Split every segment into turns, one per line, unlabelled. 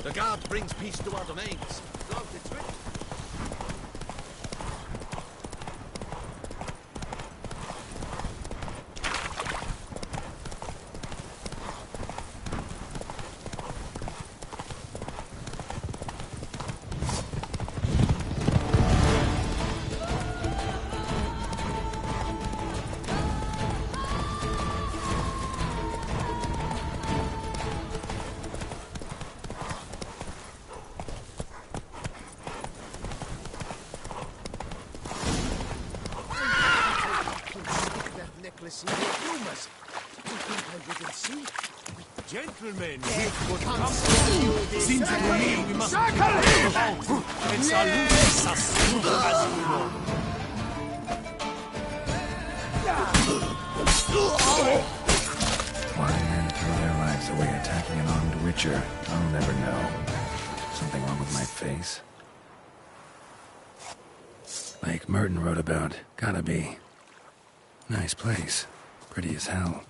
The guard brings peace to our domains. Lord, it's written.
Gentlemen, seems to me we must out and salute us as we know.
Why men throw their lives away attacking an armed witcher, I'll never know. Something wrong with my face? Lake Merton wrote about. Gotta be. Nice place. Pretty as hell.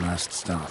Last stop.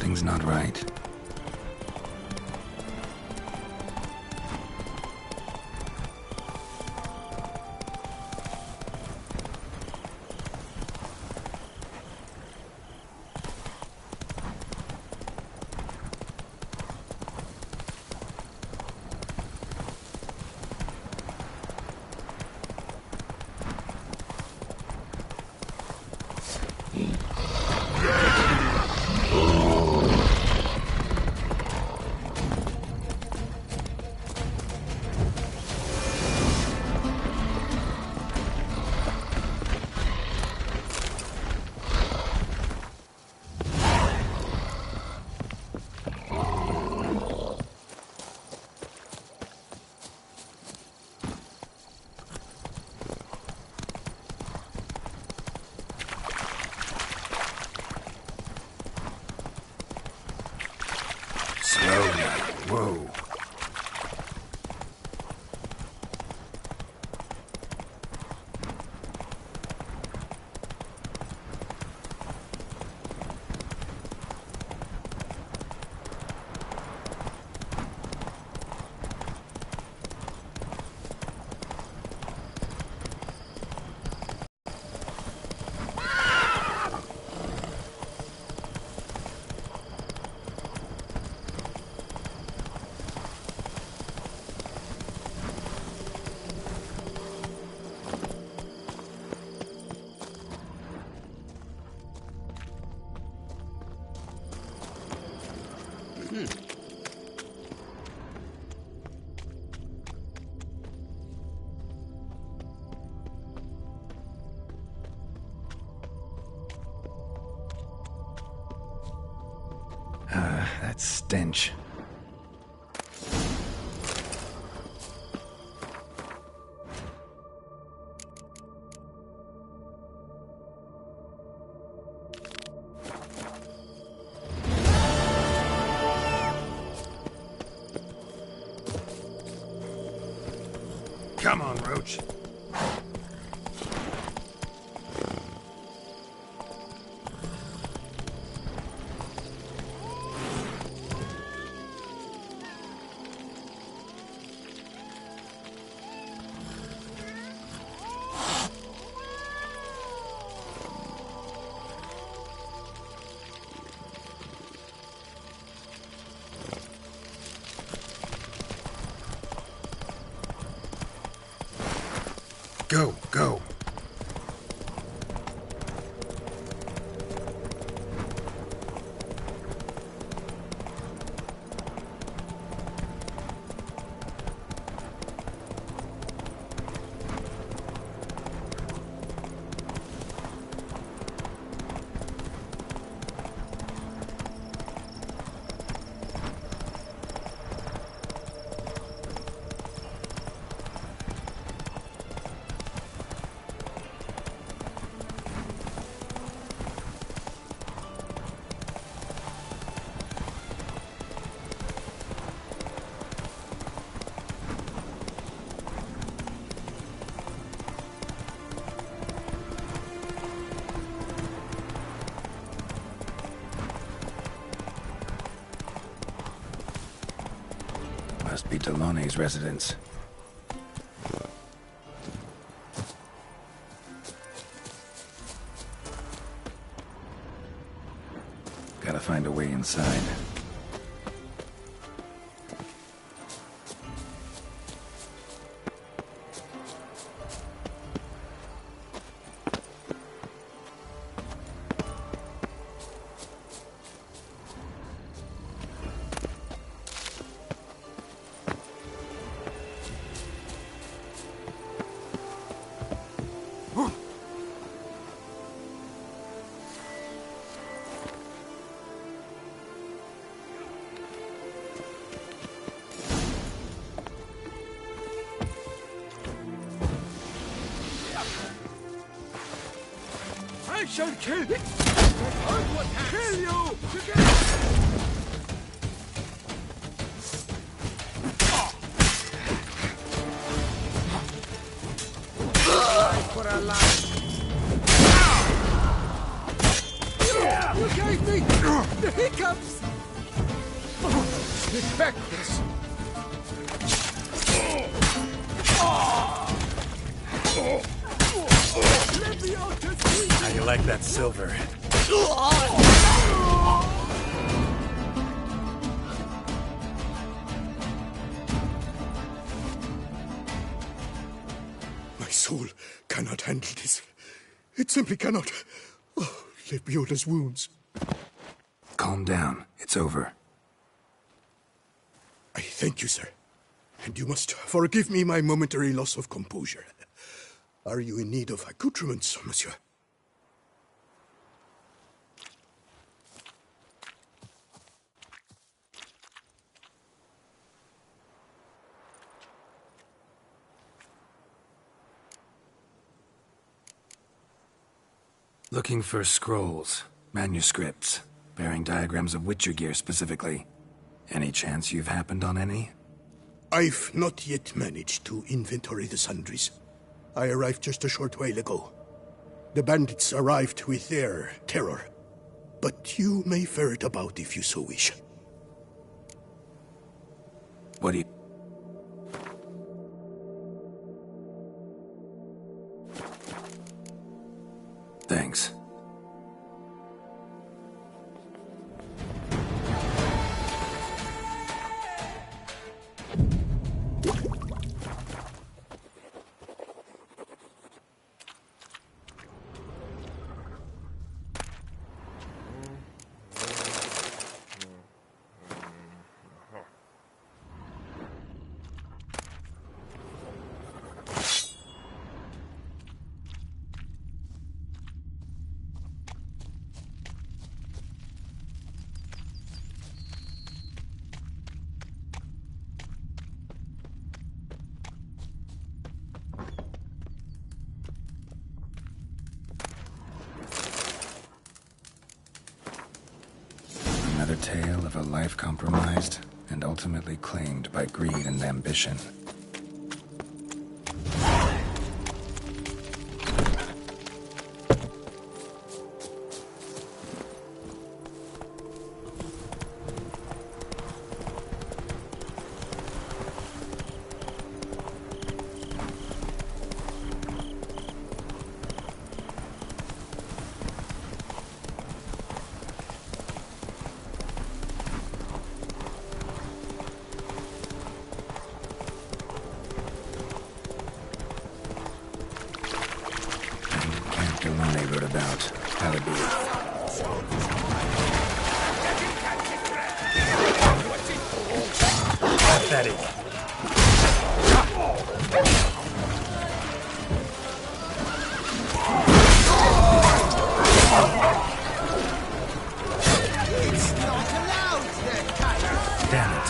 Something's not right. Whoa. That stench.
Come on, Roach. Go.
Must be Delaune's residence. Gotta find a way inside.
I shall kill you! I will kill you!
For a life.
You gave me The hiccups! Get back, Chris!
How you like that silver?
My soul cannot handle this. It simply cannot. Oh, Lebioda's wounds.
Calm down. It's over.
I thank you, sir. And you must forgive me my momentary loss of composure. Are you in need of accoutrements, monsieur?
Looking for scrolls, manuscripts, bearing diagrams of Witcher gear specifically. Any chance you've happened on any?
I've not yet managed to inventory the sundries. I arrived just a short while ago. The bandits arrived with their terror. But you may ferret about if you so wish.
What do you... Thanks. Another tale of a life compromised and ultimately claimed by greed and ambition. The one they wrote about. How'd it be?
Pathetic.
It's not allowed, that
Damn it.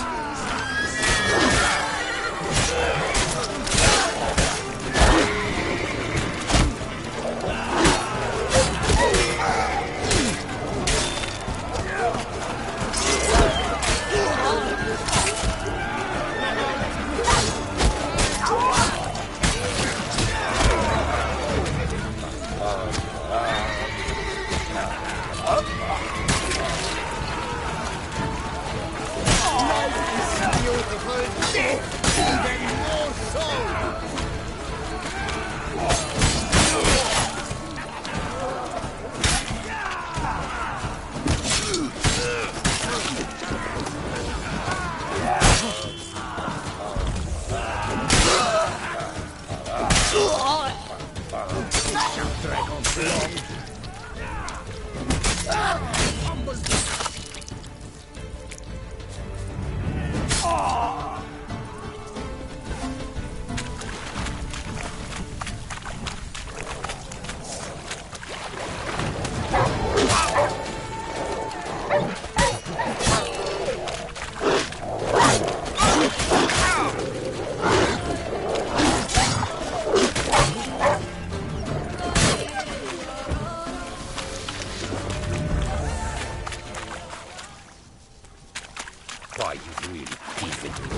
Why, you really thief into the...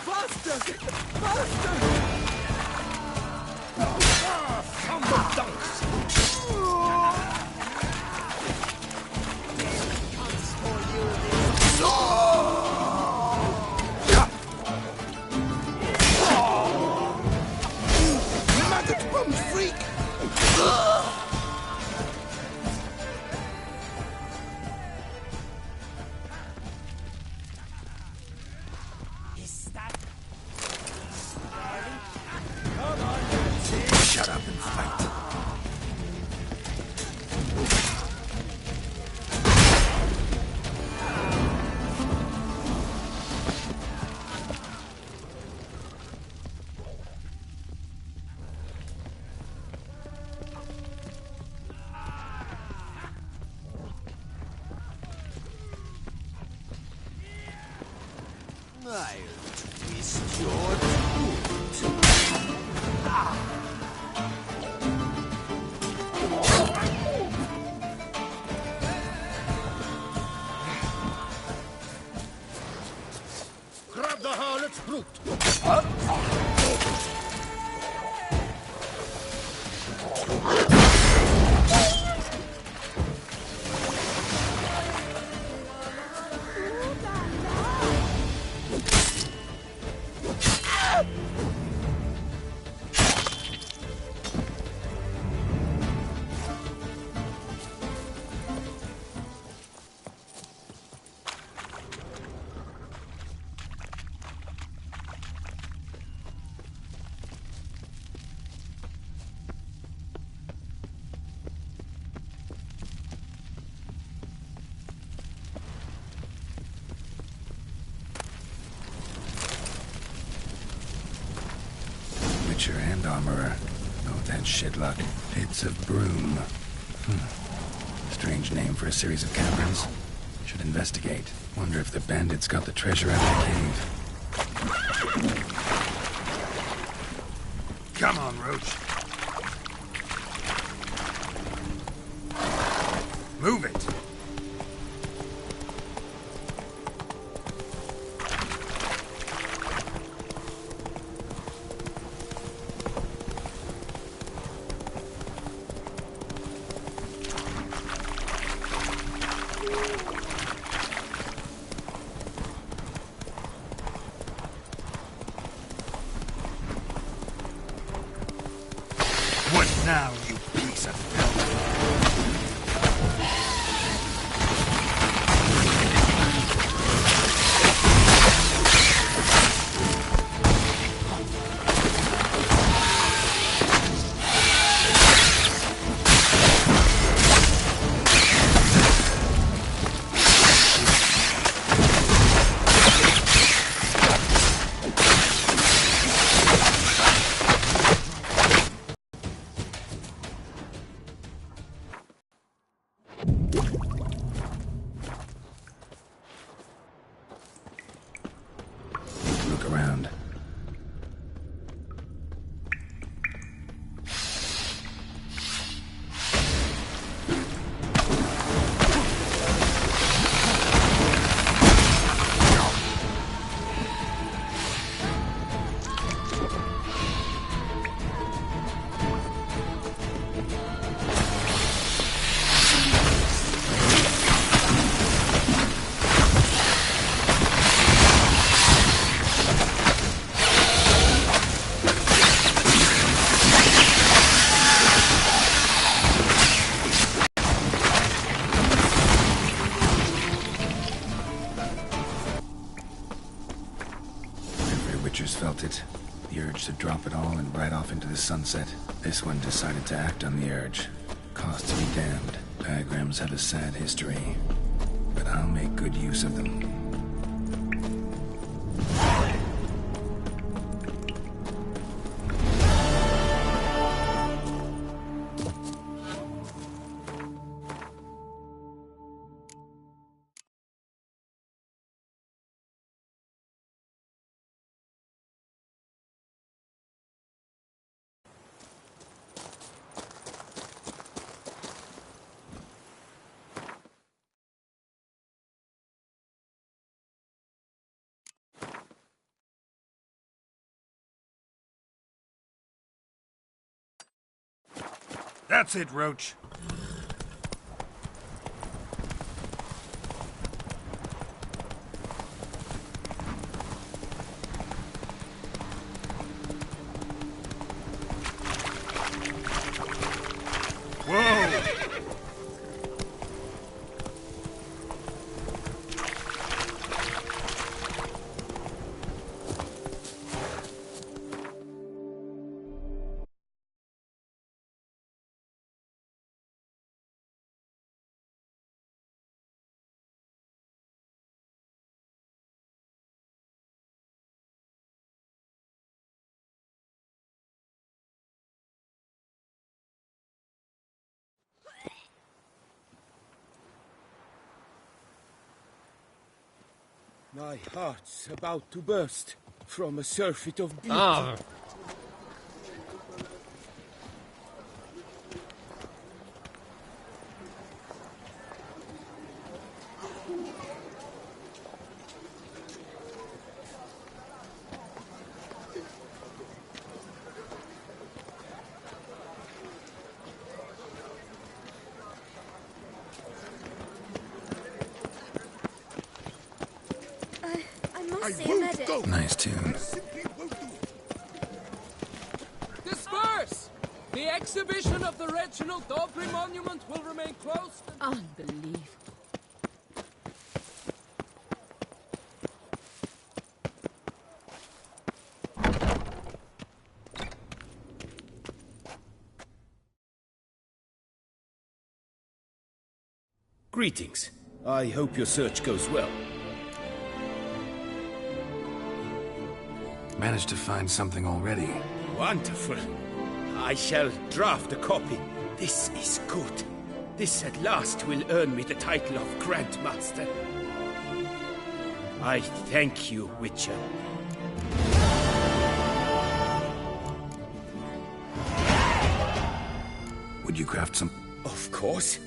Faster! Faster!
twist your tooth.
Grab the harlot's brute!
Witcher and armorer. Oh, that shit luck. It's a broom. Strange name for a series of caverns. Should investigate. Wonder if the bandits got the treasure out of the cave. Come on, Roach. Move it. What now, you piece of filth? Look around. Witchers felt it. The urge to drop it all and ride off into the sunset. This one decided to act on the urge. Costs be damned. Diagrams have a sad history. But I'll make good use of them. That's it, Roach.
My heart's about to burst from a surfeit of beauty.
Ah,
I must
I
see a
won't
medic.
go!
Nice tune.
Simply won't do.
Disperse! The exhibition of the Reginald Daubry monument will remain closed.
Unbelievable.
Greetings. I hope your search goes well.
Managed to find something already.
Wonderful. I shall draft a copy. This is good. This at last will earn me the title of Grandmaster. I thank you, Witcher.
Would you craft some...
Of course.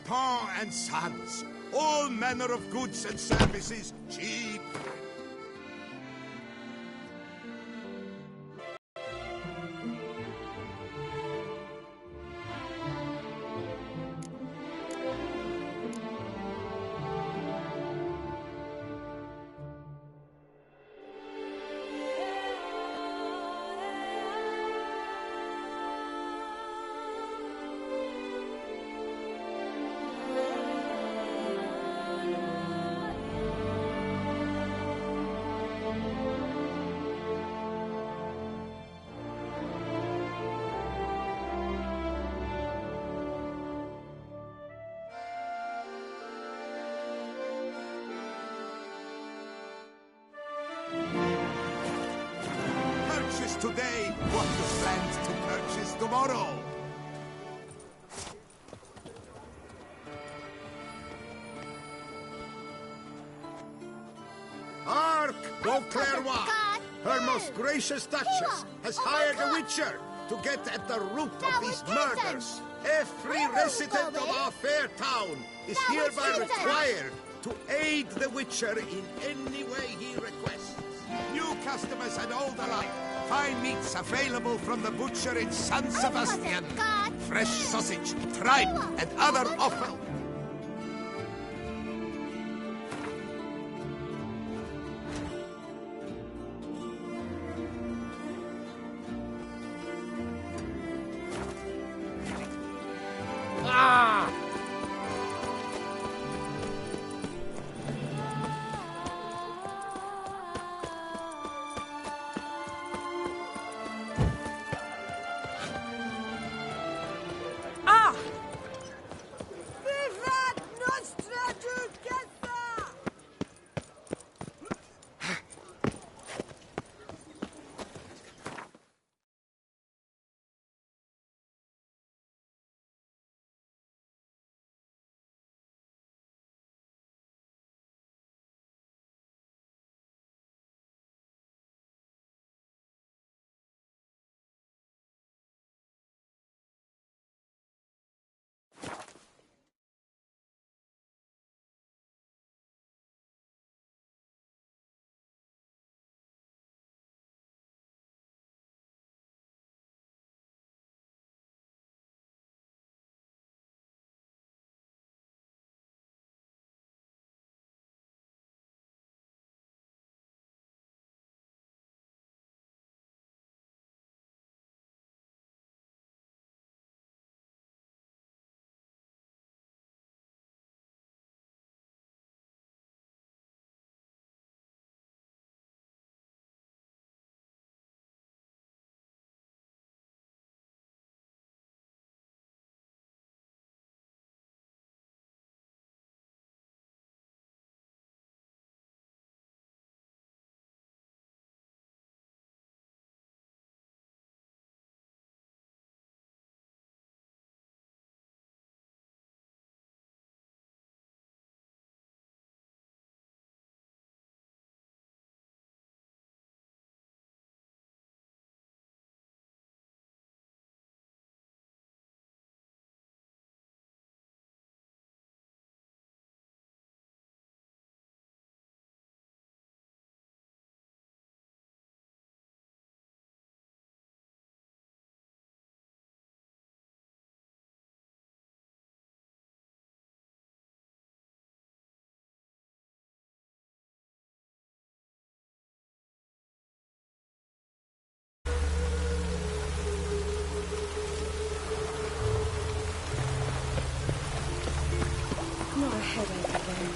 Pa and sons. All manner of goods and services, cheap. Purchase today what you planned to purchase tomorrow. Hark, Beauclerc! Her most gracious Duchess has hired a witcher to get at the root of these murders. Every resident of our fair town is hereby required to aid the witcher in any way he requests. New customers and old alike. Fine meats available from the butcher in San Sebastian. Fresh sausage, tripe, and other offal.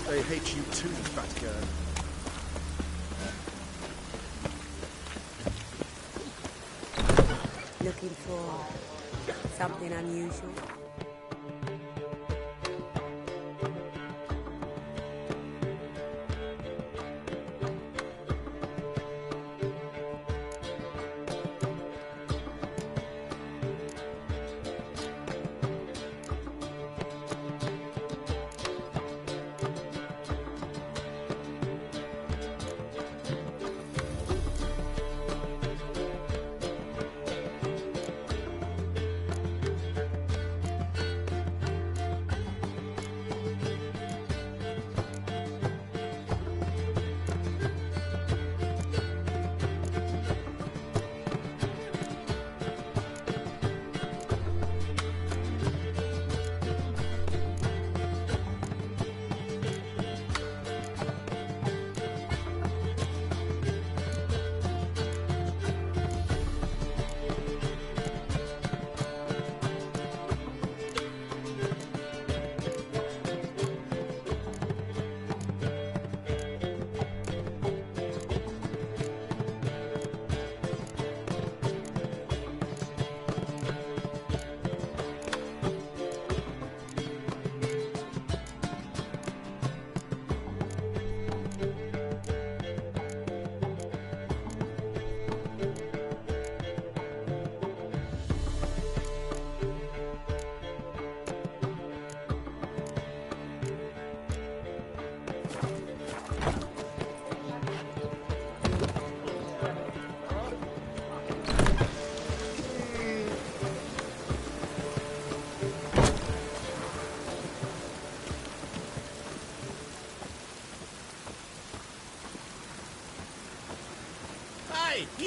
They hate you too, fat girl.
Looking for something unusual?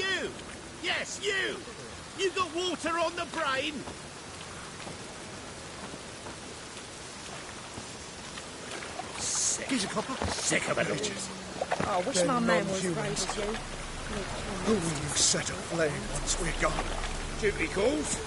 You! Yes, you! You got water on the brain?
Here's a copper.
Sick of the bitches.
Oh, I wish
They're
my man was brave
non-humans.
as you.
Who will you set aflame once we're gone?
Duty calls.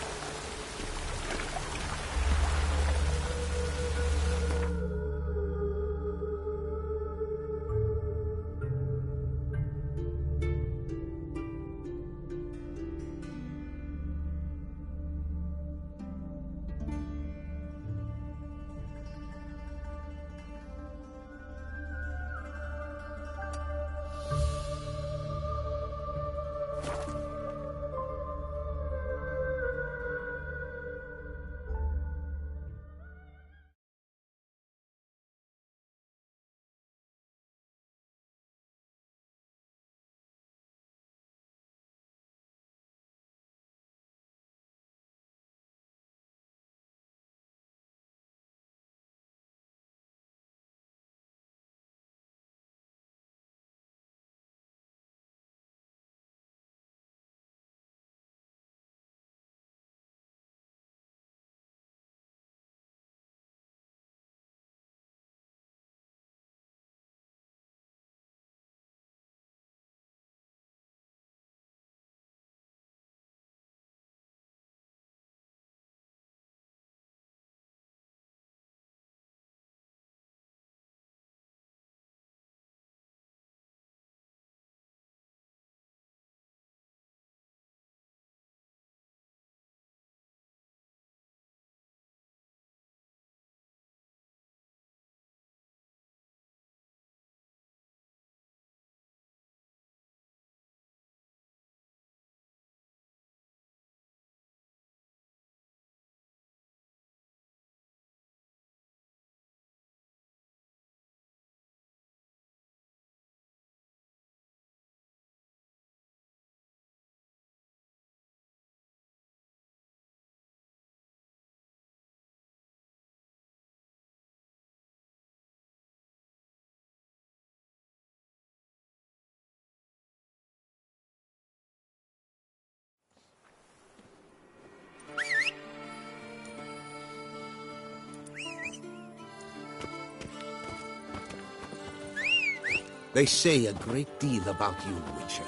They say a great deal about you, Witcher,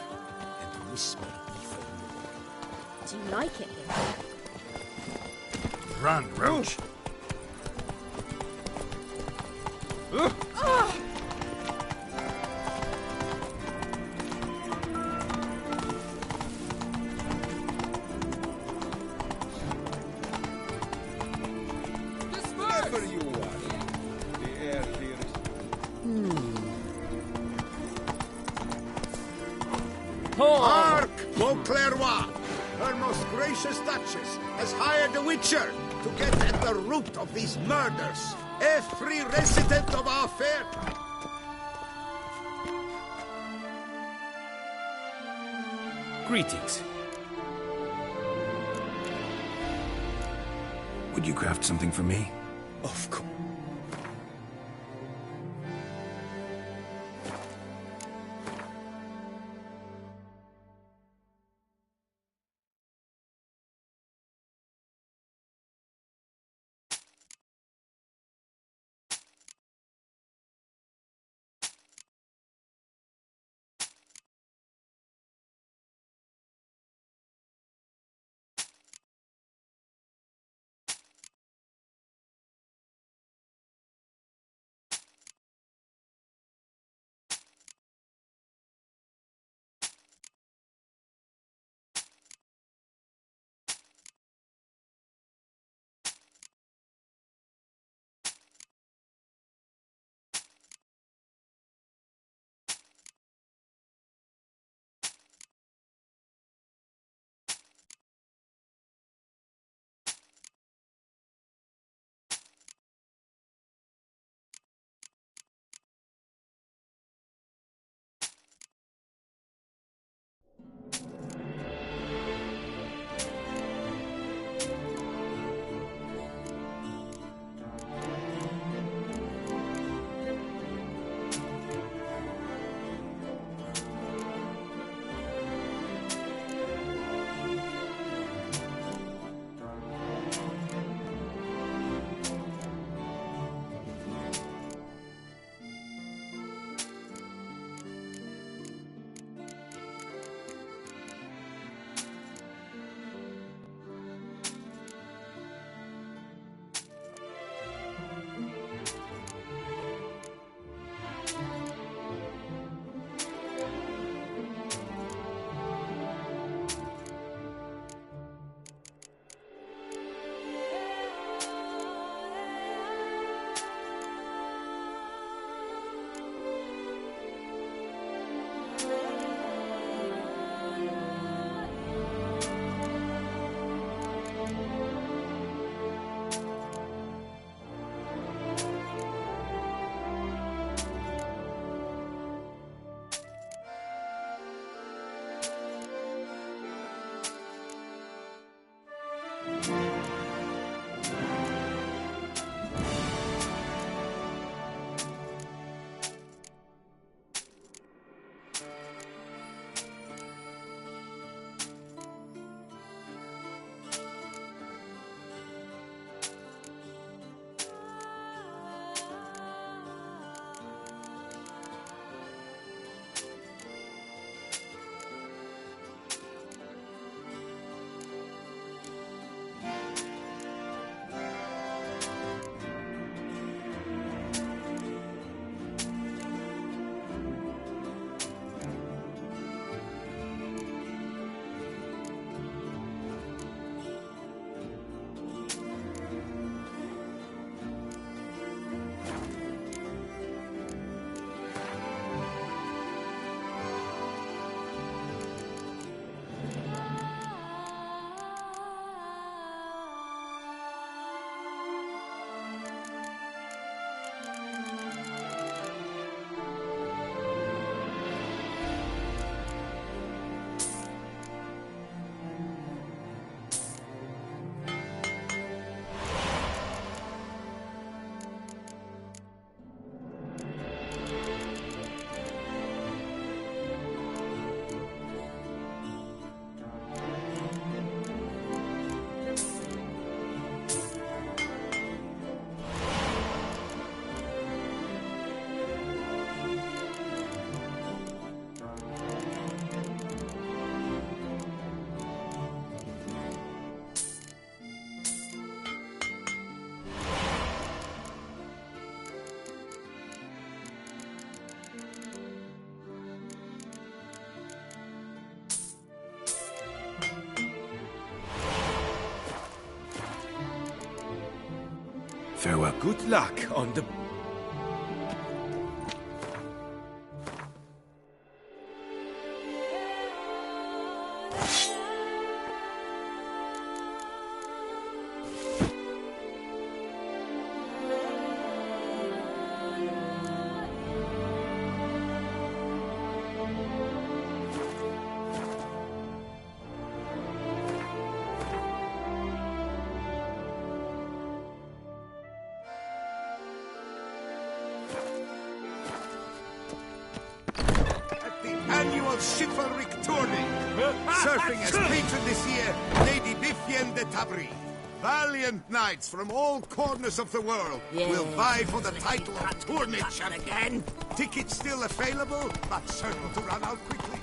and whisper even more.
Do you like it here?
Run, Roach.
Disperse!
Wherever you are. The air here is... Hark, Beauclerc! Her most gracious Duchess has hired a Witcher to get at the root of these murders. Every resident of our fair...
Greetings.
Would you craft something for me?
Of course.
Farewell.
Good luck on the...
Annual chivalric tourney. Surfing as patron this year, Lady Vivienne de Tabry. Valiant knights from all corners of the world will vie for the title of tourney champion. Tickets still available, but certain to run out quickly.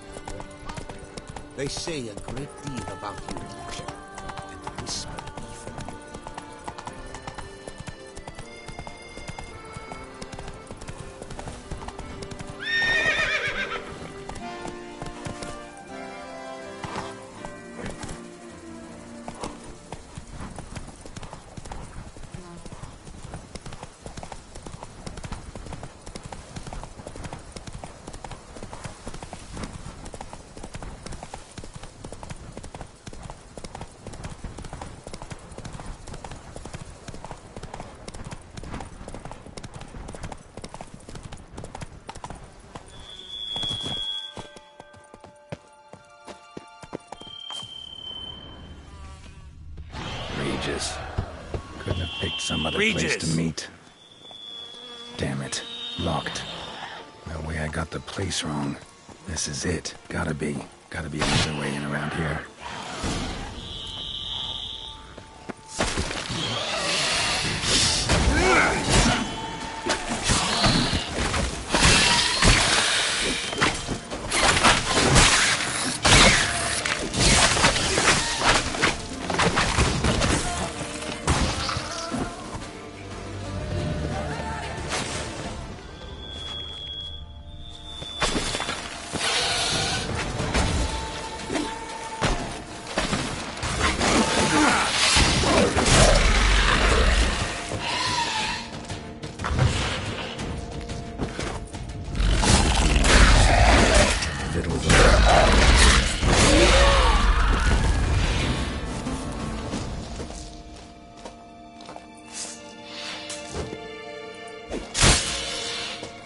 They say a great deal about you, Witcher, and whisper even more.
Regis. Couldn't have picked some other place to meet. Damn it. Locked. No way I got the place wrong. This is it. Gotta be. Gotta be another way in around here.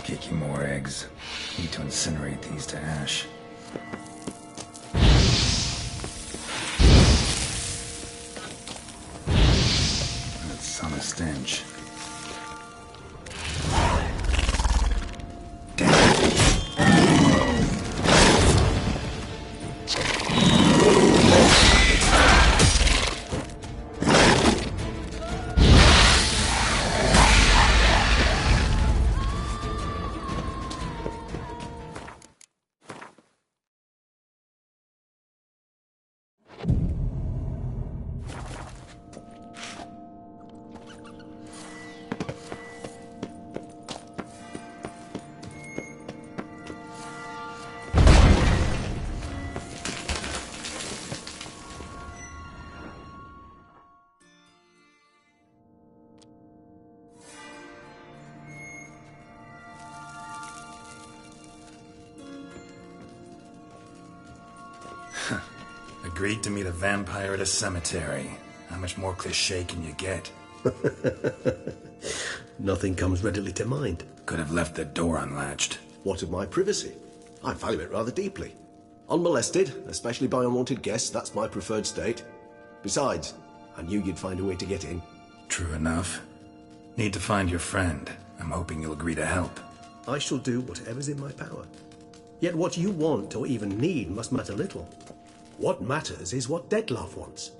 Kicking more eggs. Need to incinerate these to ash. That's on a stench. Agreed to meet a vampire at a cemetery. How much more cliché can you get?
Nothing comes readily to mind.
Could have left the door unlatched.
What of my privacy? I value it rather deeply. Unmolested, especially by unwanted guests, that's my preferred state. Besides, I knew you'd find a way to get in.
True enough. Need to find your friend. I'm hoping you'll agree to help.
I shall do whatever's in my power. Yet what you want or even need must matter little. What matters is what Dettlaff wants.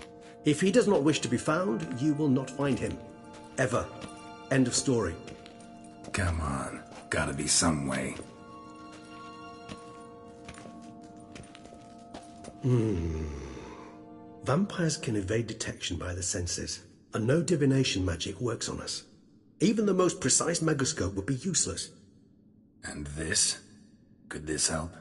If he does not wish to be found, you will not find him. Ever. End of story.
Come on. Gotta be some way.
Vampires can evade detection by the senses, and no divination magic works on us. Even the most precise megoscope would be useless.
And this? Could this help?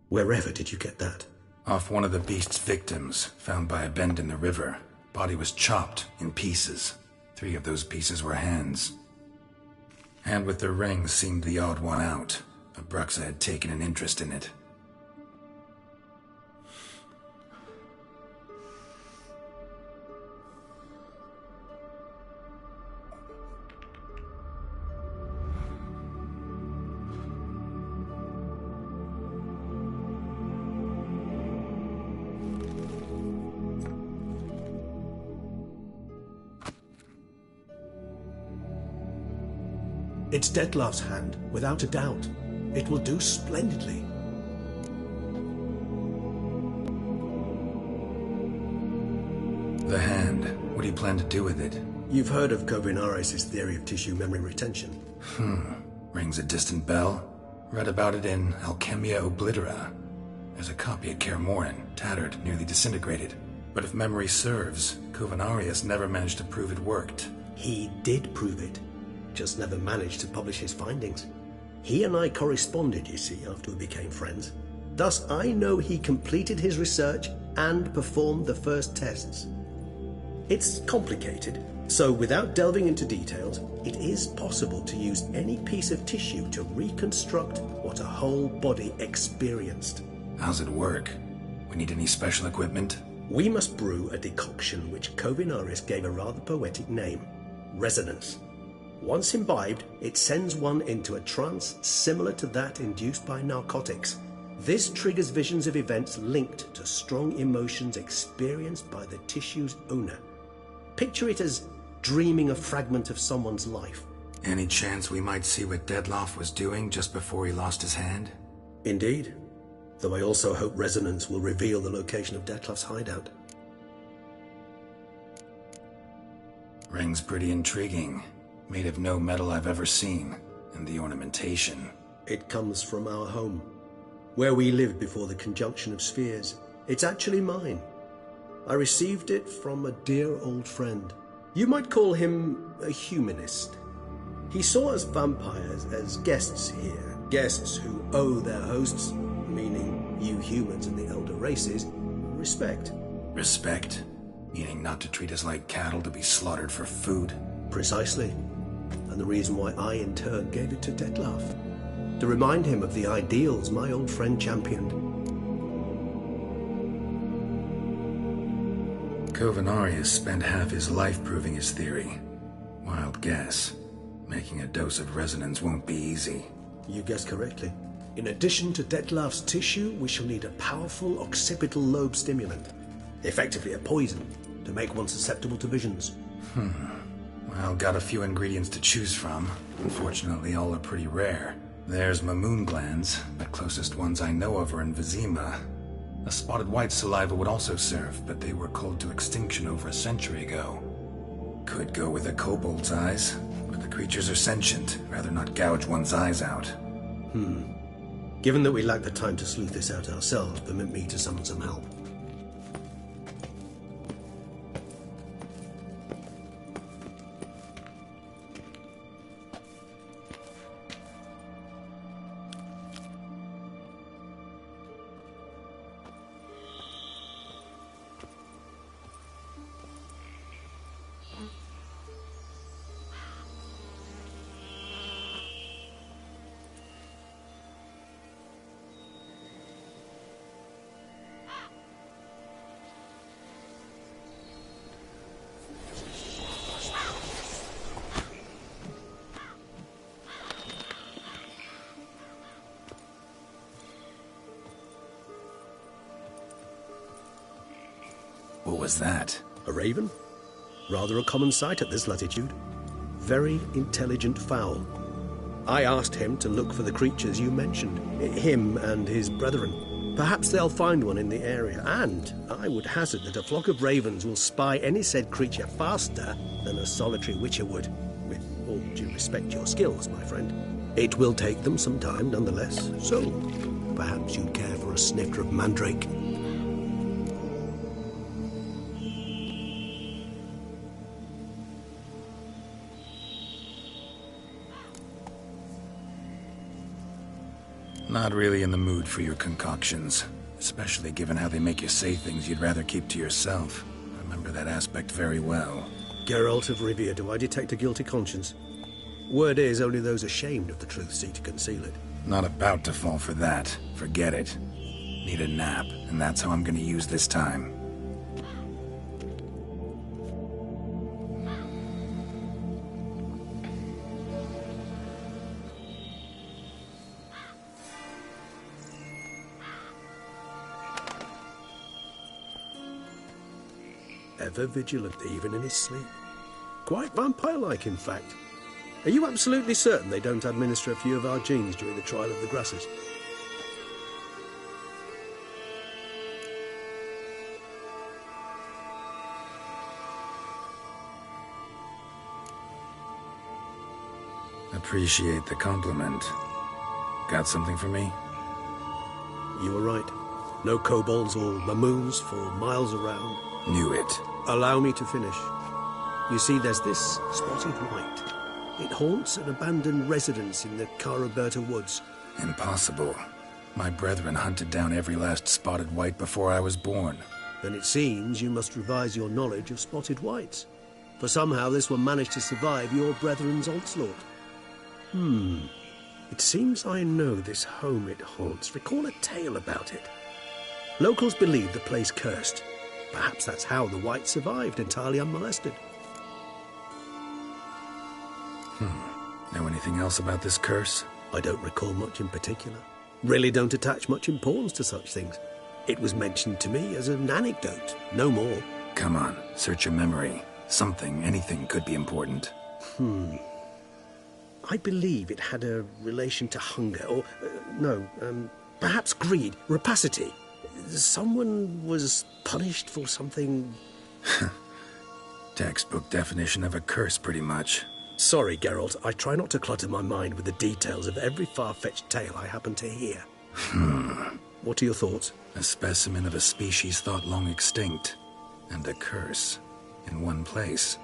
Wherever did you get that?
Off one of the beast's victims, found by a bend in the river. Body was chopped in pieces. 3 of those pieces were hands. Hand with the ring seemed the odd one out. Bruxao had taken an interest in it.
It's Dettlaff's hand, without a doubt. It will do splendidly.
The hand. What do you plan to do with it?
You've heard of Kovinaris' theory of tissue memory retention.
Rings a distant bell. Read about it in Alchemia Oblitera. There's a copy at Kaer Morhen, tattered, nearly disintegrated. But if memory serves, Kovinaris never managed to prove it worked.
He did prove it. Just never managed to publish his findings. He and I corresponded, you see, after we became friends. Thus, I know he completed his research and performed the first tests. It's complicated, so without delving into details, it is possible to use any piece of tissue to reconstruct what a whole body experienced.
How's it work? We need any special equipment?
We must brew a decoction which Kovinaris gave a rather poetic name, resonance. Once imbibed, it sends one into a trance similar to that induced by narcotics. This triggers visions of events linked to strong emotions experienced by the tissue's owner. Picture it as dreaming a fragment of someone's life.
Any chance we might see what Dettlaff was doing just before he lost his hand?
Indeed. Though I also hope resonance will reveal the location of Dettlaff's hideout.
Ring's pretty intriguing. Made of no metal I've ever seen. And the ornamentation.
It comes from our home, where we lived before the conjunction of spheres. It's actually mine. I received it from a dear old friend. You might call him a humanist. He saw us vampires as guests here, guests who owe their hosts, meaning you humans and the elder races, respect.
Respect? Meaning not to treat us like cattle to be slaughtered for food?
Precisely. And the reason why I in turn gave it to Dettlaff. To remind him of the ideals my old friend championed.
Kovinaris spent half his life proving his theory. Wild guess. Making a dose of resonance won't be easy.
You guessed correctly. In addition to Dettlaff's tissue, we shall need a powerful occipital lobe stimulant. Effectively a poison, to make one susceptible to visions.
Well, got a few ingredients to choose from. Unfortunately, all are pretty rare. There's mamoon glands. The closest ones I know of are in Vizima. A spotted white saliva would also serve, but they were cold to extinction over a century ago. Could go with a kobold's eyes, but the creatures are sentient. Rather not gouge one's eyes out.
Given that we lack the time to sleuth this out ourselves, permit me to summon some help.
What was that?
A raven? Rather a common sight at this latitude. Very intelligent fowl. I asked him to look for the creatures you mentioned. Him and his brethren. Perhaps they'll find one in the area, and I would hazard that a flock of ravens will spy any said creature faster than a solitary witcher would. With all due respect to your skills, my friend. It will take them some time, nonetheless, so perhaps you'd care for a snifter of mandrake.
Not really in the mood for your concoctions. especially given how they make you say things you'd rather keep to yourself. I remember that aspect very well.
Geralt of Rivia, do I detect a guilty conscience? Word is, only those ashamed of the truth seek to conceal it.
Not about to fall for that. Forget it. Need a nap, and that's how I'm gonna use this time.
Ever vigilant, even in his sleep. Quite vampire-like, in fact. Are you absolutely certain they don't administer a few of our genes during the trial of the grasses?
Appreciate the compliment. Got something for me?
You were right. No kobolds or mamoons for miles around.
Knew it.
Allow me to finish. You see, there's this spotted white. It haunts an abandoned residence in the Caraberta woods.
Impossible. My brethren hunted down every last spotted white before I was born.
Then it seems you must revise your knowledge of spotted whites. For somehow this one managed to survive your brethren's onslaught. It seems I know this home it haunts. Recall a tale about it. Locals believe the place cursed. Perhaps that's how the whites survived entirely unmolested.
Know anything else about this curse?
I don't recall much in particular. Really don't attach much importance to such things. It was mentioned to me as an anecdote, no more.
Come on, search your memory. Something, anything could be important.
I believe it had a relation to hunger, or, perhaps greed, rapacity. Someone was punished for something...
Textbook definition of a curse, pretty much.
Sorry, Geralt, I try not to clutter my mind with the details of every far-fetched tale I happen to hear. What are your thoughts?
A specimen of a species thought long extinct, and a curse, in one place.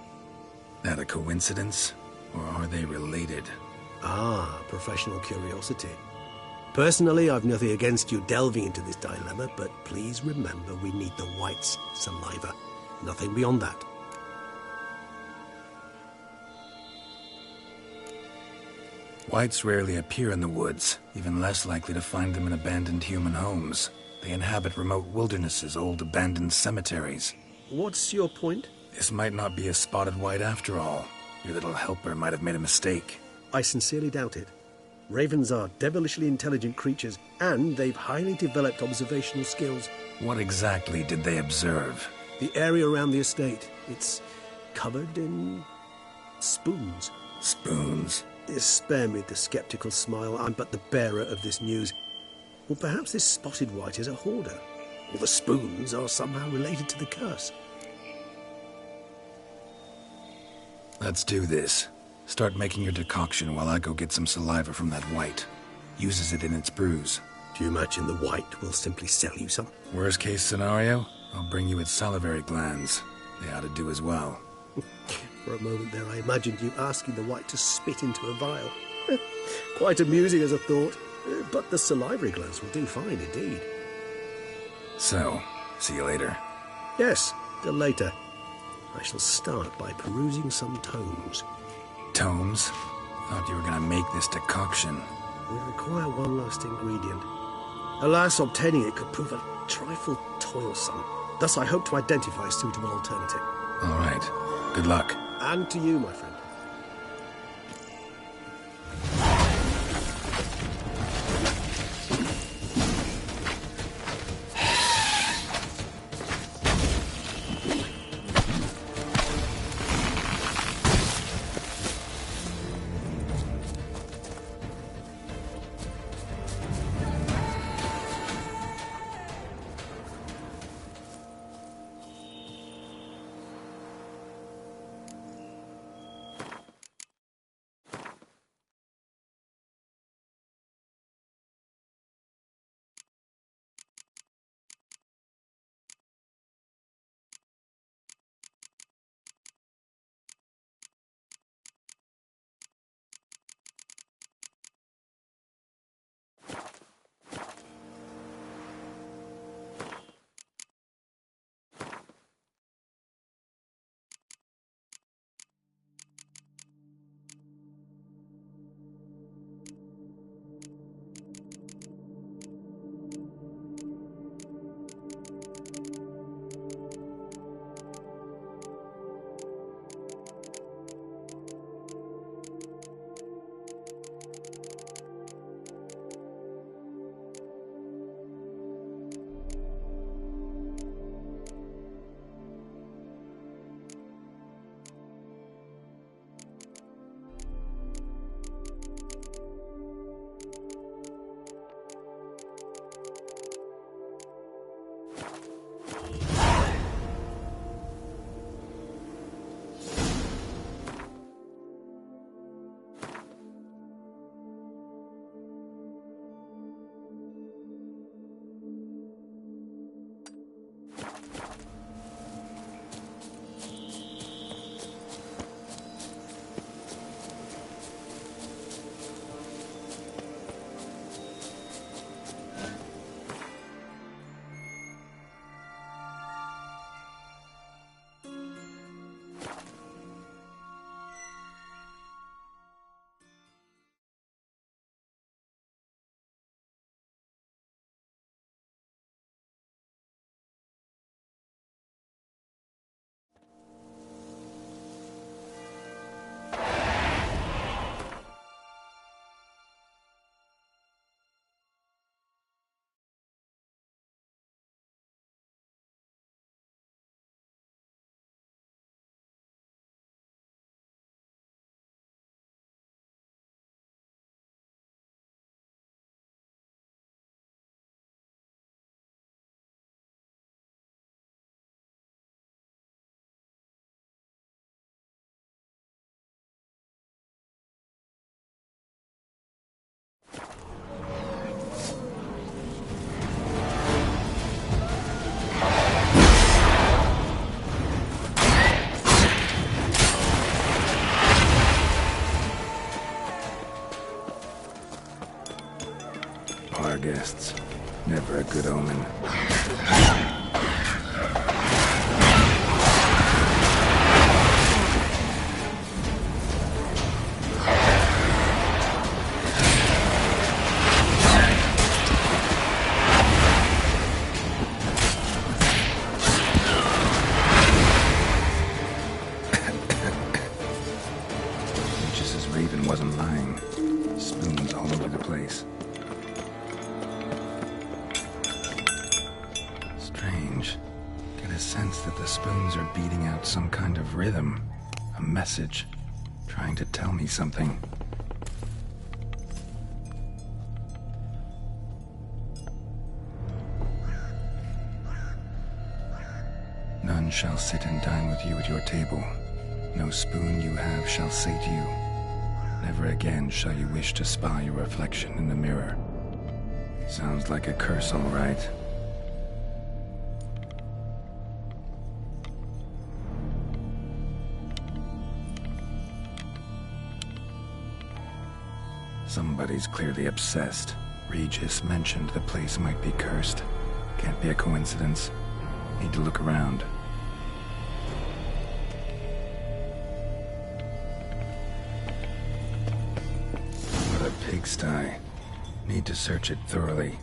That a coincidence, or are they related?
Ah, professional curiosity. Personally, I've nothing against you delving into this dilemma, but please remember we need the white's saliva. Nothing beyond that.
Whites rarely appear in the woods, even less likely to find them in abandoned human homes. They inhabit remote wildernesses, old abandoned cemeteries.
What's your point?
This might not be a spotted white after all. Your little helper might have made a mistake.
I sincerely doubt it. Ravens are devilishly intelligent creatures, and they've highly developed observational skills.
What exactly did they observe?
The area around the estate. It's covered in... spoons.
Spoons?
Spare me the skeptical smile. I'm but the bearer of this news. Or perhaps this spotted white is a hoarder. Or the spoons are somehow related to the curse.
Let's do this. Start making your decoction while I go get some saliva from that white. Uses it in its brews.
Do you imagine the white will simply sell you some?
Worst case scenario, I'll bring you its salivary glands. They ought to do as well.
For a moment there, I imagined you asking the white to spit into a vial. Quite amusing as a thought, but the salivary glands will do fine indeed.
So, see you later.
Yes, till later. I shall start by perusing some tomes.
Tomes? Thought you were gonna make this decoction.
We require one last ingredient. Alas, obtaining it could prove a trifle toilsome. Thus, I hope to identify a suitable alternative.
All right. Good luck.
And to you, my friend.
Never a good omen. Regis' raven wasn't lying. Spoons all over the place. Strange. Get a sense that the spoons are beating out some kind of rhythm. A message. Trying to tell me something. None shall sit and dine with you at your table. No spoon you have shall say to you. Never again shall you wish to spy your reflection in the mirror. Sounds like a curse, all right. Somebody's clearly obsessed. Regis mentioned the place might be cursed. Can't be a coincidence. Need to look around. What a pigsty. Need to search it thoroughly.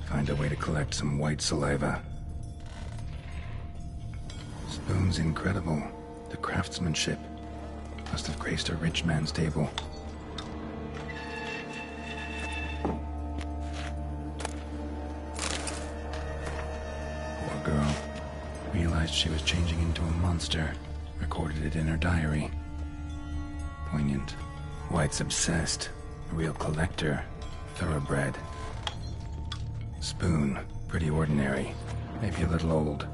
Find a way to collect some white saliva. Spoon's incredible. The craftsmanship. Must have graced a rich man's table. Poor girl. Realized she was changing into a monster. Recorded it in her diary. Poignant. White's obsessed. A real collector. Thoroughbred. Spoon. Pretty ordinary. Maybe a little old.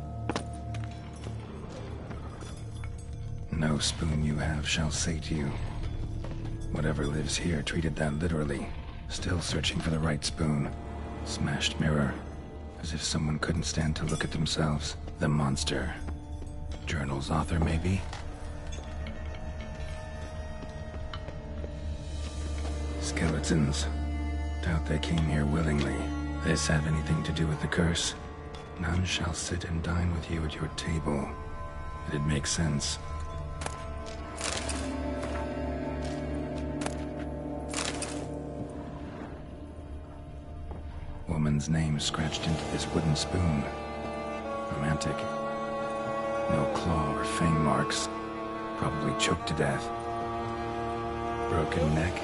No spoon you have shall say to you. Whatever lives here treated that literally. Still searching for the right spoon. Smashed mirror. As if someone couldn't stand to look at themselves. The monster. Journal's author, maybe? Skeletons. Doubt they came here willingly. This have anything to do with the curse? None shall sit and dine with you at your table. It'd make sense. Woman's name scratched into this wooden spoon. Romantic. No claw or fang marks. Probably choked to death. Broken neck.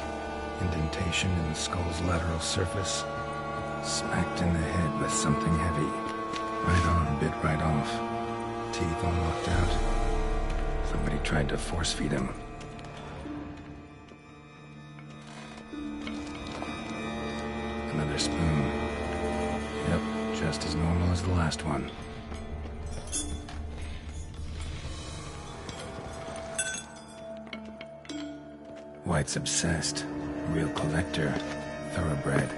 Indentation in the skull's lateral surface. Smacked in the head with something heavy. Right arm bit right off. Teeth all knocked out. Somebody tried to force feed him. Another spoon. Yep, just as normal as the last one. White's obsessed. A real collector. Thoroughbred.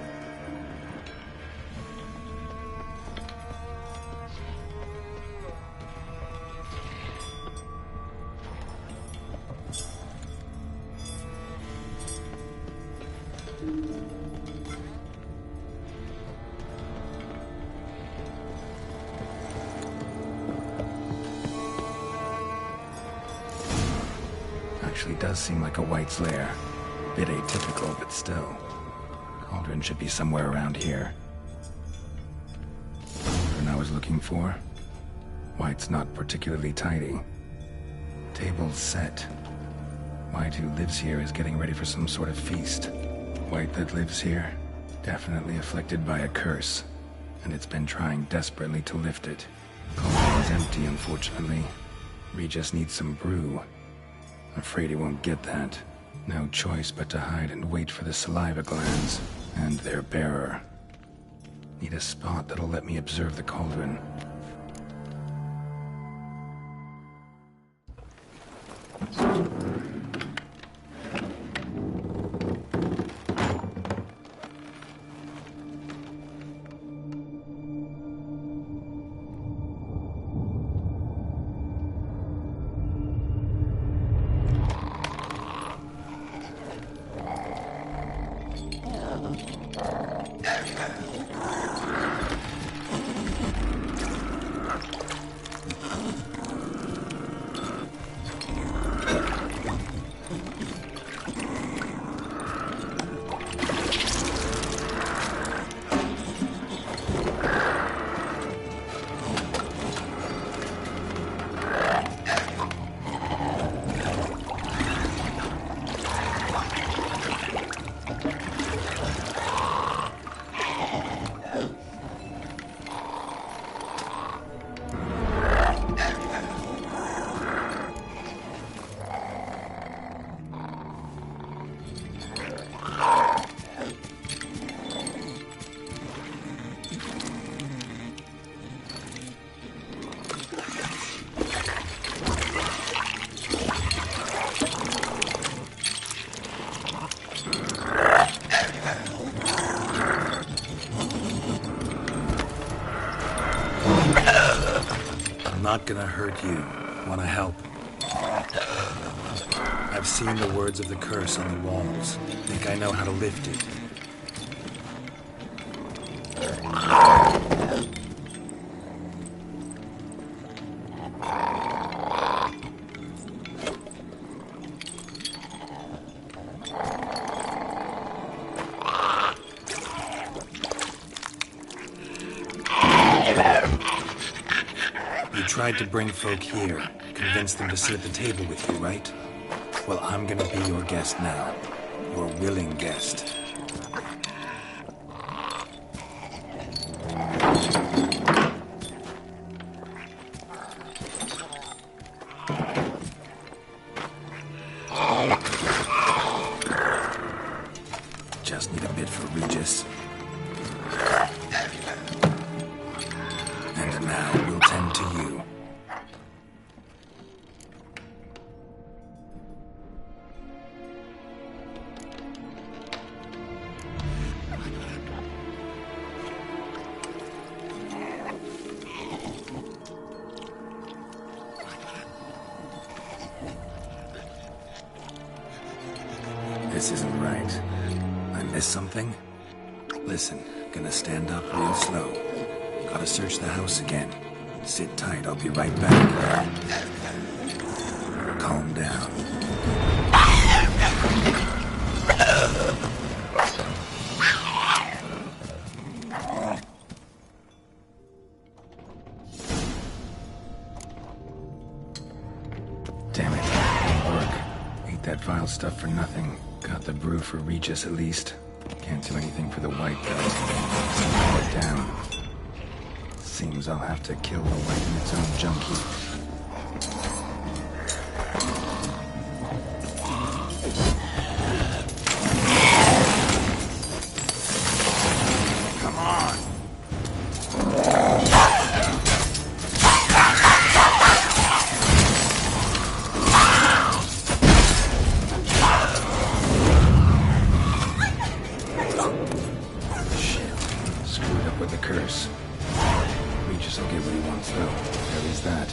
Actually does seem like a White's lair. Bit atypical, but still. Cauldron should be somewhere around here. What I was looking for? White's not particularly tidy. Table's set. White who lives here is getting ready for some sort of feast. White that lives here, definitely afflicted by a curse. And it's been trying desperately to lift it. Cauldron is empty, unfortunately. Regis needs some brew. Afraid he won't get that. No choice but to hide and wait for the saliva glands and their bearer. Need a spot that'll let me observe the cauldron. I'm not gonna hurt you. Wanna help? I've seen the words of the curse on the walls. Think I know how to lift it. You tried to bring folk here, convince them to sit at the table with you, right? Well, I'm gonna be your guest now. Your willing guest. Just need a bit for Regis. And now we'll tend to you. This isn't right. I missed something? Listen, gonna stand up real slow. Gotta search the house again. Sit tight, I'll be right back. Calm down. Damn it, didn't work. Ate that vile stuff for nothing. Got the brew for Regis at least. Can't do anything for the white though. Slow it down. Seems I'll have to kill the white in its own junkie. Come on. Shit. Screwed up with the curse. Regis will get what he wants, though. There is that.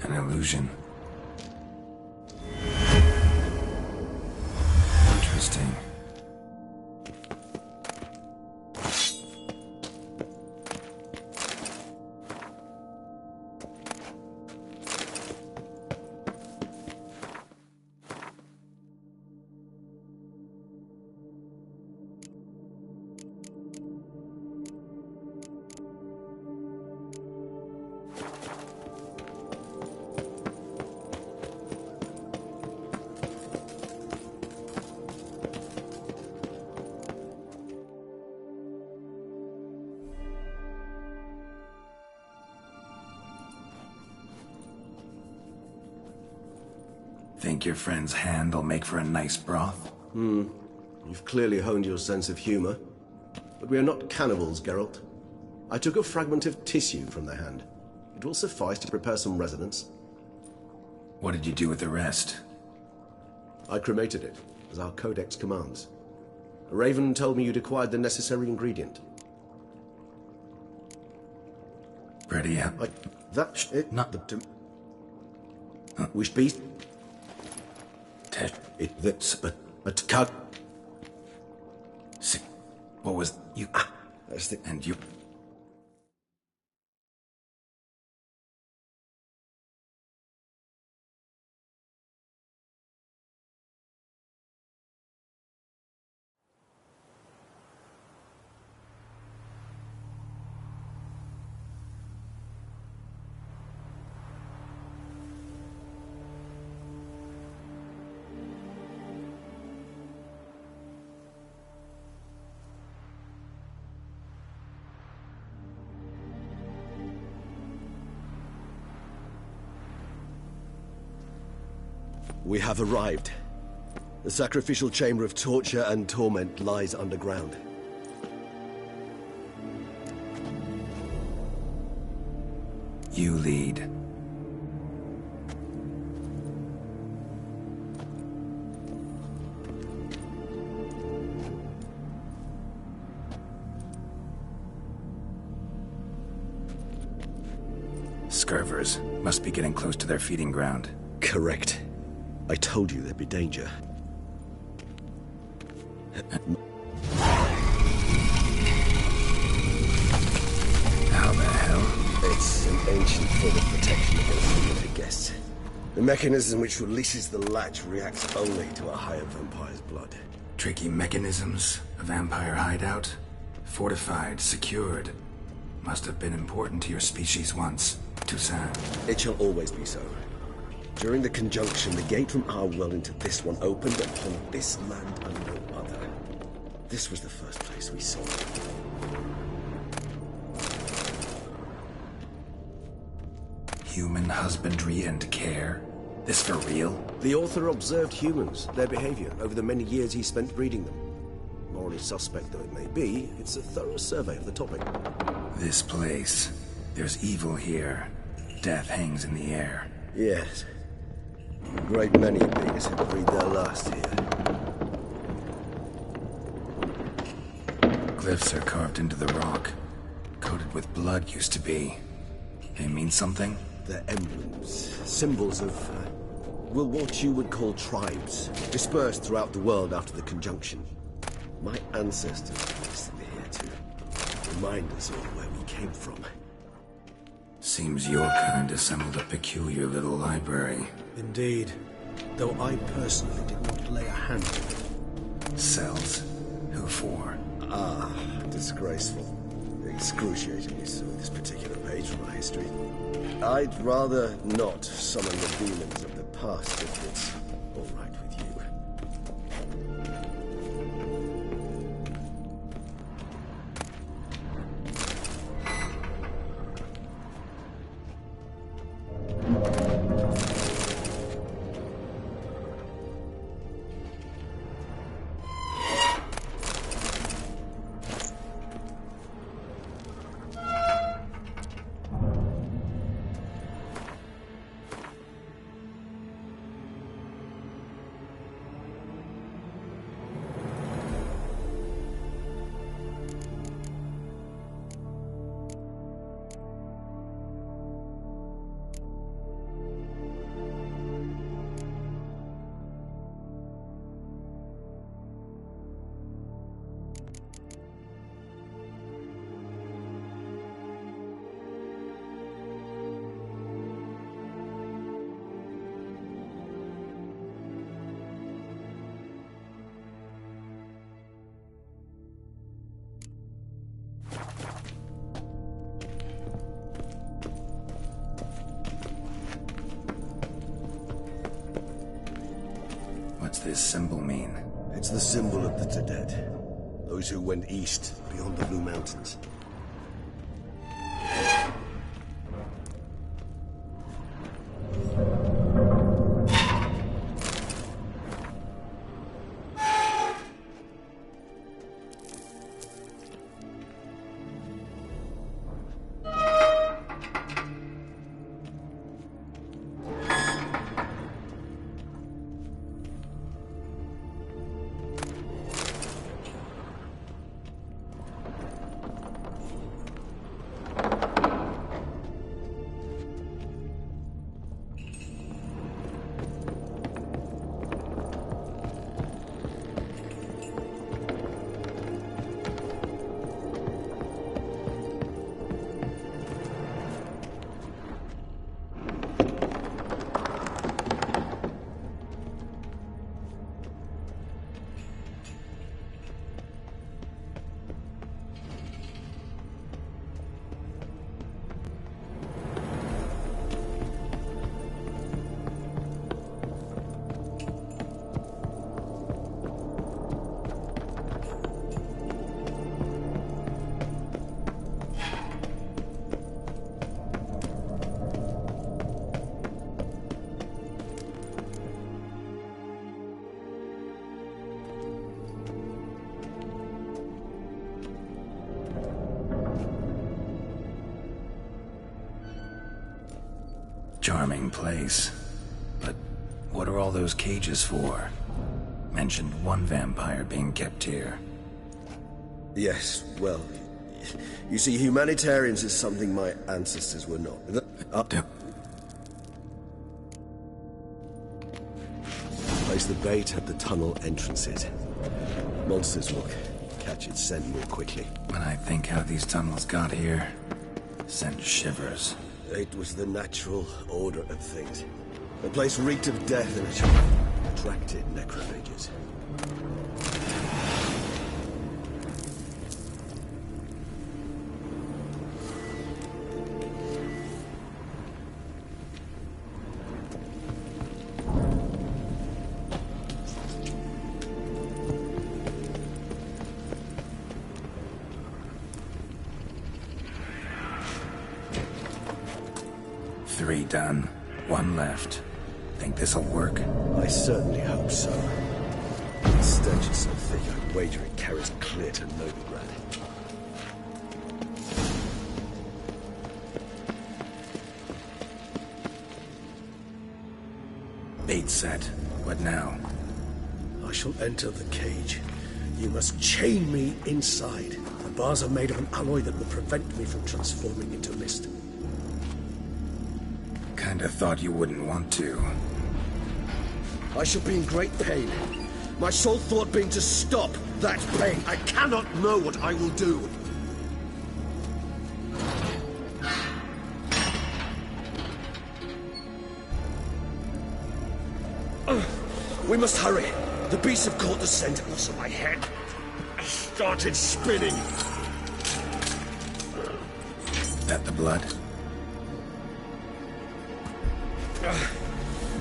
An illusion. Interesting. Think your friend's hand will make for a nice broth?
You've clearly honed your sense of humor. But we are not cannibals, Geralt. I took a fragment of tissue from the hand. It will suffice to prepare some resonance.
What did you do with the rest?
I cremated it, as our codex commands. A raven told me you'd acquired the necessary ingredient.
Ready up.
That's it.
Not
the... Which beast? It that's but cut.
See, what was you?
That's the
And you.
We have arrived. The sacrificial chamber of torture and torment lies underground.
You lead. Scurvers must be getting close to their feeding ground.
Correct. I told you there'd be danger.
How the hell?
It's an ancient form of protection against human, I guess. The mechanism which releases the latch reacts only to a higher vampire's blood.
Tricky mechanisms, a vampire hideout, fortified, secured. Must have been important to your species once. Toussaint.
It shall always be so. During the conjunction, the gate from our world into this one opened upon this land and no other. This was the first place we saw.
Human husbandry and care? This for real?
The author observed humans, their behavior, over the many years he spent breeding them. Morally suspect though it may be, it's a thorough survey of the topic.
This place. There's evil here. Death hangs in the air.
Yes. A great many beings have breathed their last here.
Glyphs are carved into the rock. Coated with blood used to be. They mean something?
They're emblems, symbols of, well, what you would call tribes, dispersed throughout the world after the conjunction. My ancestors placed them here to remind us all where we came from.
Seems your kind assembled a peculiar little library.
Indeed. Though I personally did not lay a hand on it.
Cells? Who for?
Ah, disgraceful. Excruciatingly so, this particular page from our history. I'd rather not summon the demons of the past if it's all right with you.
What's this symbol mean?
It's the symbol of the Dead. Those who went east, beyond the Blue Mountains.
Charming place. But what are all those cages for? Mentioned one vampire being kept here.
Yes, well, you see, humanitarians is something my ancestors were not. The place the bait had the tunnel entrances. Monsters will catch its scent more quickly.
When I think how these tunnels got here, send shivers.
It was the natural order of things. The place reeked of death and it attracted necrophages.
Three done. One left. Think this'll work?
I certainly hope so. The stench is so thick, I wager it carries clear to Novigrad.
Bait set. What now?
I shall enter the cage. You must chain me inside. The bars are made of an alloy that will prevent me from transforming into mist.
Kinda thought you wouldn't want to.
I shall be in great pain. My sole thought being to stop that pain. I cannot know what I will do. We must hurry. The beasts have caught the scent also my head. I started spinning.
That the blood?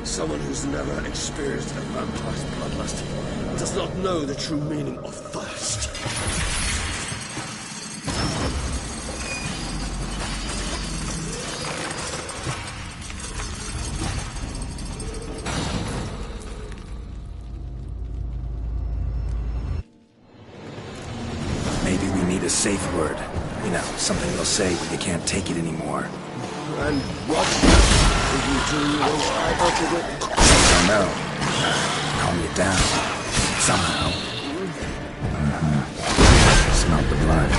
Someone who's never experienced a vampire's bloodlust does not know the true meaning of thirst.
Maybe we need a safe word. You know, something they'll say when you can't take it anymore.
And what did you do once I uttered it?
I don't know. Calm you down. Somehow. Smell the blood.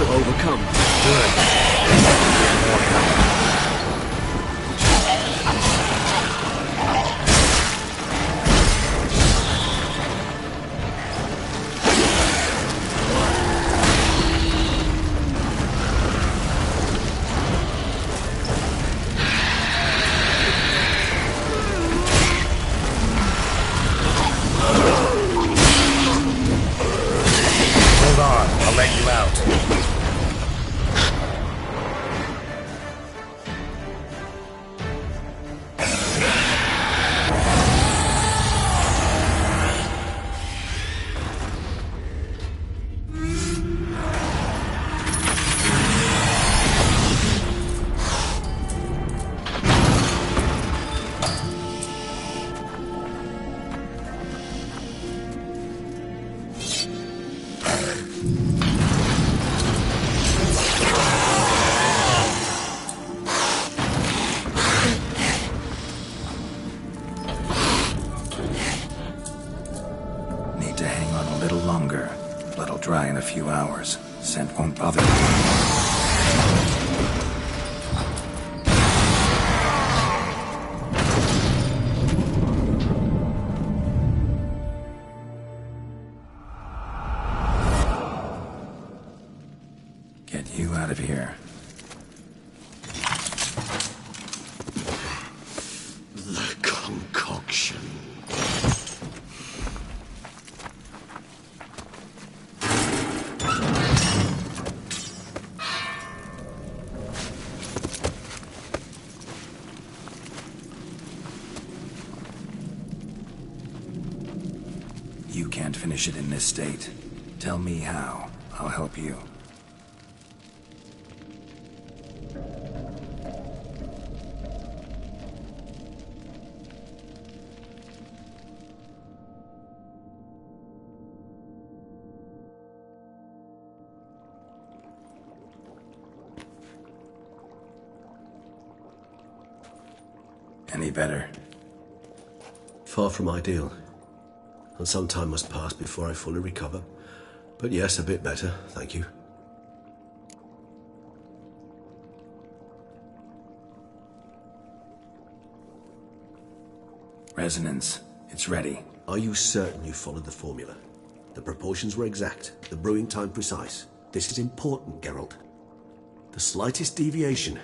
Overcome.
Good. More coming. it'll dry in a few hours. Scent won't bother you. Get you out of here.
The concoction.
You can't finish it in this state. Tell me how. I'll help you. Any better?
Far from ideal. And some time must pass before I fully recover. But yes, a bit better, thank you.
Resonance. It's ready.
Are you certain you followed the formula? The proportions were exact, the brewing time precise. This is important, Geralt. The slightest deviation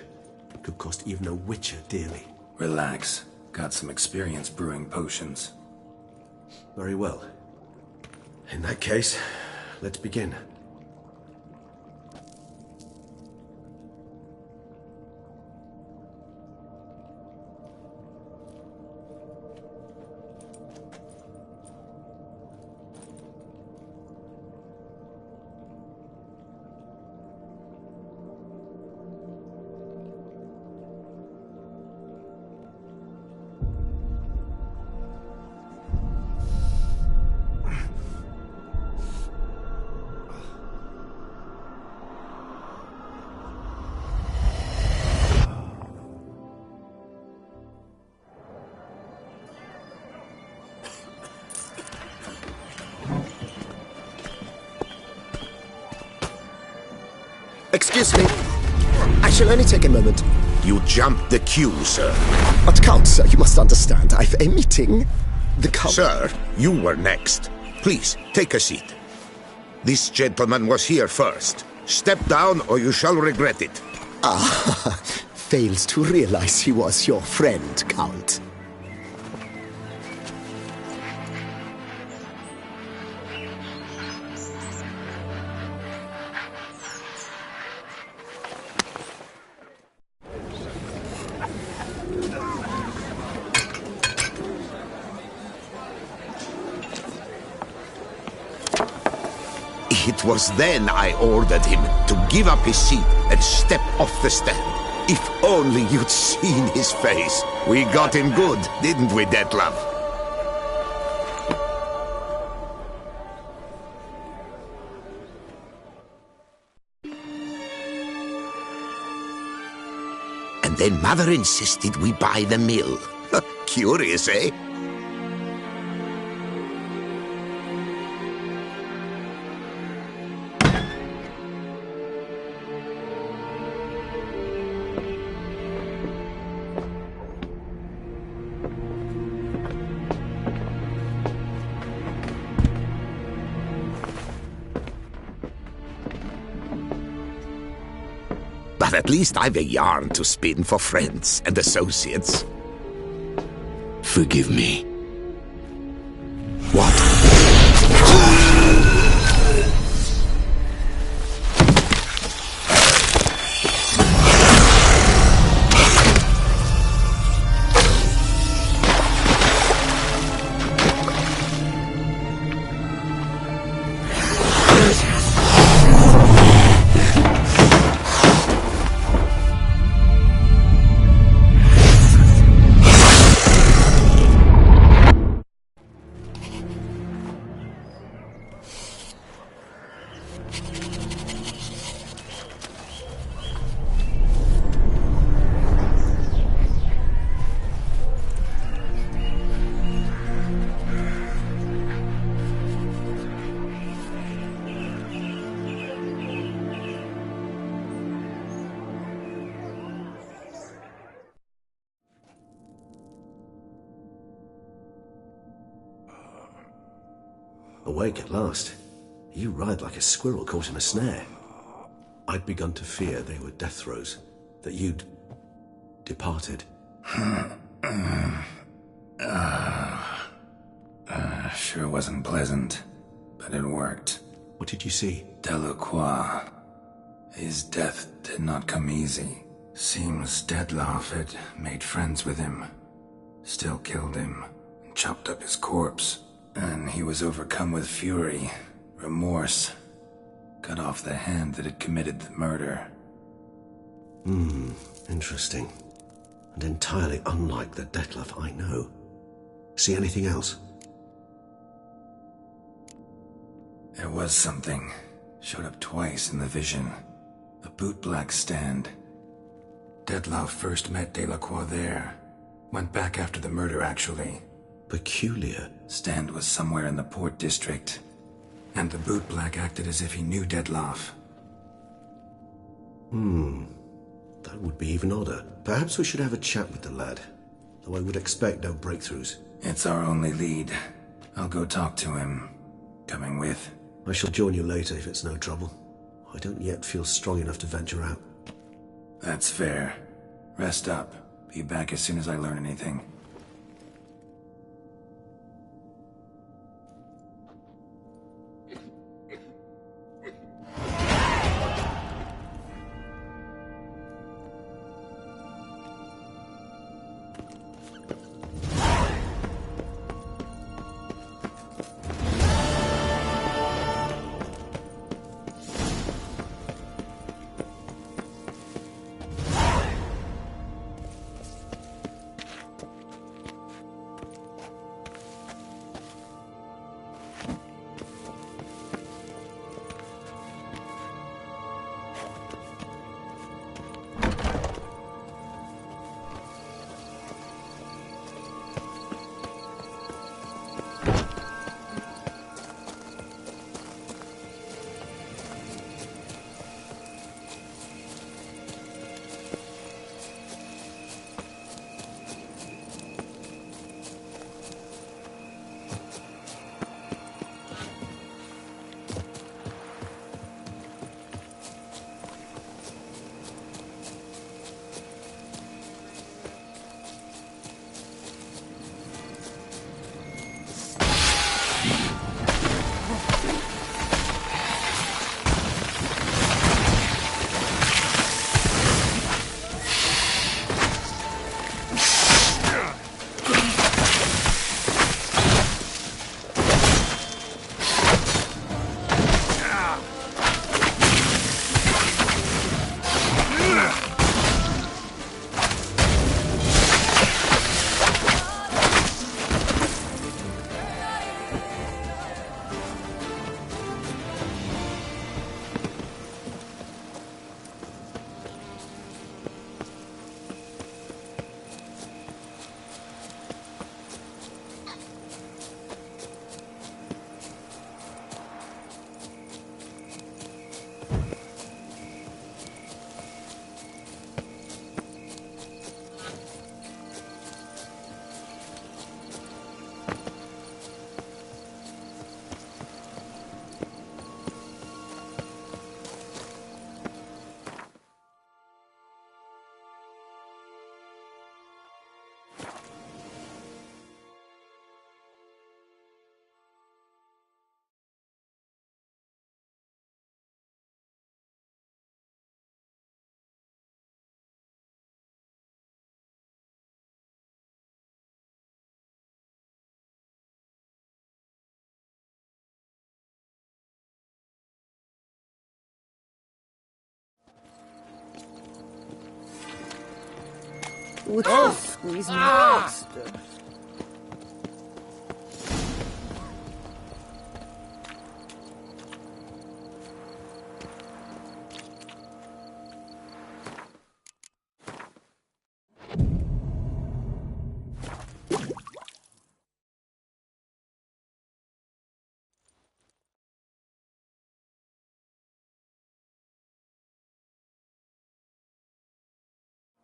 could cost even a witcher dearly.
Relax. Got some experience brewing potions.
Very well. In that case, let's begin.
Excuse me. I shall only take a moment.
You jumped the queue, sir.
But Count, sir, you must understand. I've a meeting. The Count...
Sir, you were next. Please, take a seat. This gentleman was here first. Step down or you shall regret it.
Ah, fails to realize he was your friend, Count.
It was then I ordered him to give up his seat and step off the stand. If only you'd seen his face. We got him good, didn't we, Detlef? And then Mother insisted we buy the mill. Curious, eh? But at least I've a yarn to spin for friends and associates.
Forgive me.
What?
Awake at last. You ride like a squirrel caught in a snare. I'd begun to fear they were death throes, that you'd departed.
Sure wasn't pleasant, but it worked.
What did you see?
Delacroix. His death did not come easy. Seems Dettlaff had made friends with him, still killed him, and chopped up his corpse. And he was overcome with fury, remorse, cut off the hand that had committed the murder.
Interesting. And entirely unlike the Dettlaff I know. See anything else?
There was something. Showed up twice in the vision. A bootblack stand. Dettlaff first met Delacroix there. Went back after the murder, actually.
Peculiar.
Stand was somewhere in the port district. And the bootblack acted as if he knew Dettlaff.
That would be even odder. Perhaps we should have a chat with the lad. Though I would expect no breakthroughs.
It's our only lead. I'll go talk to him. Coming with?
I shall join you later if it's no trouble. I don't yet feel strong enough to venture out.
That's fair. Rest up. Be back as soon as I learn anything.
Oh, these monsters.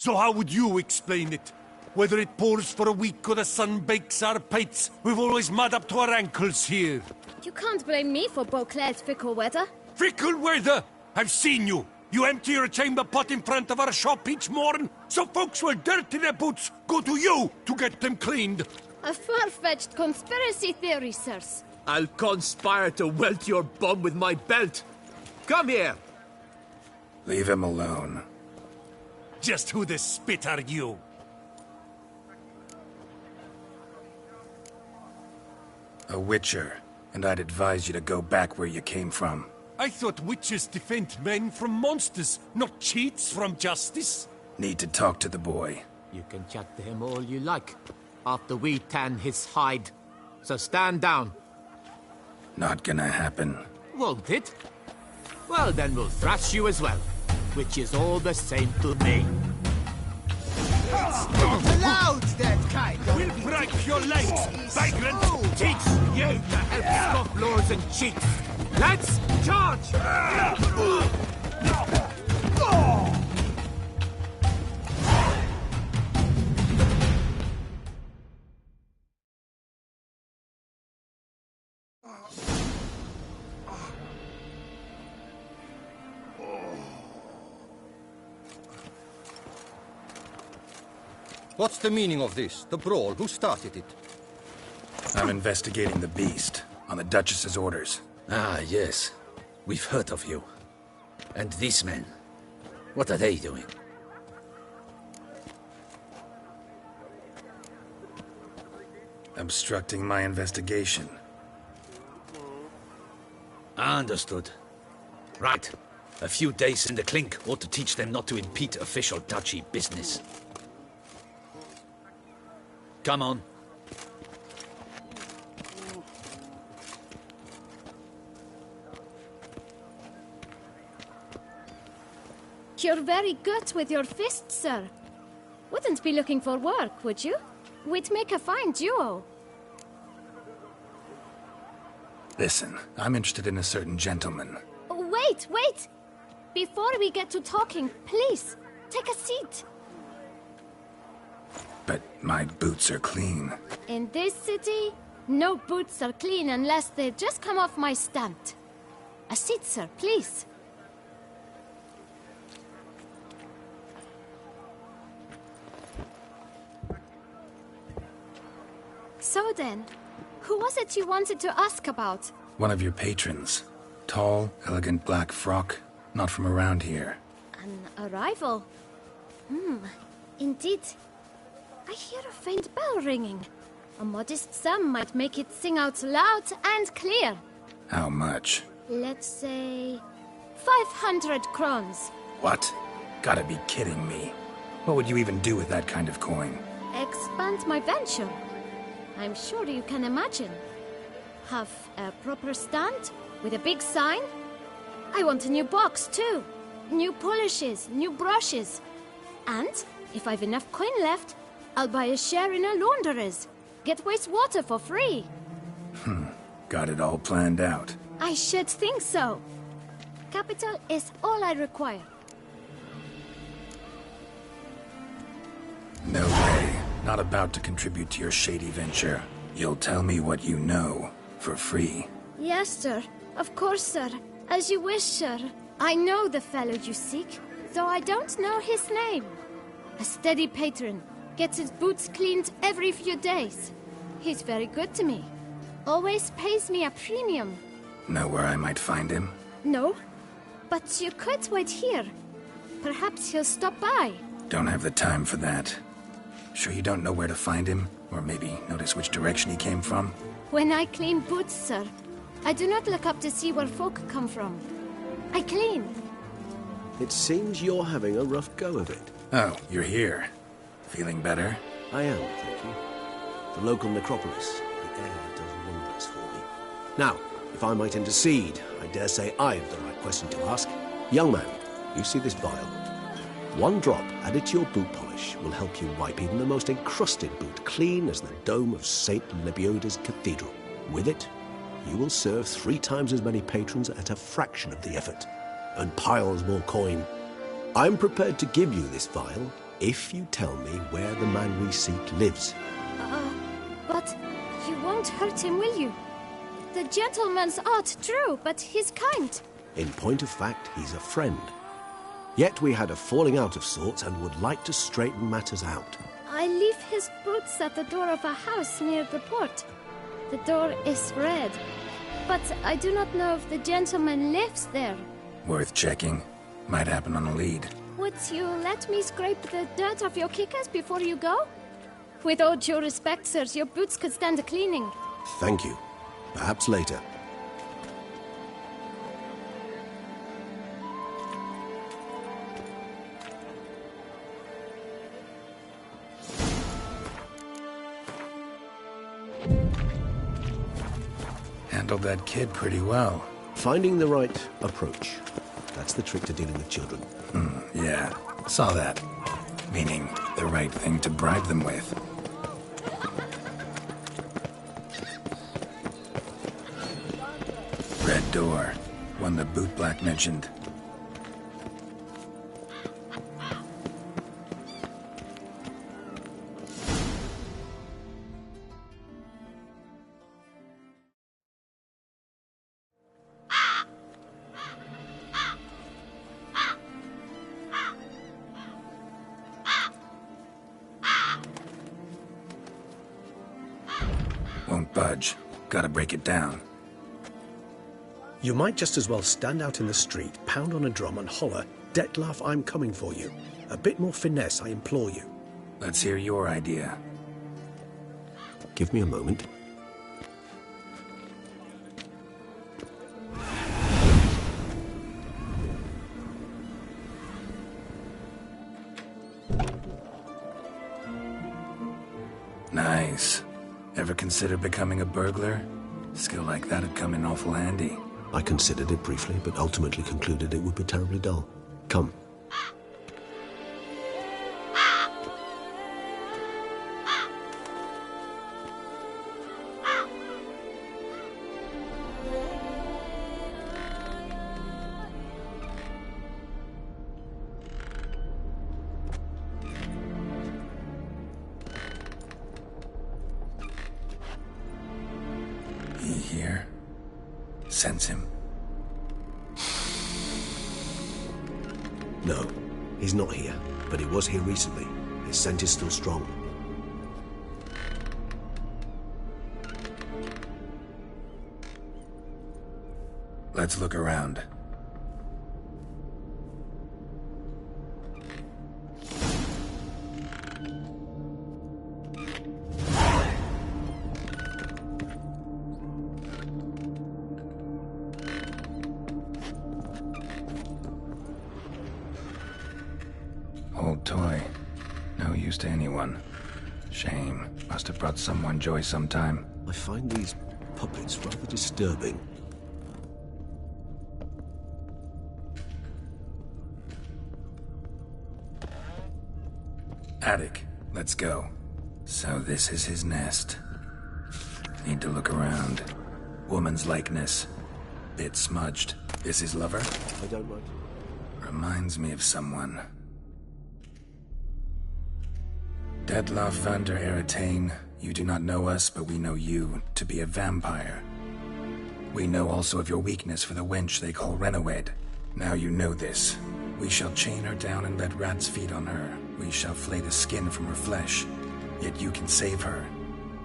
So how would you explain it?
Whether it pours for a week or the sun bakes our pates, we've always mud up to our ankles here.
You can't blame me for Beauclair's fickle weather.
Fickle weather? I've seen you. You empty your chamber pot in front of our shop each morn, so folks will dirty their boots, go to you to get them cleaned.
A far-fetched conspiracy theory, sirs.
I'll conspire to welt your bum with my belt. Come here.
Leave him alone.
Just who the spit are you?
A witcher, and I'd advise you to go back where you came from.
I thought witches defend men from monsters, not cheats from justice.
Need to talk to the boy.
You can chat to him all you like, after we tan his hide. So stand down.
Not gonna happen.
Won't it? Well, then we'll thrash you as well, which is all the same to me.
It's not allowed, that kind of...
We'll break your legs, vagrant!
Teach you to help scoff lords and cheats! Let's charge!
What's the meaning of this? The brawl? Who started it?
I'm investigating the beast, on the Duchess's orders.
Ah, yes. We've heard of you. And these men, what are they doing?
Obstructing my investigation.
Understood. Right. A few days in the clink ought to teach them not to impede official duchy business. Come on.
You're very good with your fists, sir. Wouldn't be looking for work, would you? We'd make a fine duo.
Listen, I'm interested in a certain gentleman.
Wait! Before we get to talking, please, take a seat.
But my boots are clean.
In this city, no boots are clean unless they just come off my stand. A seat, sir, please. So then, who was it you wanted to ask about?
One of your patrons. Tall, elegant black frock. Not from around here.
An arrival? Indeed. I hear a faint bell ringing. A modest sum might make it sing out loud and clear.
How much?
Let's say 500 crowns.
What? Gotta be kidding me. What would you even do with that kind of coin?
Expand my venture. I'm sure you can imagine. Have a proper stand with a big sign. I want a new box too. New polishes, new brushes. And if I've enough coin left, I'll buy a share in a launderer's. Get wastewater for free.
Got it all planned out.
I should think so. Capital is all I require.
No way. Not about to contribute to your shady venture. You'll tell me what you know, for free.
Yes, sir. Of course, sir. As you wish, sir. I know the fellow you seek, though I don't know his name. A steady patron. Gets his boots cleaned every few days. He's very good to me. Always pays me a premium.
Know where I might find him?
No, but you could wait here. Perhaps he'll stop by.
Don't have the time for that. Sure you don't know where to find him? Or maybe notice which direction he came from?
When I clean boots, sir, I do not look up to see where folk come from. I clean.
It seems you're having a rough go of it.
Oh, you're here. Feeling better?
I am, thank you. The local necropolis. The air does wonders for me. Now, if I might intercede, I dare say I have the right question to ask. Young man, you see this vial? One drop added to your boot polish will help you wipe even the most encrusted boot clean as the dome of St. Lebioda's cathedral. With it, you will serve 3 times as many patrons at a fraction of the effort, and piles more coin. I'm prepared to give you this vial If you tell me where the man we seek lives.
But you won't hurt him, will you? The gentleman's art, true, but he's kind.
In point of fact, he's a friend. Yet we had a falling out of sorts and would like to straighten matters out.
I leave his boots at the door of a house near the port. The door is red, but I do not know if the gentleman lives there.
Worth checking. Might happen on a lead.
Would you let me scrape the dirt off your kickers before you go? With all due respect, sirs, your boots could stand a cleaning.
Thank you. Perhaps later.
Handled that kid pretty well.
Finding the right approach. That's the trick to dealing with children.
Yeah, saw that. Meaning, the right thing to bribe them with. Red door. One the bootblack mentioned. Won't budge. Gotta break it down.
You might just as well stand out in the street, pound on a drum and holler, "Detlef, I'm coming for you." A bit more finesse, I implore you.
Let's hear your idea.
Give me a moment.
Nice. Ever consider becoming a burglar? Skill like that'd come in awful handy.
I considered it briefly, but ultimately concluded it would be terribly dull. Come.
He here? Sense him?
No, he's not here, but he was here recently. His scent is still strong.
Let's look around. Old toy. No use to anyone. Shame. Must have brought someone joy sometime.
I find these puppets rather disturbing.
Attic. Let's go. So this is his nest. Need to look around. Woman's likeness. Bit smudged. This his lover?
I don't mind.
Reminds me of someone. Detlef van der Eretain, you do not know us, but we know you to be a vampire. We know also of your weakness for the wench they call Renowed. Now you know this. We shall chain her down and let rats feed on her. We shall flay the skin from her flesh. Yet you can save her.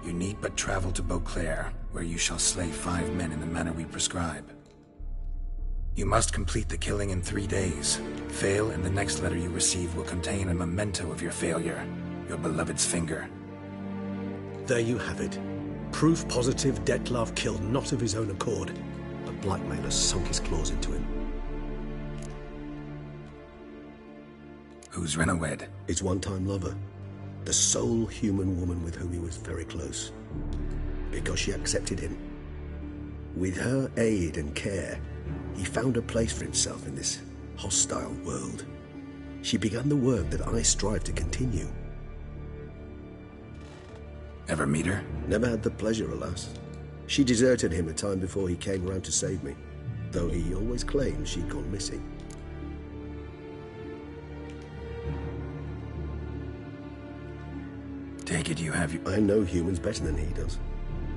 You need but travel to Beauclair, where you shall slay 5 men in the manner we prescribe. You must complete the killing in 3 days. Fail, and the next letter you receive will contain a memento of your failure. Your beloved's finger.
There you have it. Proof positive Detlef killed not of his own accord.
The blackmailer sunk his claws into him.
Who's Renowed?
His one-time lover. The sole human woman with whom he was very close. Because she accepted him. With her aid and care, he found a place for himself in this hostile world. She began the work that I strive to continue.
Ever meet her?
Never had the pleasure, alas. She deserted him a time before he came round to save me, though he always claimed she'd gone missing.
take it you have you...
I know humans better than he does.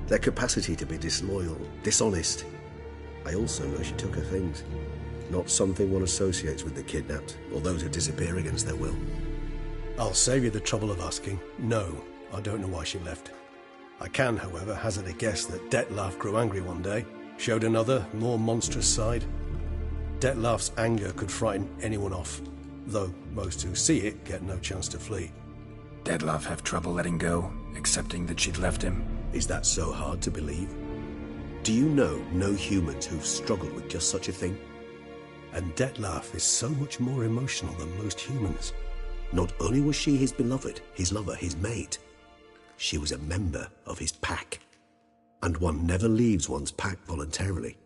Their capacity to be disloyal, dishonest. I also know she took her things. Not something one associates with the kidnapped, or those who disappear against their will.
I'll save you the trouble of asking. No, I don't know why she left. I can, however, hazard a guess that Detlef grew angry one day, showed another, more monstrous side. Detlef's anger could frighten anyone off, though most who see it get no chance to flee.
Detlef have trouble letting go, accepting that she'd left him?
Is that so hard to believe? Do you know no humans who've struggled with just such a thing?
And Detlef is so much more emotional than most humans.
Not only was she his beloved, his lover, his mate, she was a member of his pack. And one never leaves one's pack voluntarily.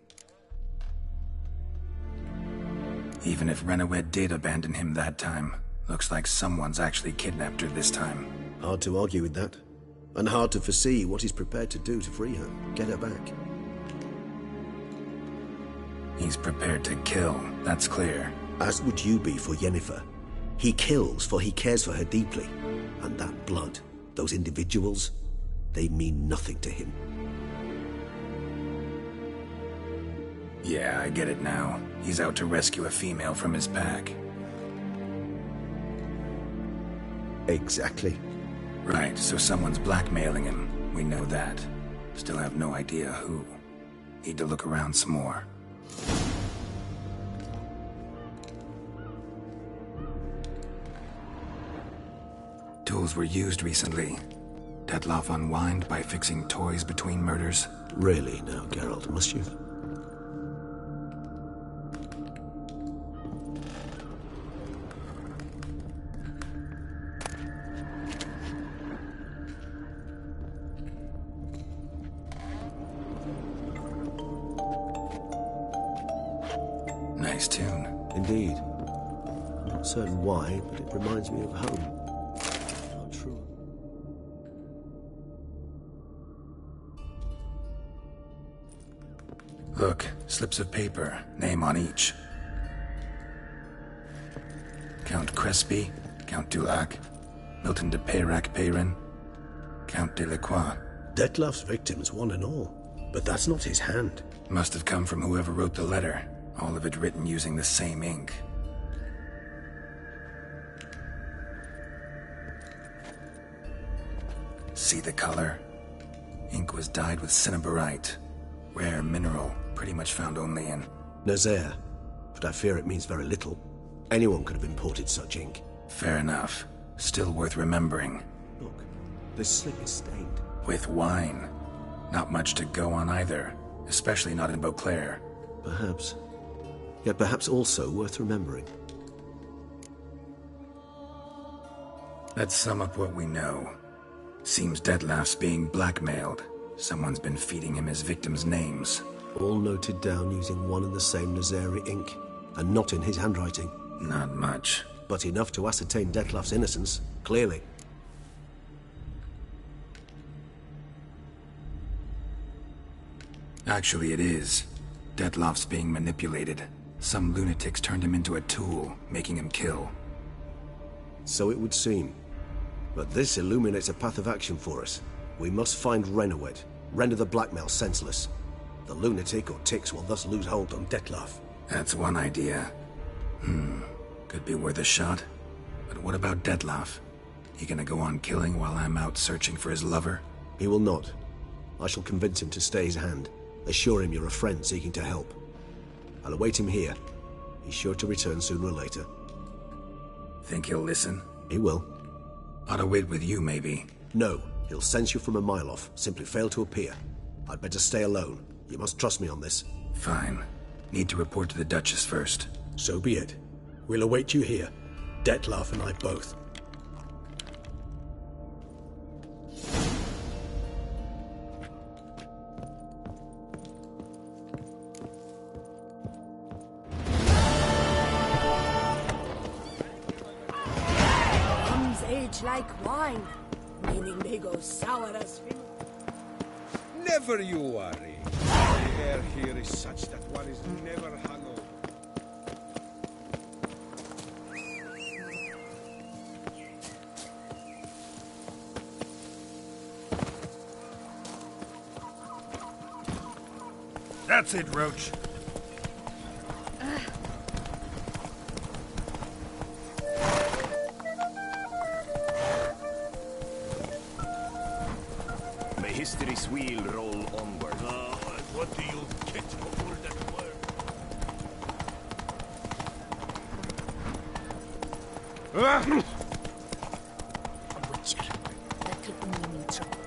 Even if Renawed did abandon him that time, looks like someone's actually kidnapped her this time.
Hard to argue with that. And hard to foresee what he's prepared to do to free her, get her back.
He's prepared to kill, that's clear.
As would you be for Yennefer. He kills for he cares for her deeply. And that blood, those individuals, they mean nothing to him.
Yeah, I get it now. He's out to rescue a female from his pack.
Exactly.
Right, so someone's blackmailing him. We know that. Still have no idea who. Need to look around some more. Tools were used recently. Detlef unwind by fixing toys between murders.
Really now, Geralt, must you?
Nice tune.
Indeed. Not certain why, but it reminds me of home. Not true.
Look, slips of paper, name on each. Count Crespi, Count Dulac, Milton de Peyrac-Peyrin, Count Delacroix.
Detlef's victims, one and all. But that's not his hand.
Must have come from whoever wrote the letter. All of it written using the same ink. See the color? Ink was dyed with cinnabarite. Rare mineral, pretty much found only in...
Nazaire. But I fear it means very little. Anyone could have imported such ink.
Fair enough. Still worth remembering.
Look, this slip is stained.
With wine. Not much to go on either. Especially not in Beauclair.
Perhaps. Yet perhaps also worth remembering.
Let's sum up what we know. Seems Detlef's being blackmailed. Someone's been feeding him his victims' names.
All noted down using one and the same Nazari ink, and not in his handwriting.
Not much.
But enough to ascertain Detlef's innocence, clearly.
Actually, it is. Detlef's being manipulated. Some lunatics turned him into a tool, making him kill.
So it would seem. But this illuminates a path of action for us. We must find Renawed, render the blackmail senseless. The lunatic or ticks will thus lose hold on Detlef.
That's one idea. Could be worth a shot. But what about Detlef? He gonna go on killing while I'm out searching for his lover?
He will not. I shall convince him to stay his hand. Assure him you're a friend seeking to help. I'll await him here. He's sure to return sooner or later.
Think he'll listen?
He will.
Ought to wait with you, maybe.
No, he'll sense you from a mile off. Simply fail to appear. I'd better stay alone. You must trust me on this.
Fine. Need to report to the Duchess first.
So be it. We'll await you here. Detlef and I both.
Like wine, meaning they go sour as vinegar.
Never you worry. The air here is such that one is never hungover.
That's it, Roach.
May history's wheel roll onward.
What do you get for all that work?
Witcher. That could only mean trouble.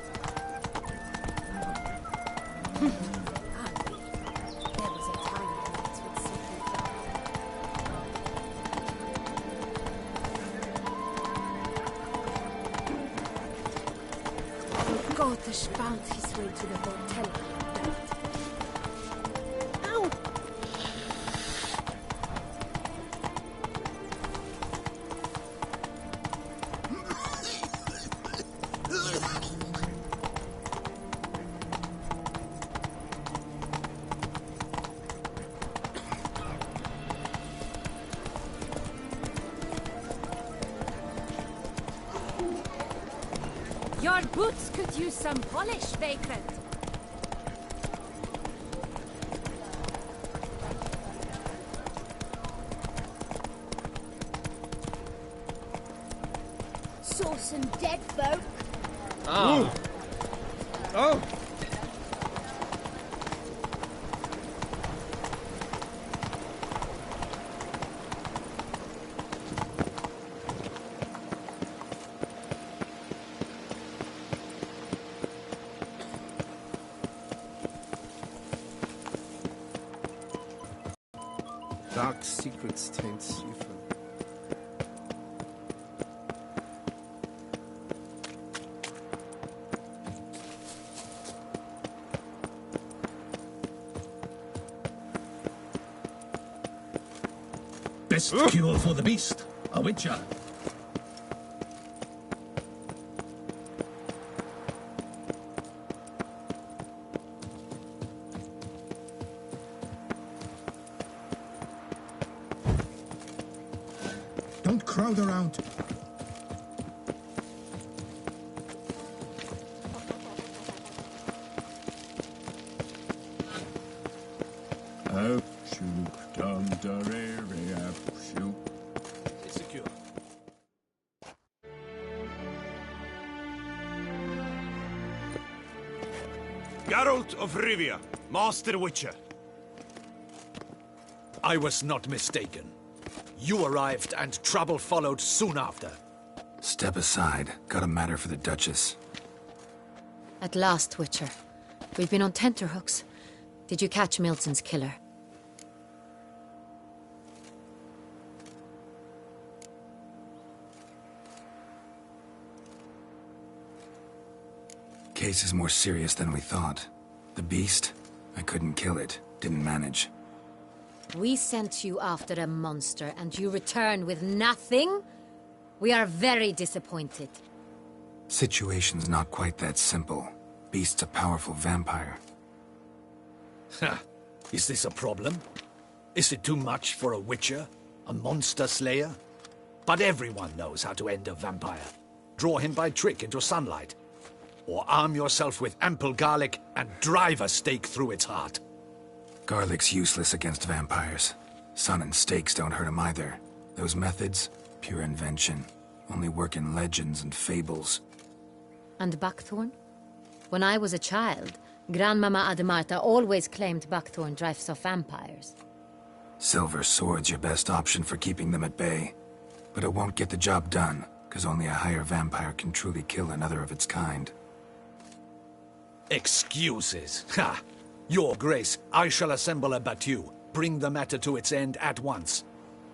There was a time when nights would simply die. Gotish found his way to the hotel. Ow!
Your boots could use some polish, Vagrant.
Saw some dead folk.
Oh. Oh.
Dark secrets taint Siegfried.
Best cure for the beast, a witcher.
Don't crowd around.
It's secure.
Geralt of Rivia, Master Witcher.
I was not mistaken. You arrived and trouble followed soon after.
Step aside. Got a matter for the Duchess.
At last, Witcher. We've been on tenterhooks. Did you catch Milton's killer?
Case is more serious than we thought. The beast? I couldn't kill it. Didn't manage.
We sent you after a monster, and you return with nothing? We are very disappointed.
Situation's not quite that simple. Beast's a powerful vampire.
Ha! Is this a problem? Is it too much for a witcher? A monster slayer? But everyone knows how to end a vampire. Draw him by trick into sunlight. Or arm yourself with ample garlic and drive a stake through its heart.
Garlic's useless against vampires. Sun and stakes don't hurt him either. Those methods, pure invention. Only work in legends and fables.
And buckthorn? When I was a child, Grandmama Ademarta always claimed buckthorn drives off vampires.
Silver sword's your best option for keeping them at bay. But it won't get the job done, because only a higher vampire can truly kill another of its kind.
Excuses. Ha! Your Grace, I shall assemble a battue. Bring the matter to its end at once.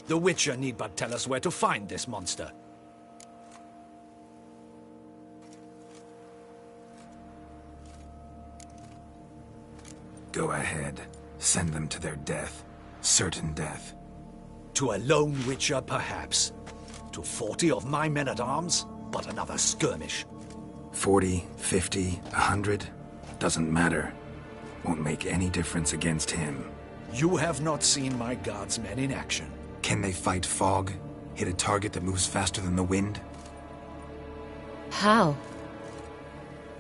The Witcher need but tell us where to find this monster.
Go ahead. Send them to their death. Certain death.
To a lone Witcher, perhaps. To 40 of my men-at-arms, but another skirmish.
40, 50, 100? Doesn't matter. Won't make any difference against him.
You have not seen my guardsmen in action.
Can they fight fog? Hit a target that moves faster than the wind?
How?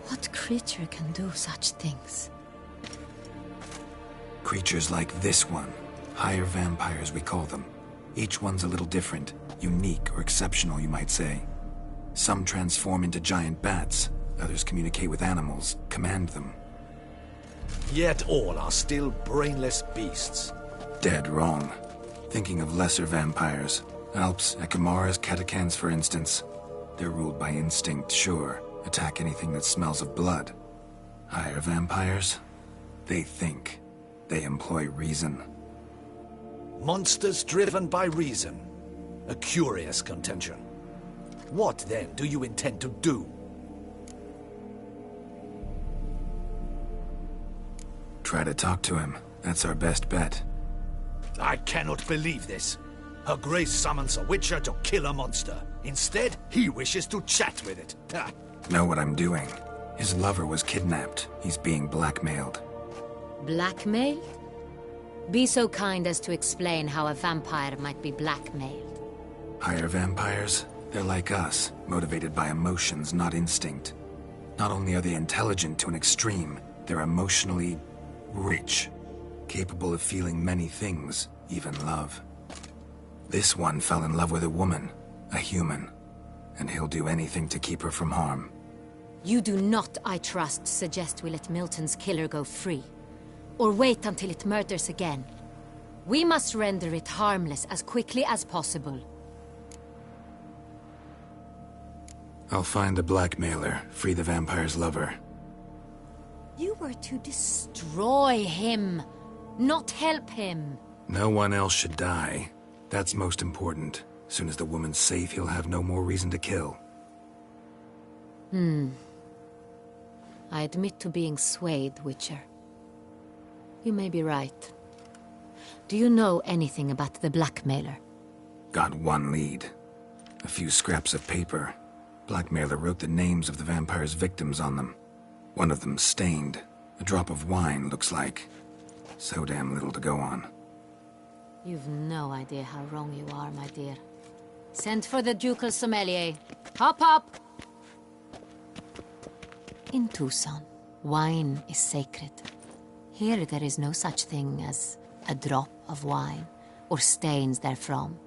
What creature can do such things?
Creatures like this one. Higher vampires, we call them. Each one's a little different. Unique or exceptional, you might say. Some transform into giant bats. Others communicate with animals, command them.
Yet all are still brainless beasts.
Dead wrong. Thinking of lesser vampires. Alps, Ekamaras, Catechans, for instance. They're ruled by instinct, sure. Attack anything that smells of blood. Higher vampires? They think. They employ reason.
Monsters driven by reason. A curious contention. What, then, do you intend to do?
Try to talk to him. That's our best bet.
I cannot believe this. Her Grace summons a witcher to kill a monster. Instead, he wishes to chat with it.
Know what I'm doing. His lover was kidnapped. He's being blackmailed.
Blackmailed? Be so kind as to explain how a vampire might be blackmailed.
Higher vampires? They're like us, motivated by emotions, not instinct. Not only are they intelligent to an extreme, they're emotionally rich, capable of feeling many things, even love. This one fell in love with a woman, a human, and he'll do anything to keep her from harm.
You do not, I trust, suggest we let Milton's killer go free, or wait until it murders again. We must render it harmless as quickly as possible.
I'll find the blackmailer, free the vampire's lover.
You were to destroy him, not help him.
No one else should die. That's most important. As soon as the woman's safe, he'll have no more reason to kill.
I admit to being swayed, Witcher. You may be right. Do you know anything about the blackmailer?
Got one lead. A few scraps of paper. Blackmailer wrote the names of the vampire's victims on them. One of them stained. A drop of wine, looks like. So damn little to go on.
You've no idea how wrong you are, my dear. Send for the ducal sommelier. Hop, hop! In Tucson, wine is sacred. Here there is no such thing as a drop of wine, or stains therefrom.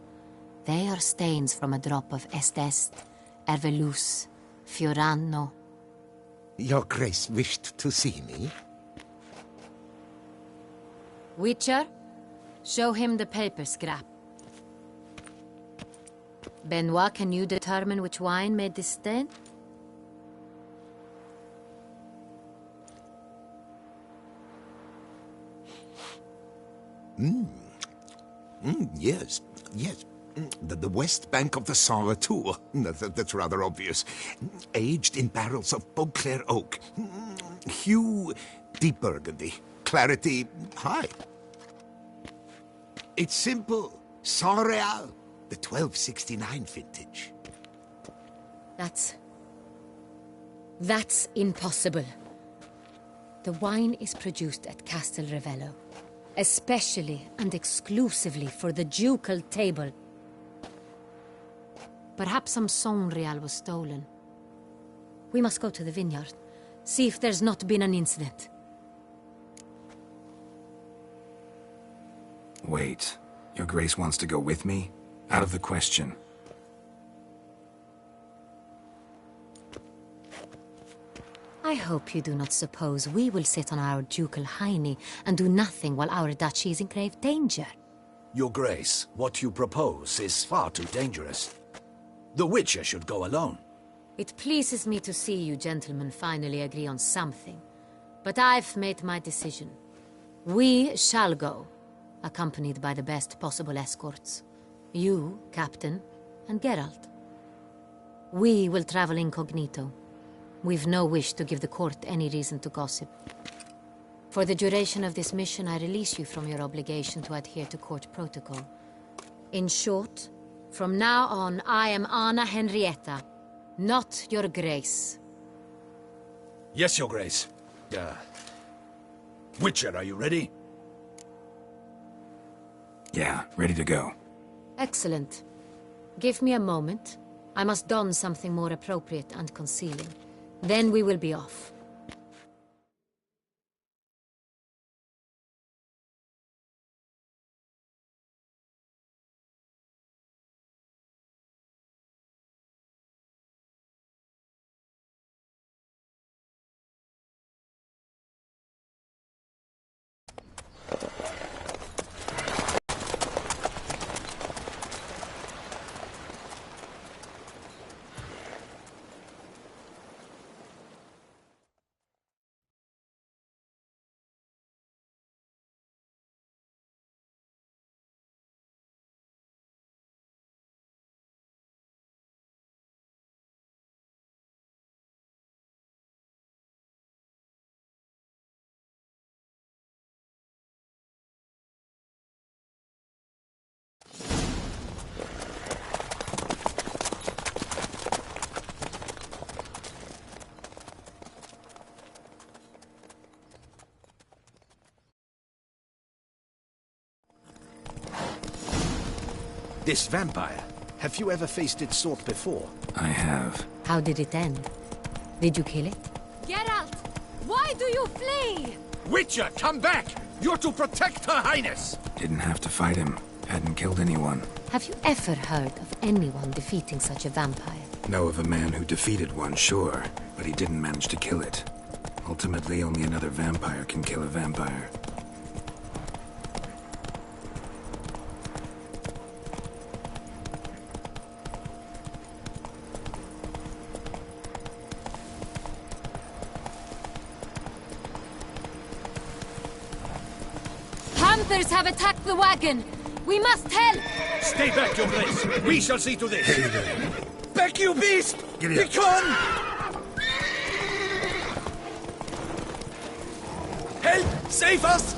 They are stains from a drop of Est, Ervelus, Fiorano.
Your Grace wished to see me?
Witcher, show him the paper scrap. Benoit, can you determine which wine made this stain?
Yes, yes. The west bank of the Saar too. That's rather obvious. Aged in barrels of Beauclair oak. Hue, deep burgundy. Clarity, high. It's simple. Saint Real, the 1269 vintage.
That's impossible. The wine is produced at Castel Ravello, especially and exclusively for the ducal table. Perhaps some Saint Real was stolen. We must go to the vineyard, see if there's not been an incident.
Wait. Your Grace wants to go with me? Out of the question.
I hope you do not suppose we will sit on our ducal hiney and do nothing while our duchy is in grave danger.
Your Grace, what you propose is far too dangerous. The Witcher should go alone.
It pleases me to see you gentlemen finally agree on something. But I've made my decision. We shall go, accompanied by the best possible escorts. You, Captain, and Geralt. We will travel incognito. We've no wish to give the court any reason to gossip. For the duration of this mission, I release you from your obligation to adhere to court protocol. In short, from now on, I am Anna Henrietta, not your Grace.
Yes, Your Grace. Witcher, are you ready?
Yeah, ready to go.
Excellent. Give me a moment. I must don something more appropriate and concealing. Then we will be off.
This vampire, have you ever faced its sort before?
I have.
How did it end? Did you kill it?
Geralt! Why do you flee?
Witcher, come back! You're to protect Her Highness!
Didn't have to fight him. Hadn't killed anyone.
Have you ever heard of anyone defeating such a vampire?
Know of a man who defeated one, sure, but he didn't manage to kill it. Ultimately, only another vampire can kill a vampire.
Panthers have attacked the wagon! We must help!
Stay back, your grace! We shall see to this! Back, you beast! Begone! Help! Save us!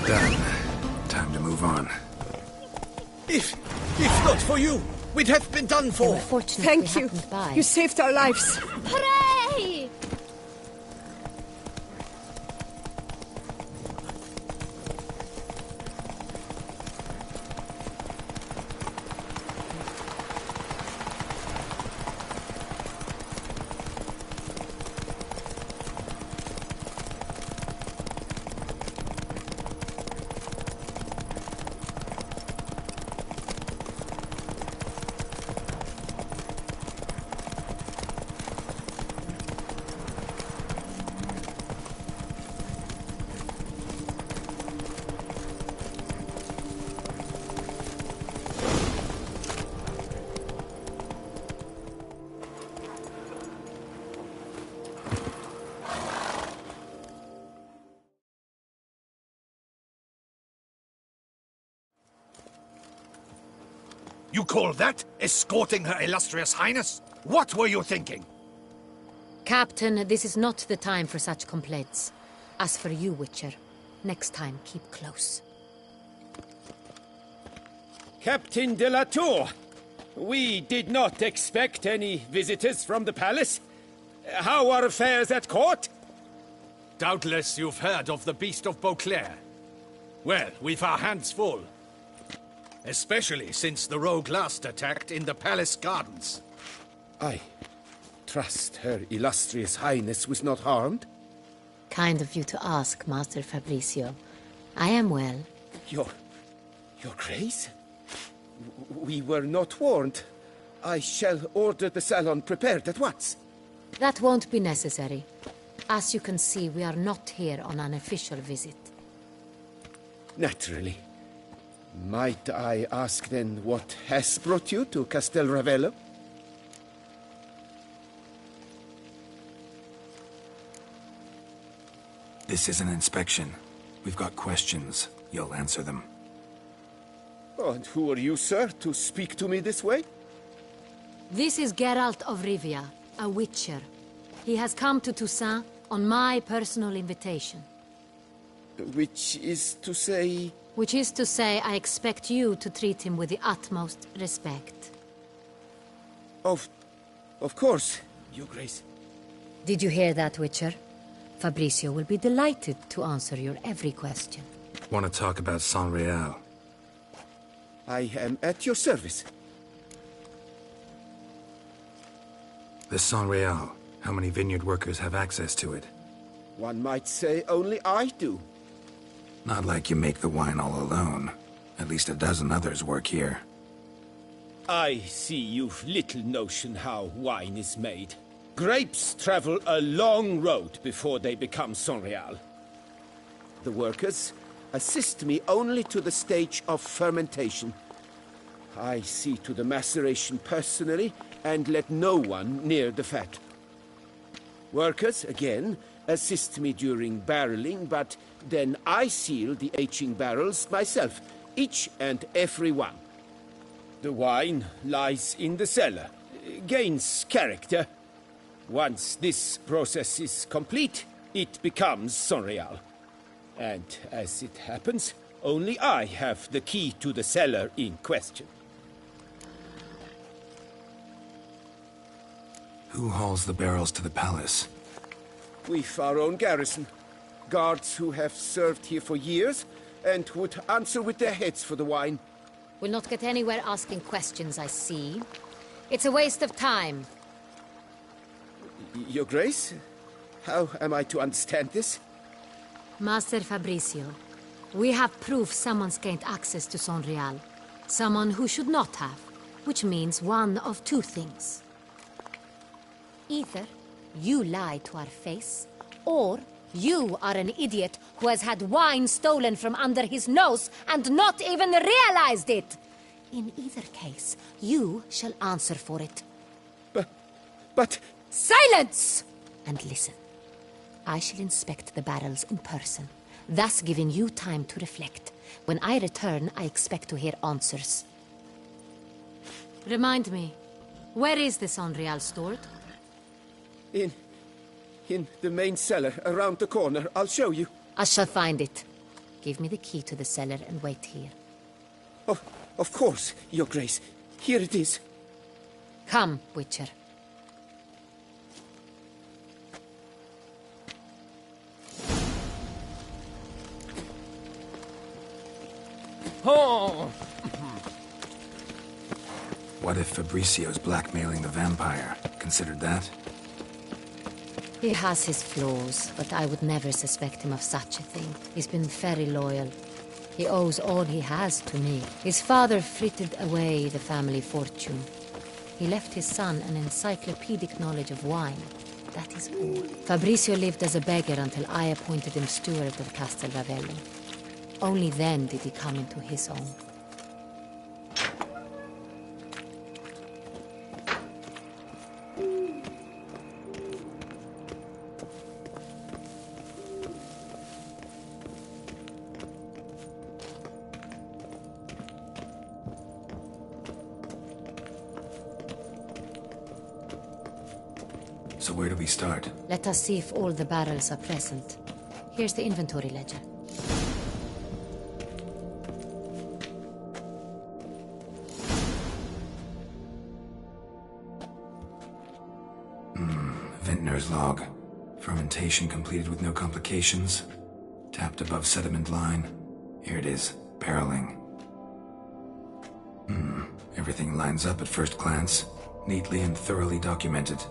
Done. Time to move on.
If not for you, we'd have been done for.
Thank you. You saved our lives.
Hooray!
You call that escorting Her Illustrious Highness? What were you thinking?
Captain, this is not the time for such complaints. As for you, Witcher, next time keep close.
Captain de la Tour, we did not expect any visitors from the palace. How are affairs at court?
Doubtless you've heard of the Beast of Beauclair. Well, we've our hands full. Especially since the rogue last attacked in the palace gardens.
I trust Her Illustrious Highness was not harmed?
Kind of you to ask, Master Fabricio. I am well.
Your Grace? We were not warned. I shall order the salon prepared at once.
That won't be necessary. As you can see, we are not here on an official visit.
Naturally. Might I ask then what has brought you to Castel Ravello?
This is an inspection. We've got questions. You'll answer them.
Oh, and who are you, sir, to speak to me this way?
This is Geralt of Rivia, a Witcher. He has come to Toussaint on my personal invitation.
Which is to say...
Which is to say, I expect you to treat him with the utmost respect.
Of course, Your Grace.
Did you hear that, Witcher? Fabricio will be delighted to answer your every question.
Want to talk about San Real?
I am at your service.
The San Real. How many vineyard workers have access to it?
One might say only I do.
Not like you make the wine all alone. At least a dozen others work here.
I see you've little notion how wine is made. Grapes travel a long road before they become Sonreal.
The workers assist me only to the stage of fermentation. I see to the maceration personally and let no one near the fat. Workers, again, assist me during barreling, but then I seal the aging barrels myself, each and every one.
The wine lies in the cellar, gains character. Once this process is complete, it becomes Sonreal. And as it happens, only I have the key to the cellar in question.
Who hauls the barrels to the palace?
We've our own garrison. Guards who have served here for years and would answer with their heads for the wine.
We'll not get anywhere asking questions, I see. It's a waste of time.
Your Grace? How am I to understand this?
Master Fabricio, we have proof someone's gained access to Sonreal. Someone who should not have, which means one of two things. Either you lie to our face, or you are an idiot who has had wine stolen from under his nose and not even realized it. In either case, you shall answer for it.
But...
Silence! And listen. I shall inspect the barrels in person, thus giving you time to reflect. When I return, I expect to hear answers. Remind me, where is this Sonreal stored?
In the main cellar, around the corner. I'll show you.
I shall find it. Give me the key to the cellar and wait here.
Oh, of course, Your Grace. Here it is.
Come, Witcher.
Oh!
What if Fabricio's blackmailing the vampire? Considered that?
He has his flaws, but I would never suspect him of such a thing. He's been very loyal. He owes all he has to me. His father frittered away the family fortune. He left his son an encyclopedic knowledge of wine. That is all. Fabricio lived as a beggar until I appointed him steward of Castel Ravello. Only then did he come into his own.
So where do we start?
Let us see if all the barrels are present. Here's the inventory ledger.
Vintner's log. Fermentation completed with no complications. Tapped above sediment line. Here it is. Barreling. Everything lines up at first glance. Neatly and thoroughly documented.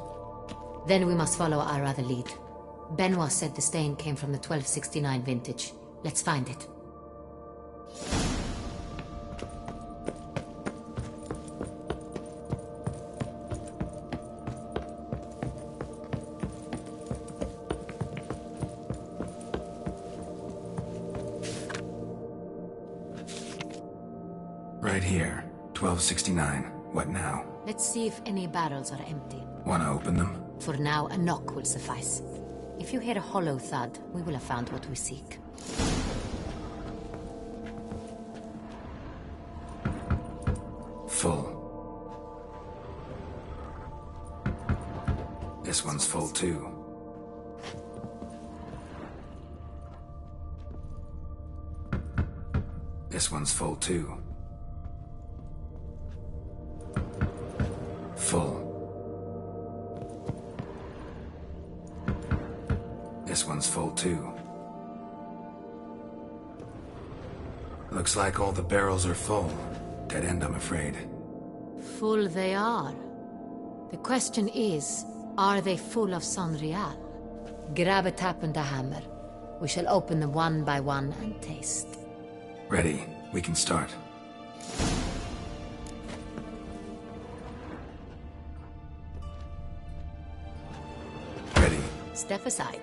Then we must follow our other lead. Benoit said the stain came from the 1269 vintage. Let's find it.
Right here. 1269. What now?
Let's see if any barrels are empty.
Wanna open them?
For now, a knock will suffice. If you hear a hollow thud, we will have found what we seek.
Full. This one's full too. This one's full too. Full. This one's full too. Looks like all the barrels are full. Dead end, I'm afraid.
Full they are. The question is, are they full of Sonreal? Grab a tap and a hammer. We shall open them one by one and taste.
Ready. We can start. Ready.
Step aside.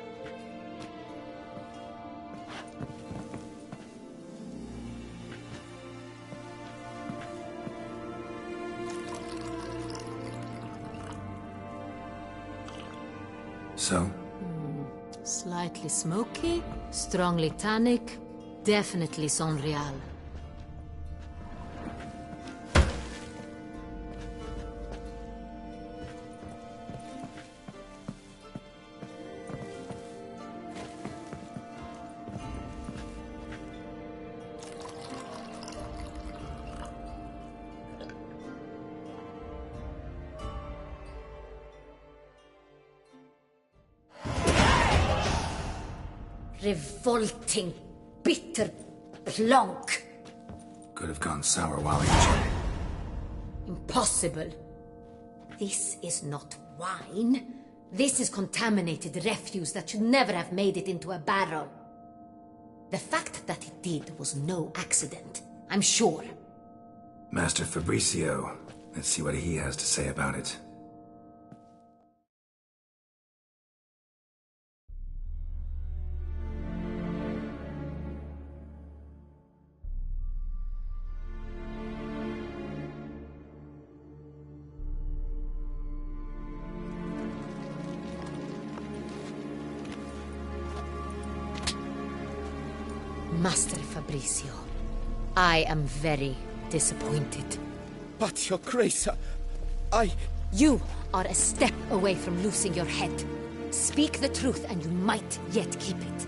So?
Slightly smoky, strongly tannic, definitely Sonreal. Revolting, bitter plonk.
Could have gone sour while aged.
Impossible. This is not wine. This is contaminated refuse that should never have made it into a barrel. The fact that it did was no accident, I'm sure.
Master Fabricio. Let's see what he has to say about it.
Master Fabricio, I am very disappointed.
But, Your Grace, I...
You are a step away from losing your head. Speak the truth and you might yet keep it.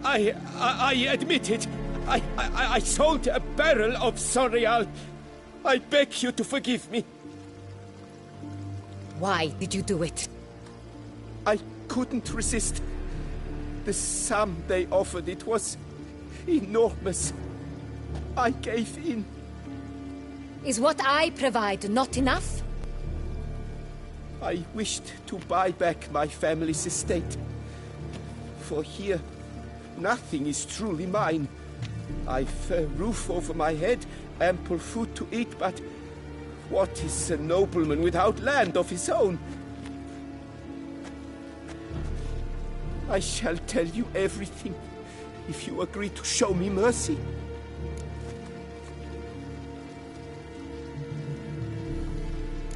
I admit it. I sold a barrel of Sonreal. I beg you to forgive me.
Why did you do it?
I couldn't resist. The sum they offered, it was enormous. I gave in.
Is what I provide not enough?
I wished to buy back my family's estate. For here, nothing is truly mine. I've a roof over my head, ample food to eat, but what is a nobleman without land of his own? I shall tell you everything, if you agree to show me mercy.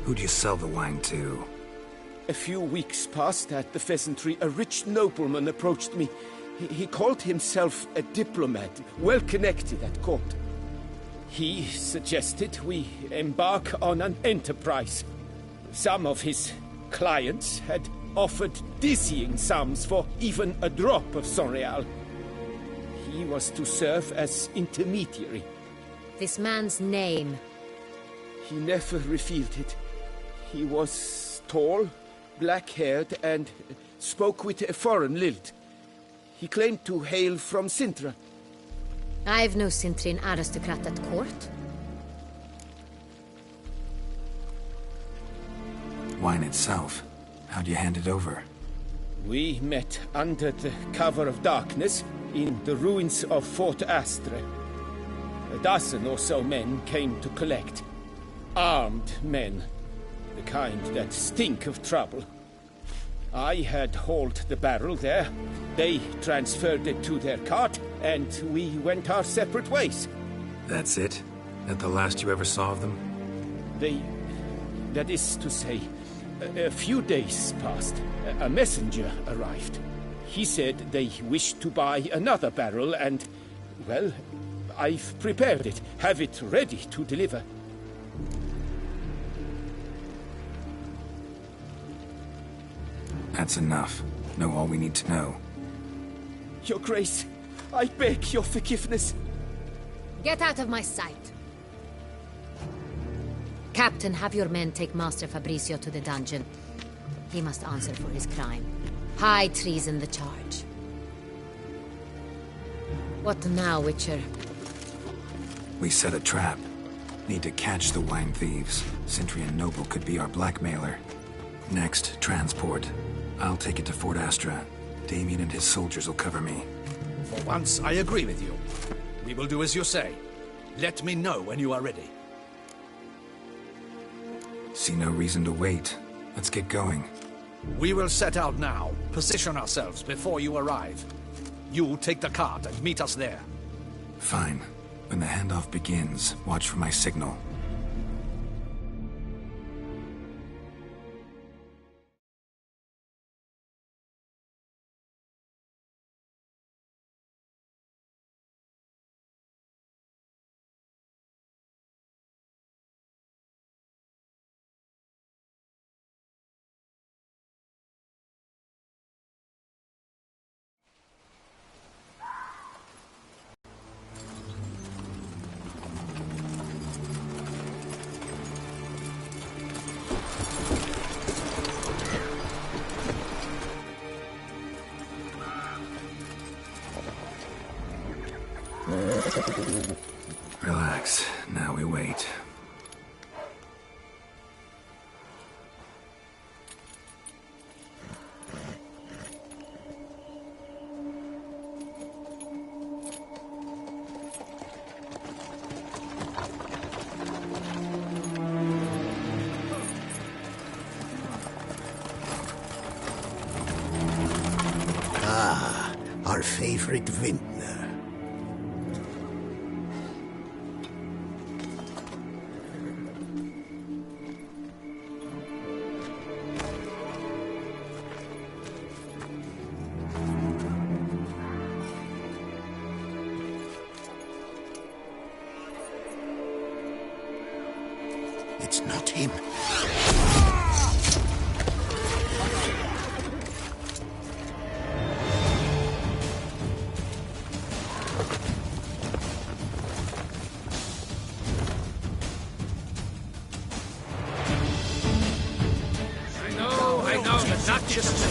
Who'd you sell the wine to?
A few weeks past at the pheasantry, a rich nobleman approached me. He called himself a diplomat, well connected at court. He suggested we embark on an enterprise. Some of his clients had offered dizzying sums for even a drop of Sonreal. He was to serve as intermediary.
This man's name?
He never revealed it. He was tall, black-haired, and spoke with a foreign lilt. He claimed to hail from Sintra.
I've no Sintrin aristocrat at court.
Wine itself. How'd you hand it over?
We met under the cover of darkness in the ruins of Fort Astre. A dozen or so men came to collect. Armed men. The kind that stink of trouble. I had hauled the barrel there. They transferred it to their cart, and we went our separate ways.
That's it? That the last you ever saw of them?
That is to say, a few days passed. A messenger arrived. He said they wished to buy another barrel and, well, I've prepared it. Have it ready to deliver.
That's enough. Know all we need to know.
Your Grace, I beg your forgiveness.
Get out of my sight. Captain, have your men take Master Fabricio to the dungeon. He must answer for his crime. High treason the charge. What now, Witcher?
We set a trap. Need to catch the wine thieves. Sintrian Noble could be our blackmailer. Next, transport. I'll take it to Fort Astra. Damien and his soldiers will cover me.
For once, I agree with you. We will do as you say. Let me know when you are ready.
See no reason to wait. Let's get going.
We will set out now. Position ourselves before you arrive. You take the cart and meet us there.
Fine. When the handoff begins, watch for my signal. Relax. Now we wait.
Ah, our favorite vintner. It's not him.
I know, but not just to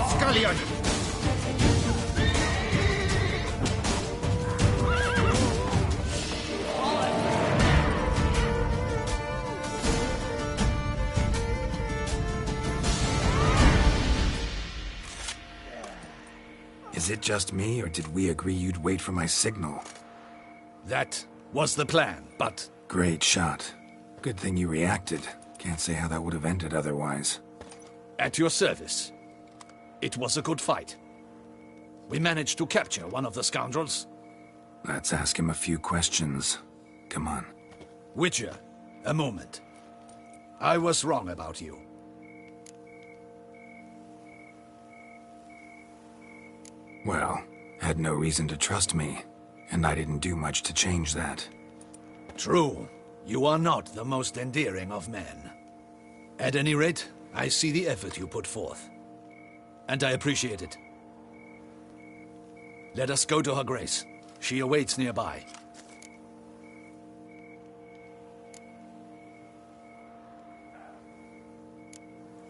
Scullion!
Is it just me, or did we agree you'd wait for my signal?
That was the plan, but...
Great shot. Good thing you reacted. Can't say how that would have ended otherwise.
At your service. It was a good fight. We managed to capture one of the scoundrels.
Let's ask him a few questions. Come on.
Witcher, a moment. I was wrong about you.
Well, had no reason to trust me, and I didn't do much to change that.
True. You are not the most endearing of men. At any rate, I see the effort you put forth. And I appreciate it. Let us go to her grace. She awaits nearby.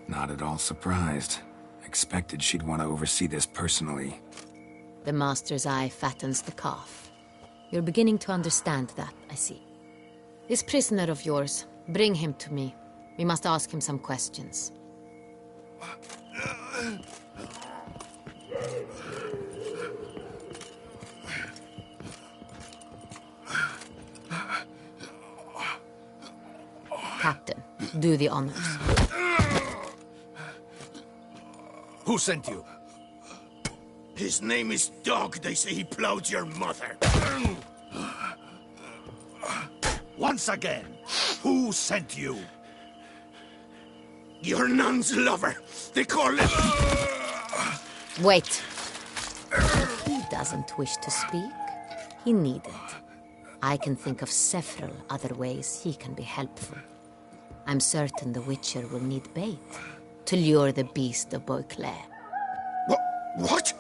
Not at all surprised. Expected she'd want to oversee this personally.
The master's eye fattens the calf. You're beginning to understand that, I see. This prisoner of yours, bring him to me. We must ask him some questions. Captain, do the honors.
Who sent you?
His name is Dog. They say he plowed your mother.
Once again, who sent you?
Your nun's lover. They call him...
Wait. He doesn't wish to speak. He needn't. I can think of several other ways he can be helpful. I'm certain the Witcher will need bait to lure the beast of Beauclair.
What?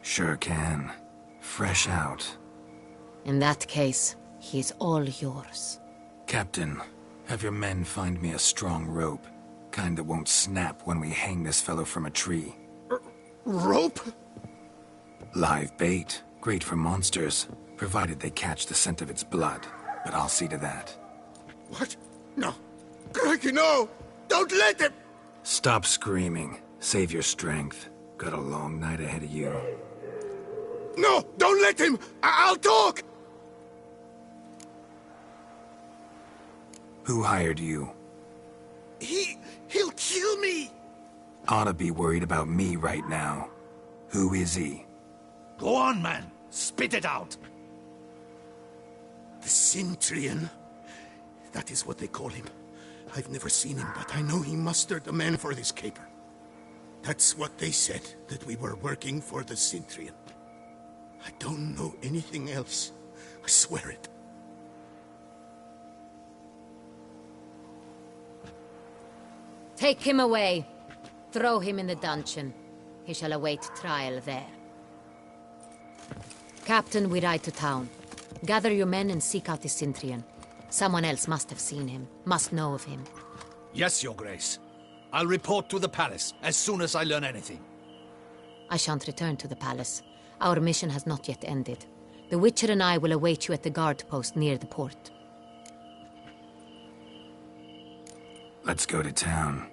Sure can. Fresh out.
In that case, he is all yours.
Captain, have your men find me a strong rope. Kind that won't snap when we hang this fellow from a tree.
Rope?
Live bait. Great for monsters, provided they catch the scent of its blood. But I'll see to that.
What? No. Crikey, no! Don't let him!
Stop screaming. Save your strength. Got a long night ahead of you.
No, don't let him! I'll talk!
Who hired you?
He'll kill me!
Ought to be worried about me right now. Who is he?
Go on, man. Spit it out.
The Centurion. That is what they call him. I've never seen him, but I know he mustered the men for this caper. That's what they said, that we were working for the Centurion. I don't know anything else. I swear it.
Take him away. Throw him in the dungeon. He shall await trial there. Captain, we ride to town. Gather your men and seek out the Centurion. Someone else must have seen him, must know of him.
Yes, Your Grace. I'll report to the palace as soon as I learn anything.
I shan't return to the palace. Our mission has not yet ended. The Witcher and I will await you at the guard post near the port.
Let's go to town.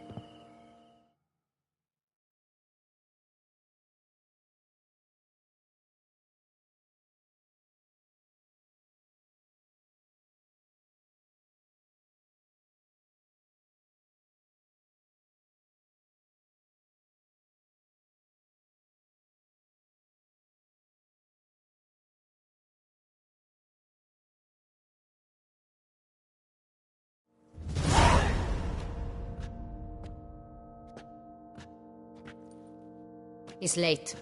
He's late.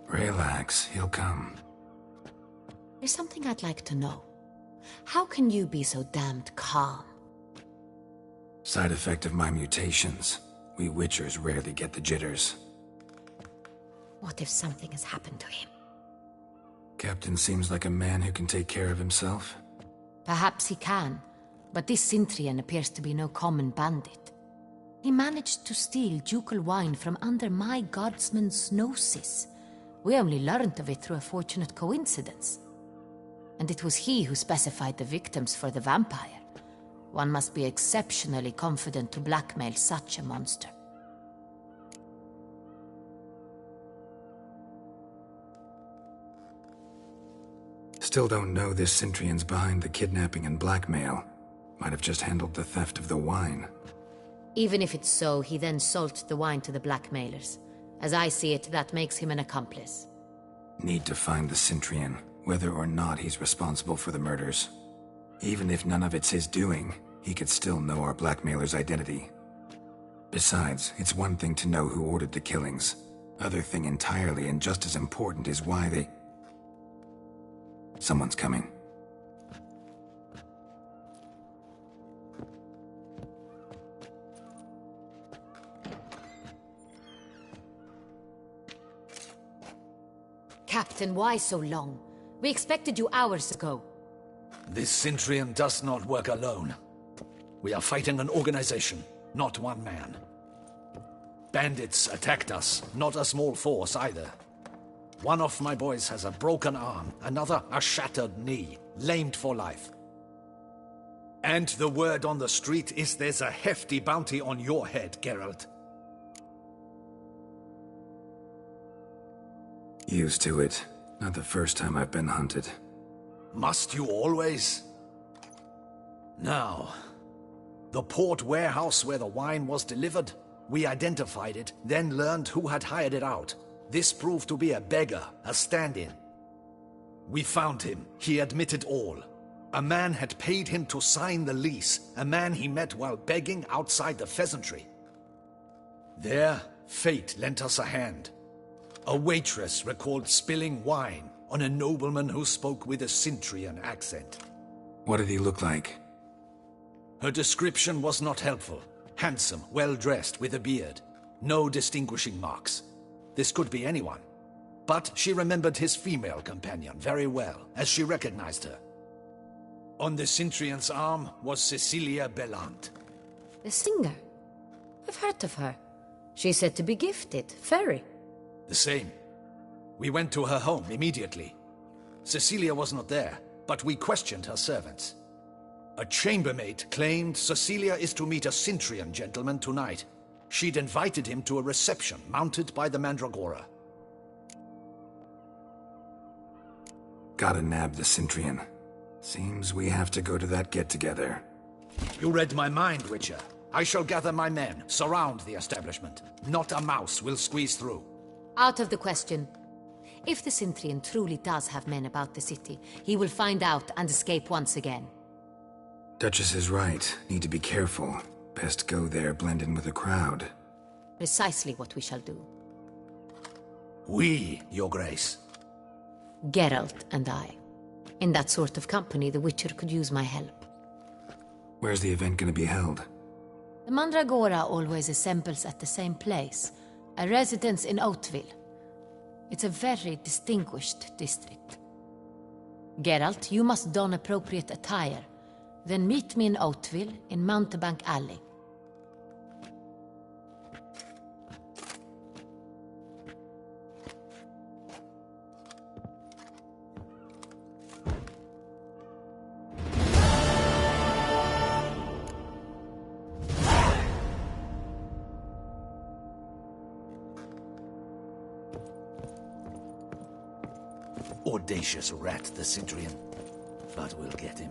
Relax, he'll come.
There's something I'd like to know. How can you be so damned calm?
Side effect of my mutations. We Witchers rarely get the jitters.
What if something has happened to him?
Captain seems like a man who can take care of himself.
Perhaps he can, but this Centurion appears to be no common bandit. He managed to steal ducal wine from under my guardsman's noses. We only learned of it through a fortunate coincidence. And it was he who specified the victims for the vampire. One must be exceptionally confident to blackmail such a monster.
Still don't know this Centurion's behind the kidnapping and blackmail. Might have just handled the theft of the wine.
Even if it's so, he then sold the wine to the blackmailers. As I see it, that makes him an accomplice.
Need to find the Centurion, whether or not he's responsible for the murders. Even if none of it's his doing, he could still know our blackmailer's identity. Besides, it's one thing to know who ordered the killings. Other thing entirely, and just as important, is why they... Someone's coming.
Captain, why so long? We expected you hours ago.
This Centurion does not work alone. We are fighting an organization, not one man. Bandits attacked us, not a small force either. One of my boys has a broken arm, another a shattered knee, lamed for life. And the word on the street is there's a hefty bounty on your head, Geralt.
Used to it. Not the first time I've been hunted.
Must you always? Now, the port warehouse where the wine was delivered, we identified it, then learned who had hired it out. This proved to be a beggar, a stand-in. We found him. He admitted all. A man had paid him to sign the lease, a man he met while begging outside the pheasantry. There, fate lent us a hand. A waitress recalled spilling wine on a nobleman who spoke with a Centurion accent.
What did he look like?
Her description was not helpful. Handsome, well-dressed, with a beard. No distinguishing marks. This could be anyone. But she remembered his female companion very well, as she recognized her. On the Centurion's arm was Cecilia Bellant.
The singer? I've heard of her. She's said to be gifted, very.
The same. We went to her home immediately. Cecilia was not there, but we questioned her servants. A chambermaid claimed Cecilia is to meet a Centurion gentleman tonight. She'd invited him to a reception mounted by the Mandragora.
Gotta nab the Cintrian. Seems we have to go to that get-together.
You read my mind, Witcher. I shall gather my men, surround the establishment. Not a mouse will squeeze through.
Out of the question. If the Cintrian truly does have men about the city, he will find out and escape once again.
Duchess is right. Need to be careful. Best go there, blend in with the crowd.
Precisely what we shall do.
We, Your Grace.
Geralt and I. In that sort of company, the Witcher could use my help.
Where's the event gonna be held?
The Mandragora always assembles at the same place, a residence in Oatville. It's a very distinguished district. Geralt, you must don appropriate attire. Then meet me in Oatville, in Mountebank Alley.
Audacious rat, the Cintrian. But we'll get him.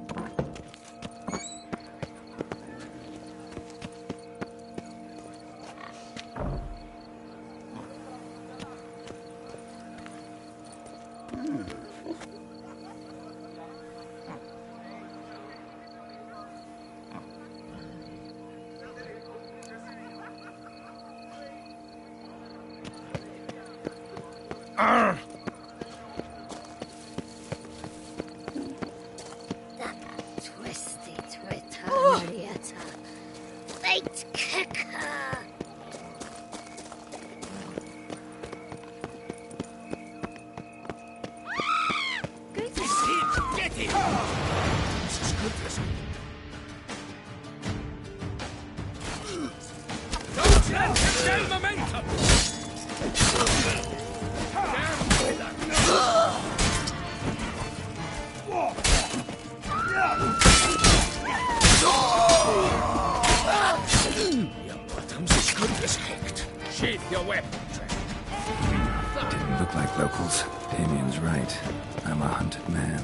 Didn't look like locals. Damien's right. I'm a hunted man.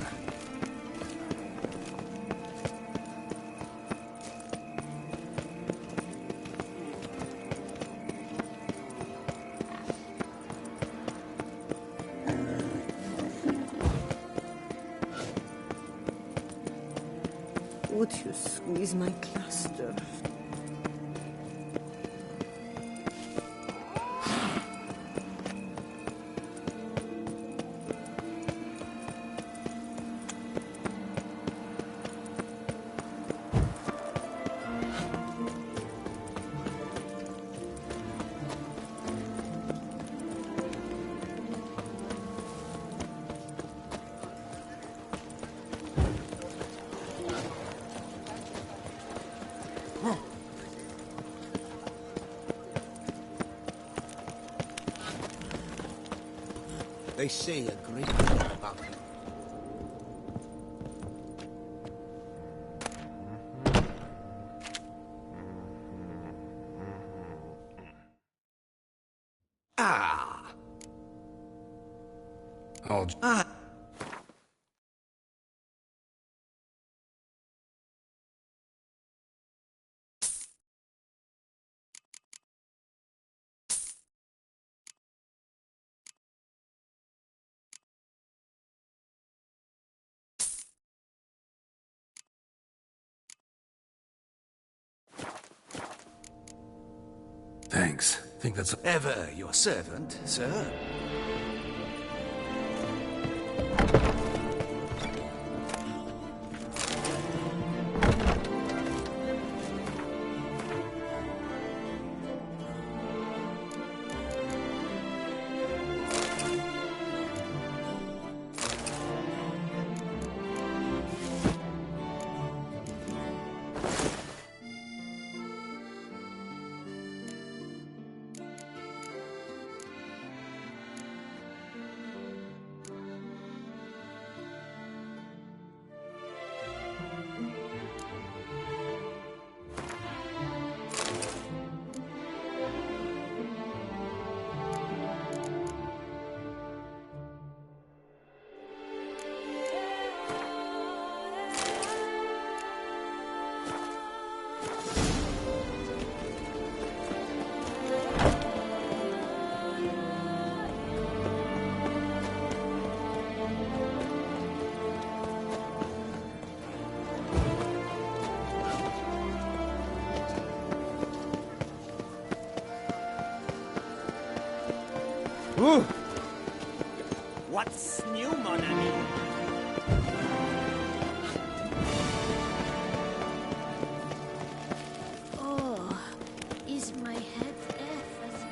Would you squeeze my cluster?
They say a great deal about him.
Thanks. Think that's
ever your servant, sir.
What's new, mon ami?
Oh, is my head effartless?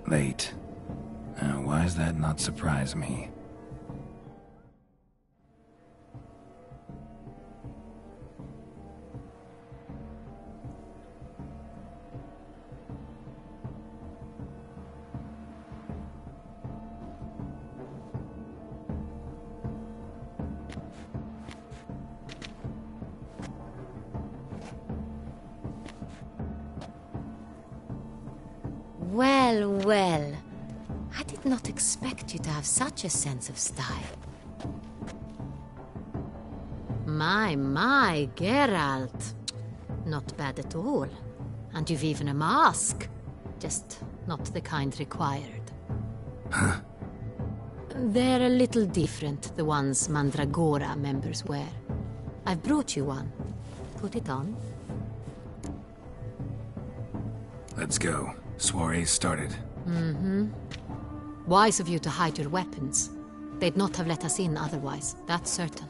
Late. Why does that not surprise me?
Well, well. I did not expect you to have such a sense of style. My, Geralt. Not bad at all. And you've even a mask. Just not the kind required.
Huh?
They're a little different, the ones Mandragora members wear. I've brought you one. Put it on.
Let's go. Soiree's started.
Mm-hmm. Wise of you to hide your weapons. They'd not have let us in otherwise, that's certain.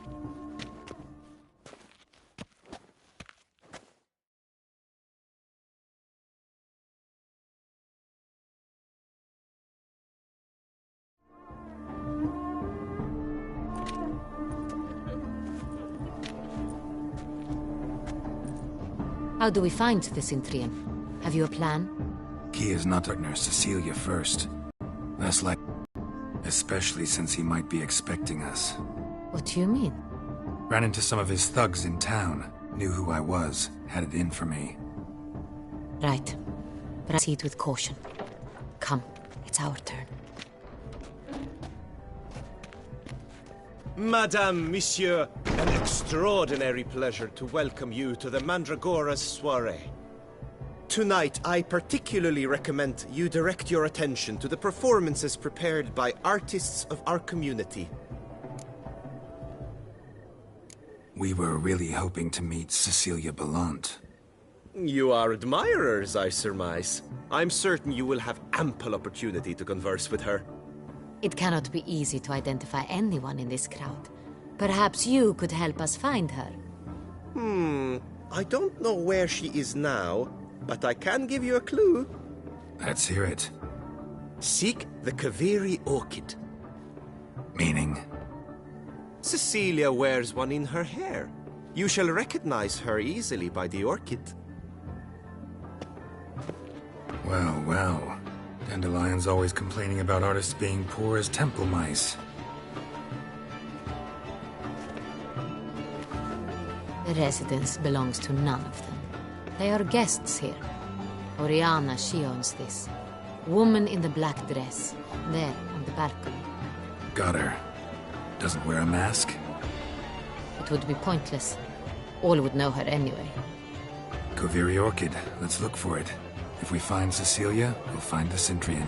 How do we find the Cintrian? Have you a plan?
Key is not partner Cecilia first. Less like... Especially since he might be expecting us.
What do you mean?
Ran into some of his thugs in town. Knew who I was. Had it in for me.
Right. Proceed with caution. Come, it's our turn.
Madame, Monsieur, an extraordinary pleasure to welcome you to the Mandragora's soiree. Tonight, I particularly recommend you direct your attention to the performances prepared by artists of our community.
We were really hoping to meet Cecilia Ballant.
You are admirers, I surmise. I'm certain you will have ample opportunity to converse with her.
It cannot be easy to identify anyone in this crowd. Perhaps you could help us find her.
I don't know where she is now, but I can give you a clue.
Let's hear it.
Seek the Kaviri orchid.
Meaning?
Cecilia wears one in her hair. You shall recognize her easily by the orchid.
Well, well. Dandelion's always complaining about artists being poor as temple mice.
The residence belongs to none of them. They are guests here. Oriana, she owns this. Woman in the black dress. There, on the balcony.
Got her. Doesn't wear a mask?
It would be pointless. All would know her anyway.
Kaviri Orchid. Let's look for it. If we find Cecilia, we'll find the Cintrian.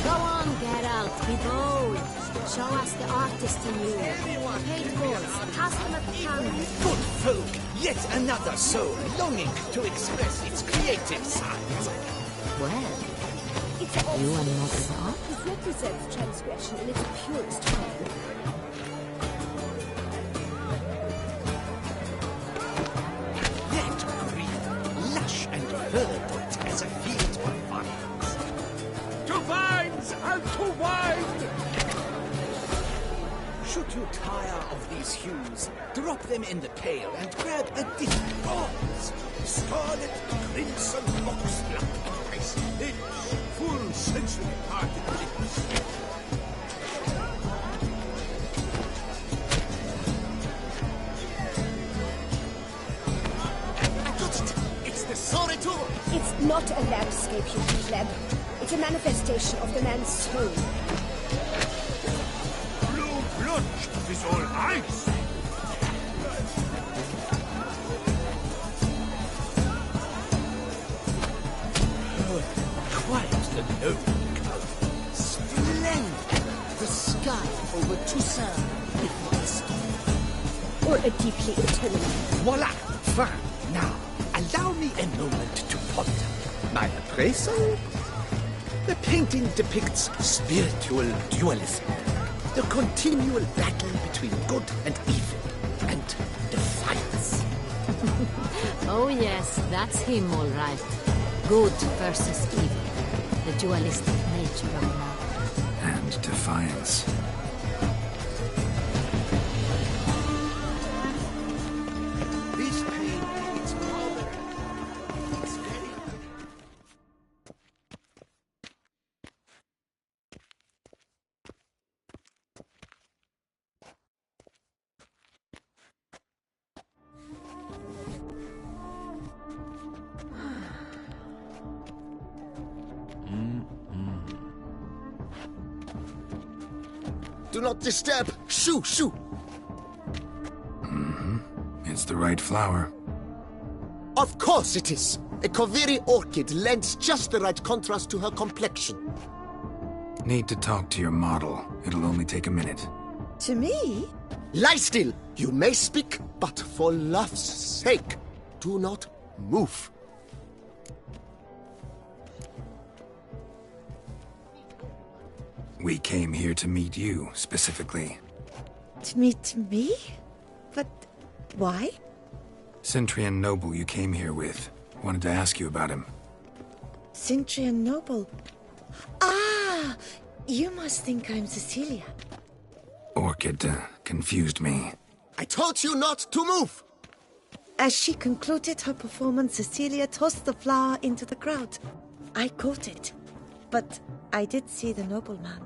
Go on, Geralt, be bold. Show us the artist in you. Paint balls, cast them at the canvas.
Good folk, yet another soul longing to express its creative side.
Well,
It's
you are not wrong.
It represents transgression in its purest form.
That breathe, lush and verdant as a field of vines.
To vines and to wine!
Should you tire of these hues, drop them in the pail and grab a different bronze.
Scarlet, crimson, ox black, ice edge, full sensory parted lips.
I got it! It's the Soritor!
It's not a landscape, you pleb. It's a manifestation of the man's soul.
Much is all I say.
Quite the noble color. Splendid. The sky over Toussaint before the storm.
Or a deeply eternal.
Voila! Fine. Now, allow me a moment to ponder. My appraisal? The painting depicts spiritual dualism. The continual battle between good and evil. And defiance.
Oh yes, that's him all right. Good versus evil. The dualistic nature of man.
And defiance.
This painting is rather... It's very...
Do not disturb! Shoo! Shoo!
It's the right flower.
Of course it is! A Koviri orchid lends just the right contrast to her complexion.
Need to talk to your model. It'll only take a minute.
To me?
Lie still! You may speak, but for love's sake, do not move.
We came here to meet you, specifically.
To meet me? But why?
Centrian noble you came here with. Wanted to ask you about him.
Centrian noble. Ah! You must think I'm Cecilia.
Orchid confused me.
I told you not to move!
As she concluded her performance, Cecilia tossed the flower into the crowd. I caught it. But I did see the nobleman.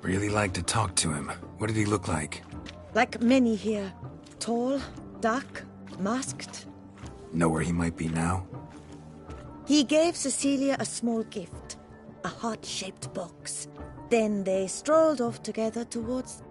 Really like to talk to him. What did he look like?
Like many here. Tall, dark, masked.
Know where he might be now?
He gave Cecilia a small gift. A heart-shaped box. Then they strolled off together towards...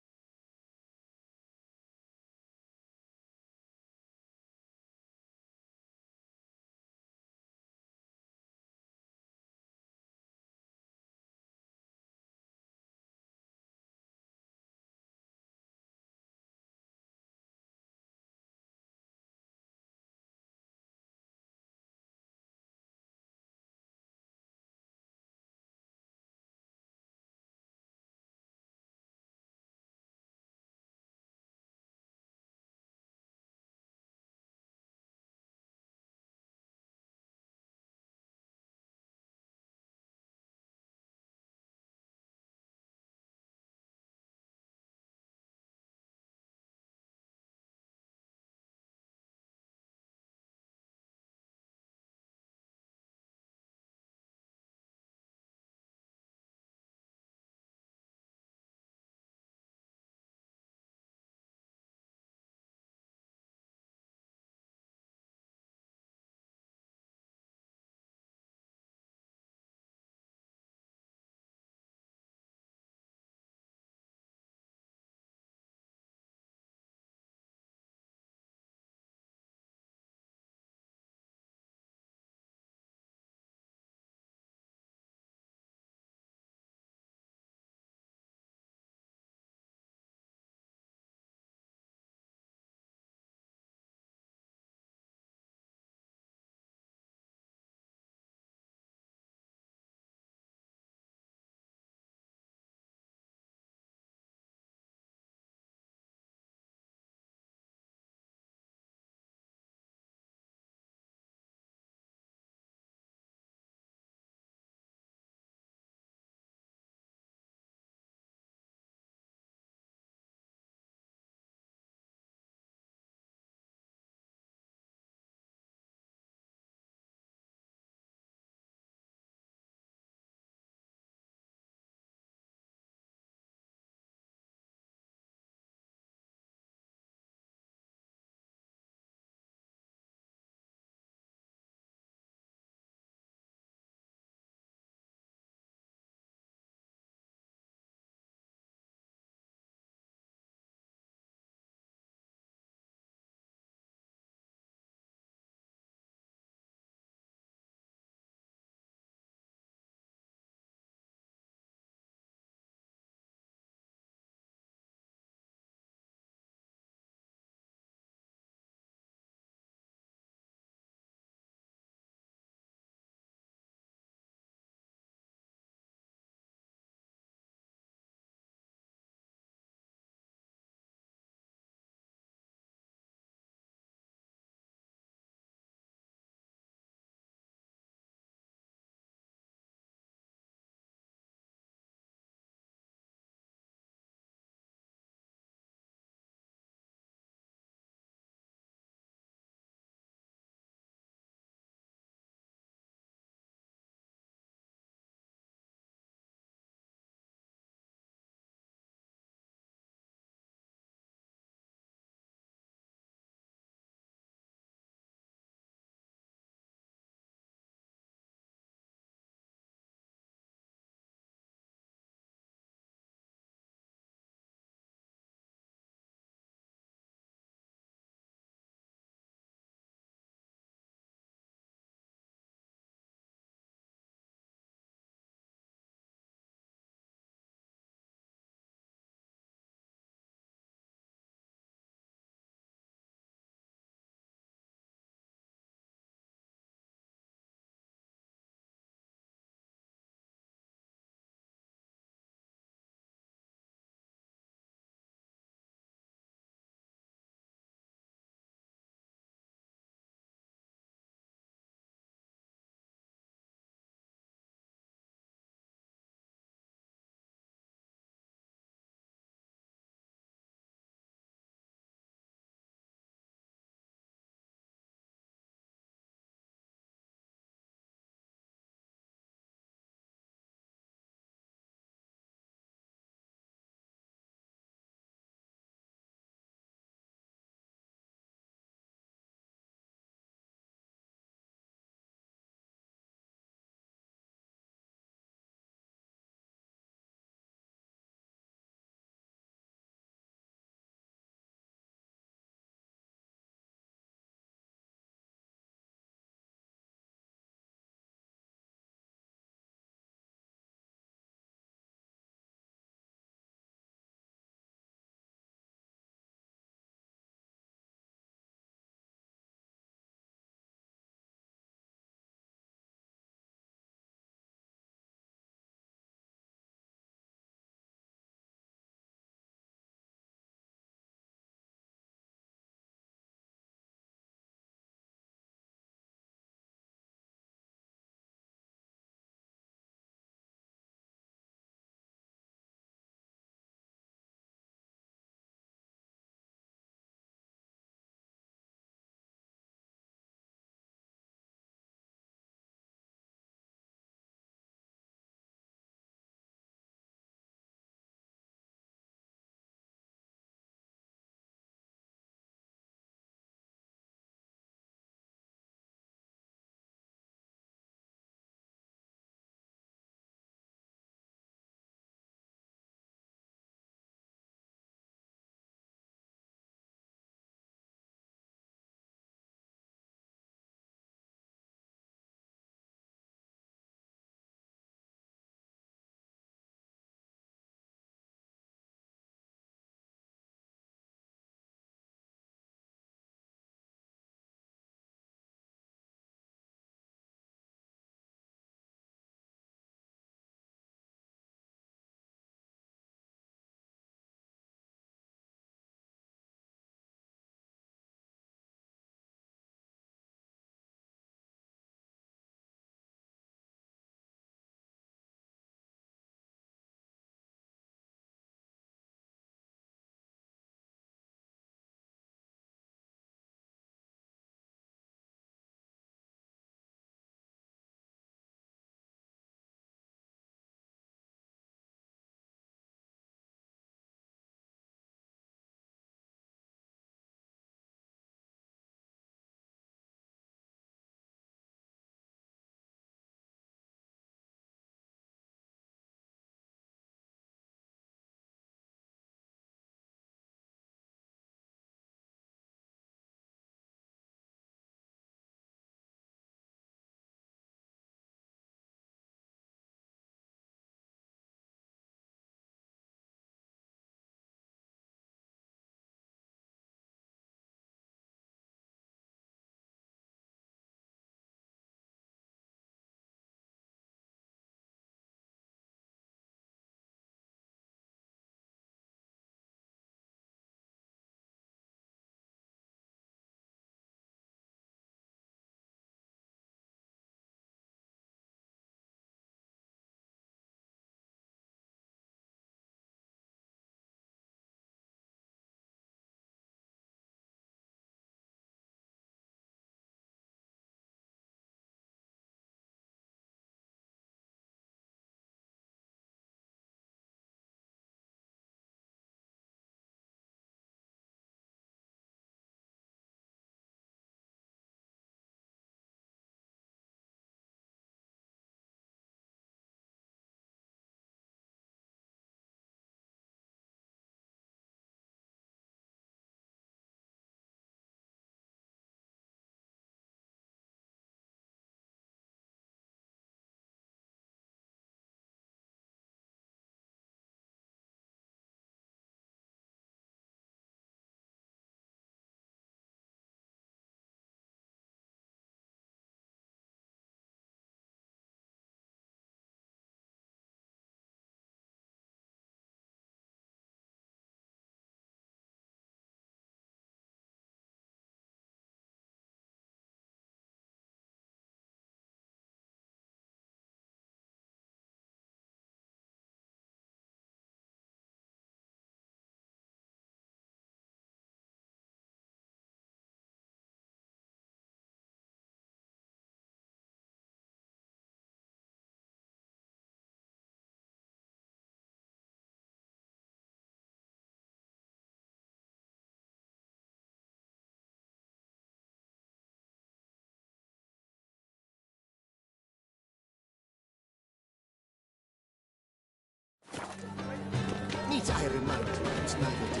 I remind you, it's neither to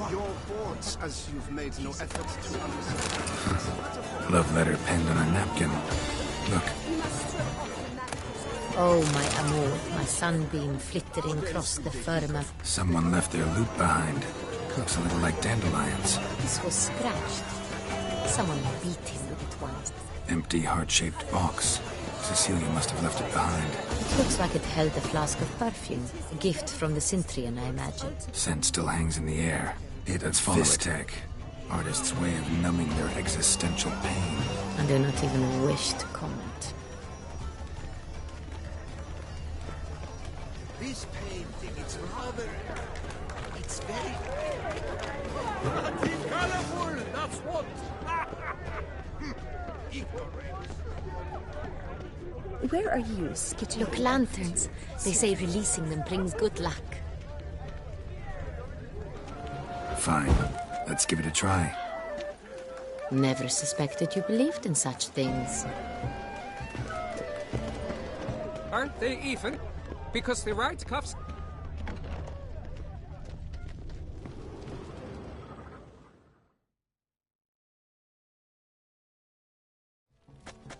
your boards, as you've made no effort to understand.
Love letter penned on a napkin. Look.
Oh, my amour, my sunbeam flittering across the firmament.
Someone left their loot behind. Looks a little like dandelions.
This was scratched. Someone beat him with it once.
Empty, heart-shaped box. Cecilia must have left it behind.
It looks like it held a flask of perfume. A gift from the Cintrian, I imagine.
Scent still hangs in the air. Let's follow it. Artist's way of numbing their existential pain.
I do not even wish to comment.
This painting, it's rather... It's very...
Colorful, that's what!
Where are you, Skitch?
Look, lanterns. They say releasing them brings good luck.
Fine. Let's give it a try.
Never suspected you believed in such things.
Aren't they even? Because the right cuffs...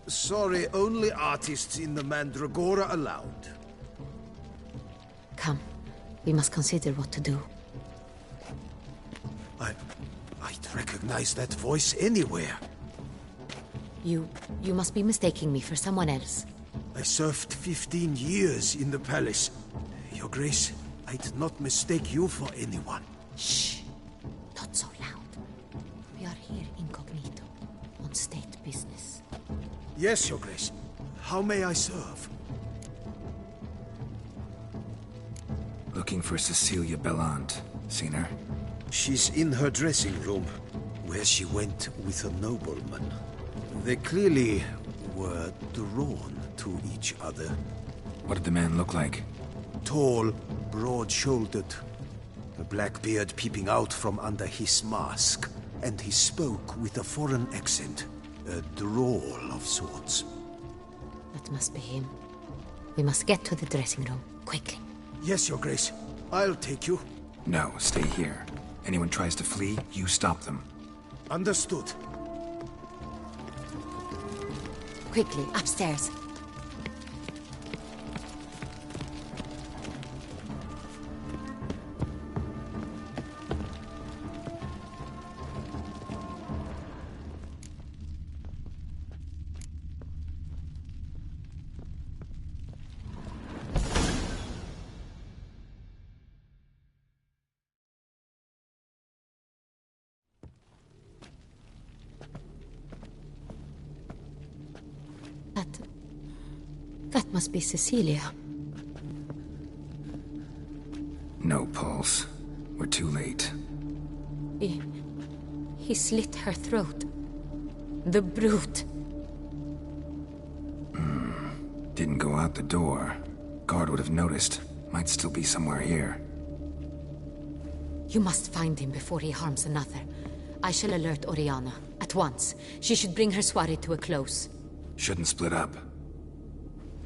Sorry, only artists in the Mandragora allowed.
Come, we must consider what to do.
I'd recognize that voice anywhere.
You must be mistaking me for someone else.
I served 15 years in the palace. Your Grace, I'd not mistake you for anyone.
Shh! Not so loud. We are here incognito, on state business.
Yes, Your Grace. How may I serve?
Looking for Cecilia Bellant. Seen her?
She's in her dressing room, where she went with a nobleman. They clearly were drawn to each other.
What did the man look like?
Tall, broad-shouldered, a black beard peeping out from under his mask, and he spoke with a foreign accent, a drawl of sorts.
That must be him. We must get to the dressing room, quickly.
Yes, Your Grace. I'll take you.
No, stay here. Anyone tries to flee, you stop them.
Understood.
Quickly, upstairs. That must be Cecilia.
No pulse. We're too late.
He slit her throat. The brute.
Didn't go out the door. Guard would have noticed. Might still be somewhere here.
You must find him before he harms another. I shall alert Oriana. At once. She should bring her soirée to a close.
Shouldn't split up.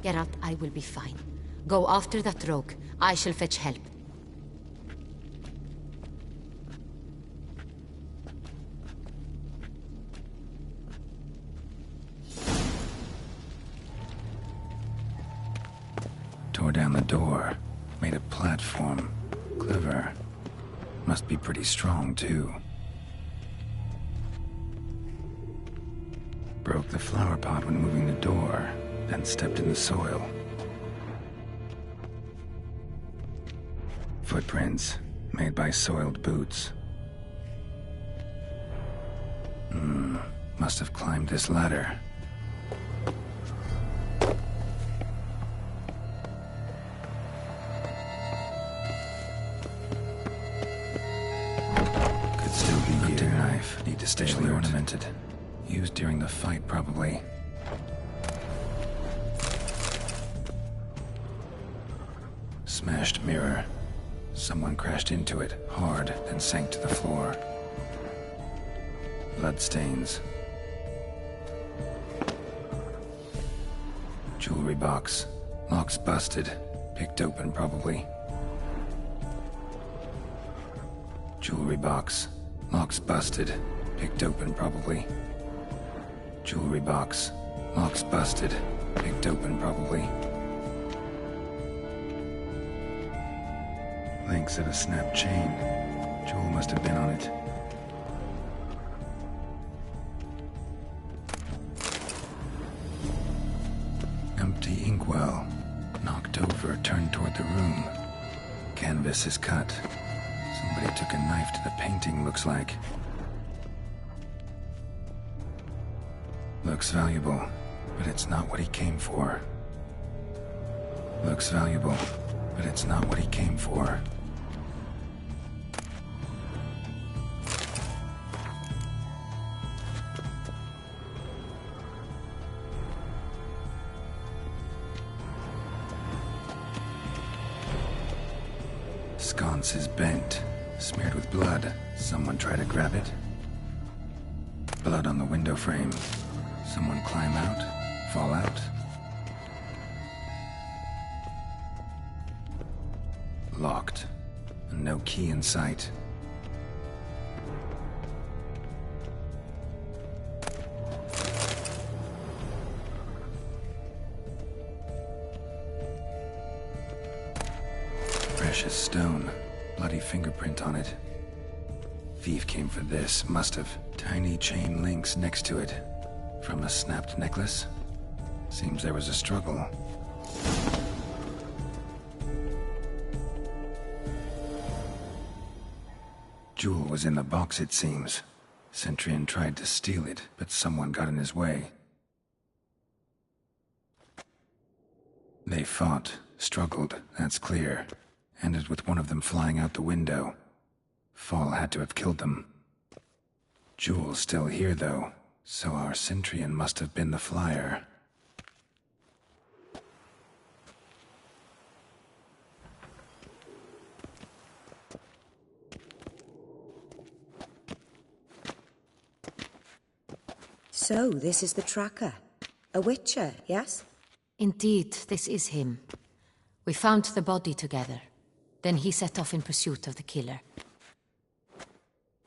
Geralt, I will be fine. Go after that rogue. I shall fetch help.
Tore down the door. Made a platform. Clever. Must be pretty strong, too. Broke the flower pot when moving the door. Then stepped in the soil. Footprints, made by soiled boots. Must have climbed this ladder. Could still be hunting knife. Need to stay ornamented. Used during the fight, probably. Smashed mirror. Someone crashed into it, hard, then sank to the floor. Bloodstains. Jewelry box. Lock's busted. Picked open, probably. Jewelry box. Lock's busted. Picked open, probably. Jewelry box. Lock's busted. Picked open, probably. Links of a snapped chain. Jewel must have been on it. Empty inkwell. Knocked over, turned toward the room. Canvas is cut. Somebody took a knife to the painting, looks like. Looks valuable, but it's not what he came for. Looks valuable, but it's not what he came for. Sconce is bent, smeared with blood. Someone try to grab it? Blood on the window frame. Someone climb out? Fall out? Locked. And no key in sight. Precious stone. Bloody fingerprint on it. Thief came for this, must have. Tiny chain links next to it. From a snapped necklace? Seems there was a struggle. Jewel was in the box, it seems. Centurion tried to steal it, but someone got in his way. They fought, struggled, that's clear. Ended with one of them flying out the window. Fall had to have killed them. Jewel's still here, though, so our Centurion must have been the flyer.
So, this is the tracker. A witcher, yes?
Indeed, this is him. We found the body together. Then he set off in pursuit of the killer.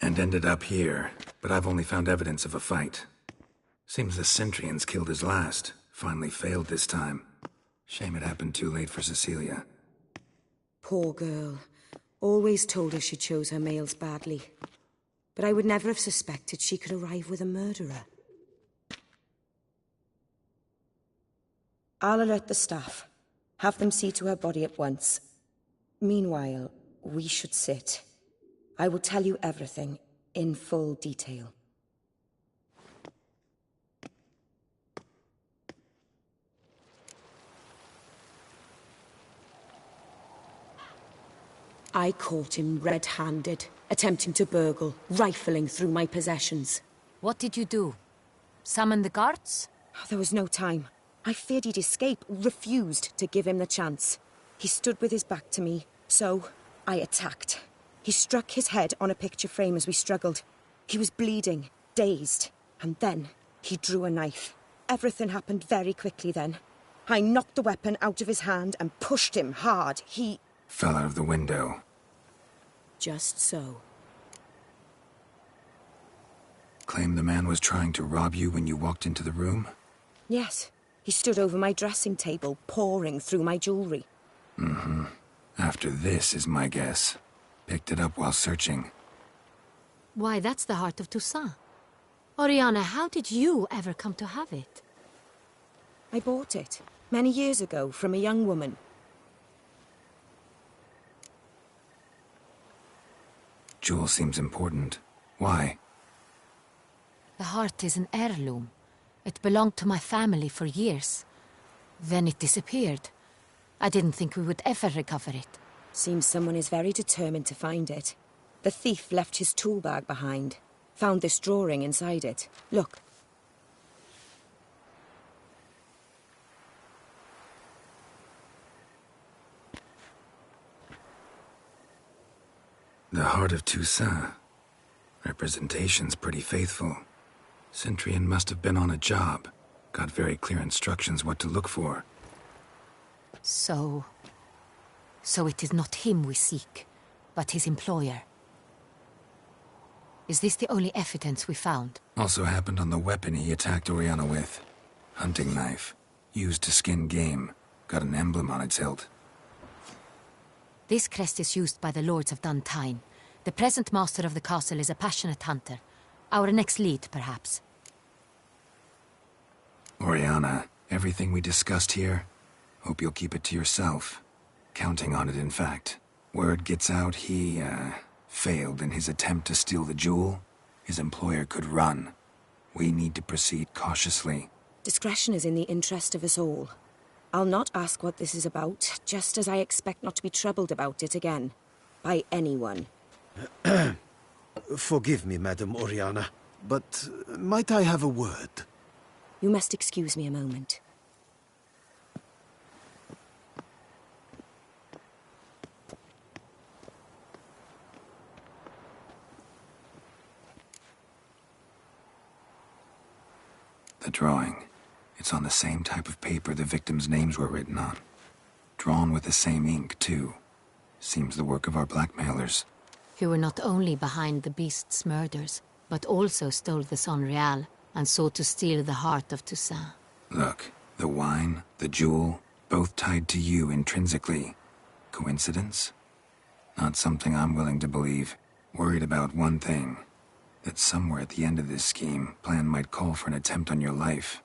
And ended up here, but I've only found evidence of a fight. Seems the Centurions killed his last. Finally failed this time. Shame it happened too late for Cecilia.
Poor girl. Always told her she chose her males badly. But I would never have suspected she could arrive with a murderer. I'll alert the staff. Have them see to her body at once. Meanwhile, we should sit. I will tell you everything, in full detail. I caught him red-handed, attempting to burgle, rifling through my possessions.
What did you do? Summon the guards?
There was no time. I feared he'd escape, refused to give him the chance. He stood with his back to me, so I attacked. He struck his head on a picture frame as we struggled. He was bleeding, dazed, and then he drew a knife. Everything happened very quickly then. I knocked the weapon out of his hand and pushed him hard. He
fell out of the window.
Just so.
Claim the man was trying to rob you when you walked into the room?
Yes. He stood over my dressing table, pouring through my jewelry.
Mm-hmm. After this is my guess. Picked it up while searching.
Why, that's the heart of Toussaint. Oriana, how did you ever come to have it?
I bought it, many years ago, from a young woman.
Jewel seems important. Why?
The heart is an heirloom. It belonged to my family for years. Then it disappeared. I didn't think we would ever recover it.
Seems someone is very determined to find it. The thief left his tool bag behind. Found this drawing inside it. Look.
The heart of Toussaint. Representation's pretty faithful. Centurion must have been on a job. Got very clear instructions what to look for.
So it is not him we seek, but his employer. Is this the only evidence we found?
Also happened on the weapon he attacked Oriana with. Hunting knife. Used to skin game. Got an emblem on its hilt.
This crest is used by the Lords of Duntine. The present master of the castle is a passionate hunter. Our next lead, perhaps.
Oriana, everything we discussed here, hope you'll keep it to yourself. Counting on it, in fact. Word gets out he, failed in his attempt to steal the jewel. His employer could run. We need to proceed cautiously.
Discretion is in the interest of us all. I'll not ask what this is about, just as I expect not to be troubled about it again. By anyone.
Forgive me, Madam Oriana, but might I have a word?
You must excuse me a moment.
The drawing. It's on the same type of paper the victims' names were written on. Drawn with the same ink, too. Seems the work of our blackmailers.
Who were not only behind the beast's murders, but also stole the Son Real and sought to steal the heart of Toussaint.
Look, the wine, the jewel, both tied to you intrinsically. Coincidence? Not something I'm willing to believe. Worried about one thing. That somewhere at the end of this scheme, plan might call for an attempt on your life.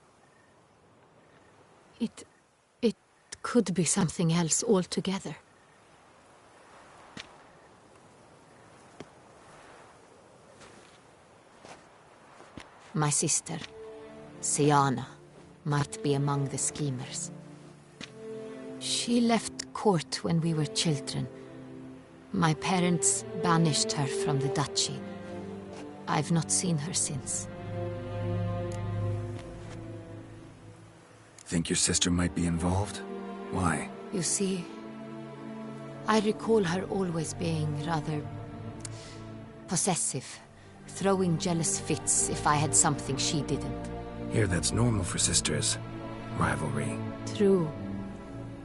It could be something else altogether. My sister, Siana, might be among the schemers. She left court when we were children. My parents banished her from the duchy. I've not seen her since.
Think your sister might be involved? Why?
You see, I recall her always being rather possessive, throwing jealous fits if I had something she didn't.
Here, that's normal for sisters. Rivalry.
True.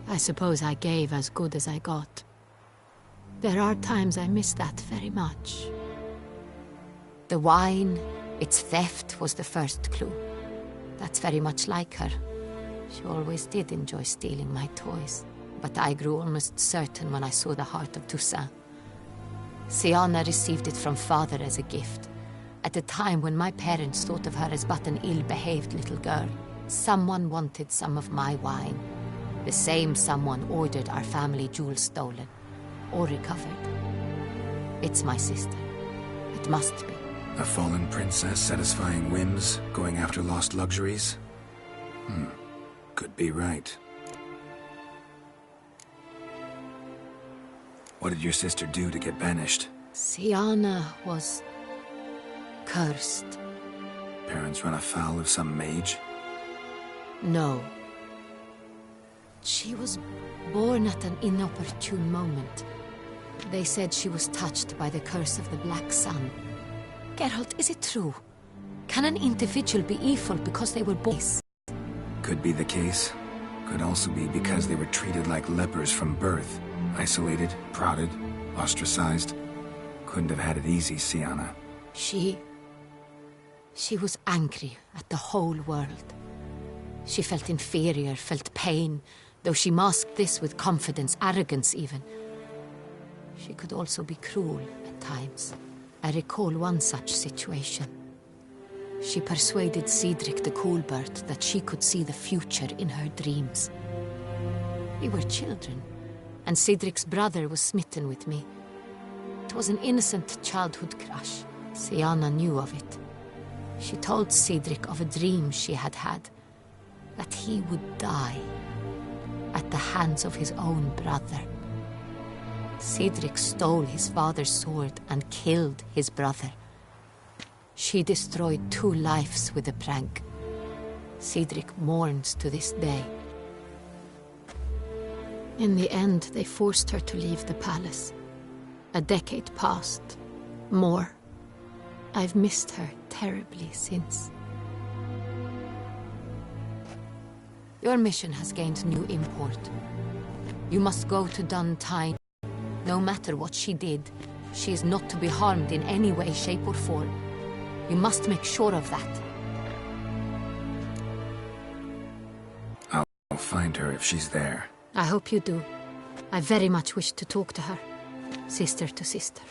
I suppose I gave as good as I got. There are times I miss that very much. The wine, its theft, was the first clue. That's very much like her. She always did enjoy stealing my toys. But I grew almost certain when I saw the heart of Toussaint. Siana received it from father as a gift. At a time when my parents thought of her as but an ill-behaved little girl. Someone wanted some of my wine. The same someone ordered our family jewels stolen. Or recovered. It's my sister. It must be.
A fallen princess satisfying whims, going after lost luxuries? Could be right. What did your sister do to get banished?
Siana was cursed.
Parents run afoul of some mage?
No. She was born at an inopportune moment. They said she was touched by the curse of the Black Sun. Geralt, is it true? Can an individual be evil because they were born?
Could be the case. Could also be because they were treated like lepers from birth. Isolated, prodded, ostracized. Couldn't have had it easy, Siana.
She was angry at the whole world. She felt inferior, felt pain, though she masked this with confidence, arrogance even. She could also be cruel at times. I recall one such situation. She persuaded Cedric the Coolbird that she could see the future in her dreams. We were children, and Cedric's brother was smitten with me. It was an innocent childhood crush. Siana knew of it. She told Cedric of a dream she had had, that he would die at the hands of his own brother. Cedric stole his father's sword and killed his brother. She destroyed 2 lives with a prank. Cedric mourns to this day. In the end, they forced her to leave the palace. A decade passed. More. I've missed her terribly since. Your mission has gained new import. You must go to Duntine. No matter what she did, she is not to be harmed in any way, shape, or form. You must make sure of that.
I'll find her if she's there.
I hope you do. I very much wish to talk to her. Sister to sister.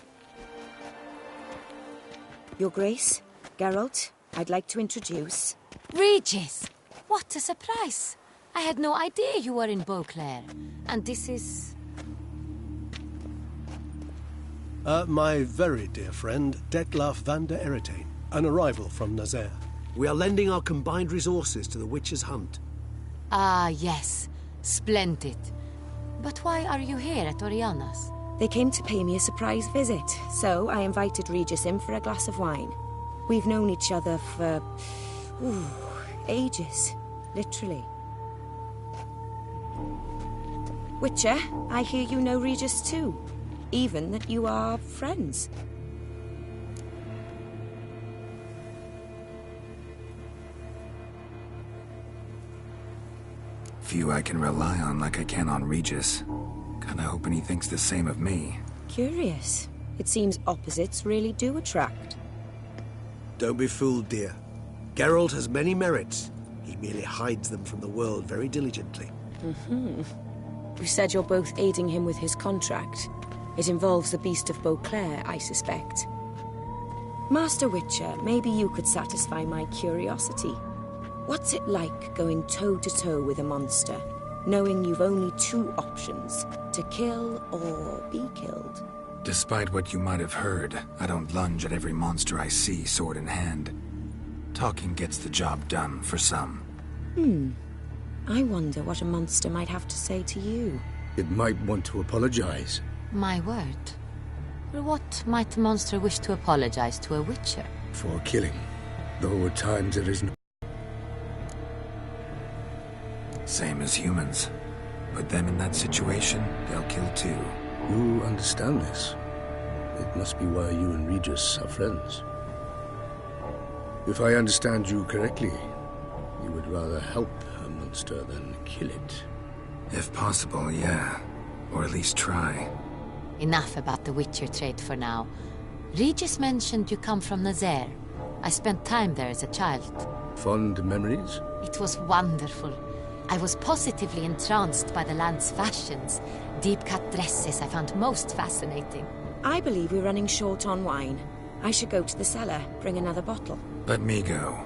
Your Grace, Geralt, I'd like to introduce...
Regis! What a surprise! I had no idea you were in Beauclair. And this is...
My very dear friend, Detlaf van der Eretain, an arrival from Nazaire. We are lending our combined resources to the Witcher's hunt.
Ah, yes. Splendid. But why are you here at Oriana's?
They came to pay me a surprise visit, so I invited Regis in for a glass of wine. We've known each other for... ages. Literally. Witcher, I hear you know Regis too. Even that you are friends.
Few I can rely on like I can on Regis. Kinda hoping he thinks the same of me.
Curious. It seems opposites really do attract.
Don't be fooled, dear. Geralt has many merits. He merely hides them from the world very diligently.
You said you're both aiding him with his contract. It involves the Beast of Beauclair, I suspect. Master Witcher, maybe you could satisfy my curiosity. What's it like going toe-to-toe with a monster, knowing you've only two options, to kill or be killed?
Despite what you might have heard, I don't lunge at every monster I see sword in hand. Talking gets the job done for some.
I wonder what a monster might have to say to you.
It might want to apologize.
My word. For what might a monster wish to apologize to a witcher?
For killing. Though at times it isn't.
Same as humans. Put them in that situation, they'll kill too.
You understand this. It must be why you and Regis are friends. If I understand you correctly, you would rather help a monster than kill it.
If possible, yeah. Or at least try.
Enough about the Witcher trade for now. Regis mentioned you come from Nazaire. I spent time there as a child.
Fond memories?
It was wonderful. I was positively entranced by the land's fashions. Deep-cut dresses I found most fascinating.
I believe we're running short on wine. I should go to the cellar, bring another bottle.
Let me go.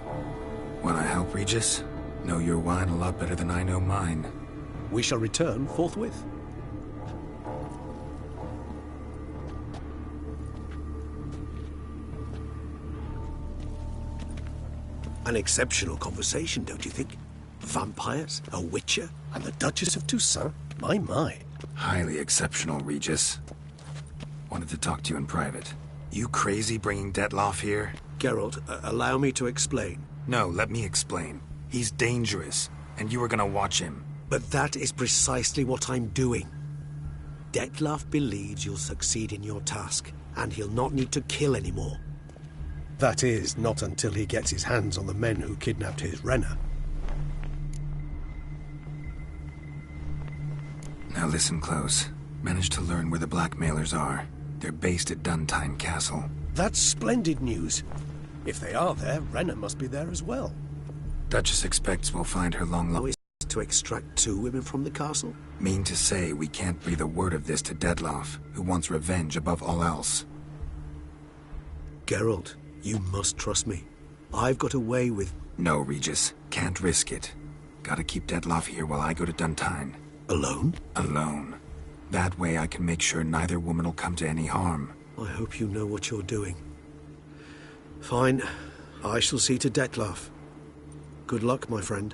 Wanna help, Regis? Know your wine a lot better than I know mine.
We shall return forthwith. An exceptional conversation, don't you think? Vampires, a witcher, and the Duchess of Toussaint? My.
Highly exceptional, Regis. Wanted to talk to you in private. You crazy bringing Detlaf here?
Geralt, allow me to explain.
No, let me explain. He's dangerous, and you were gonna watch him.
But that is precisely what I'm doing. Detlaf believes you'll succeed in your task, and he'll not need to kill anymore. That is, not until he gets his hands on the men who kidnapped his Renna.
Now listen close. Managed to learn where the blackmailers are. They're based at Duntine Castle.
That's splendid news. If they are there, Renna must be there as well.
Duchess expects we'll find her long
to extract 2 women from the castle?
Mean to say we can't breathe a word of this to Detlaf, who wants revenge above all else.
Geralt, you must trust me. I've got away with...
No, Regis. Can't risk it. Gotta keep Detlaf here while I go to Duntine.
Alone?
Alone. That way I can make sure neither woman will come to any harm.
I hope you know what you're doing. Fine. I shall see to Detlaf. Good luck, my friend.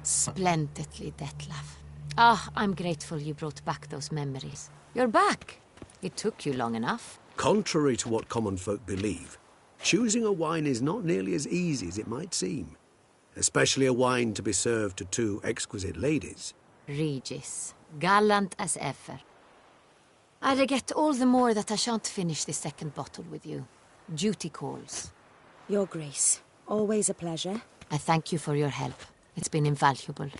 Splendidly, Detlaf. Ah, I'm grateful you brought back those memories. You're back. It took you long enough.
Contrary to what common folk believe, choosing a wine is not nearly as easy as it might seem. especially a wine to be served to two exquisite ladies.
Regis, gallant as ever. I regret all the more that I shan't finish the second bottle with you. Duty calls.
Your Grace, always a pleasure.
I thank you for your help. It's been invaluable.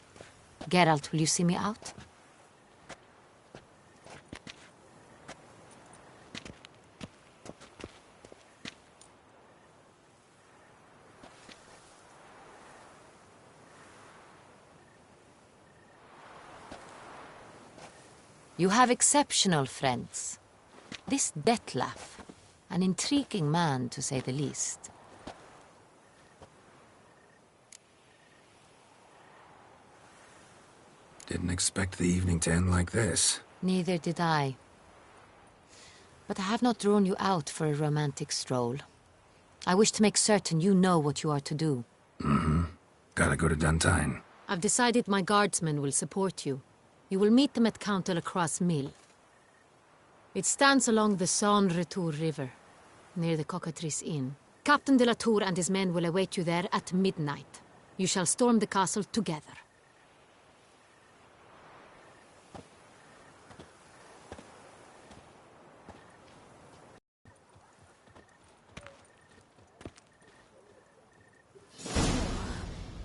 Geralt, will you see me out? You have exceptional friends. This Detlef, an intriguing man to say the least.
Didn't expect the evening to end like this.
Neither did I. But I have not drawn you out for a romantic stroll. I wish to make certain you know what you are to do.
Mm-hmm. Gotta go to Duntine.
I've decided my guardsmen will support you. You will meet them at Count de la Croix's mill. It stands along the Saône-Retour River, near the Cockatrice Inn. Captain de la Tour and his men will await you there at midnight. You shall storm the castle together.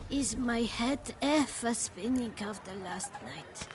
Is my head ever spinning after last night?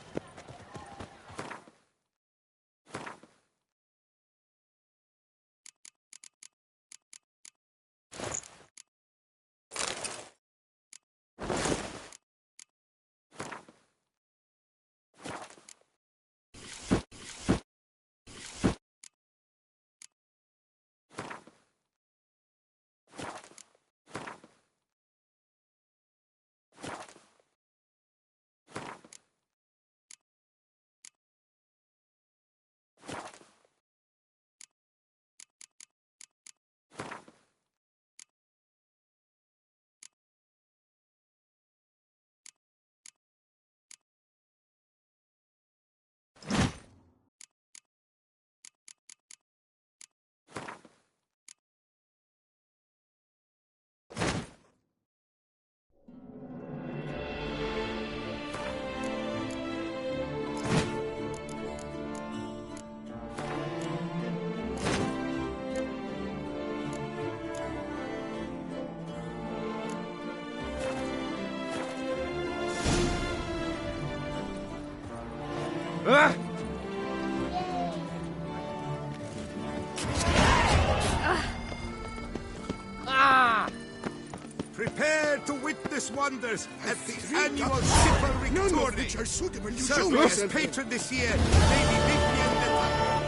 Prepare to witness wonders at the annual chivalry tourney. Serving as patron this year, Lady Vivian de Tal.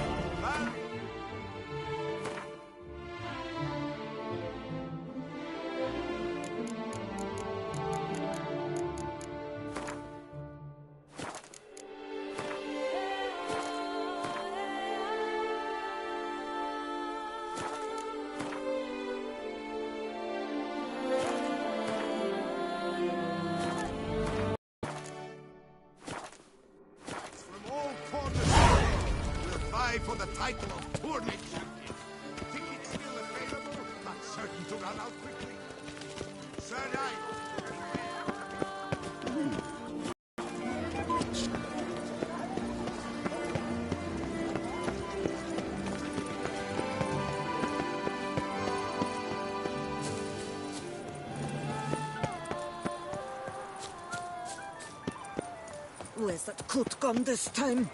For the title of tournament champion. Tickets still available, but certain to run out quickly. Sir Knight.
Where's that coot gone this time?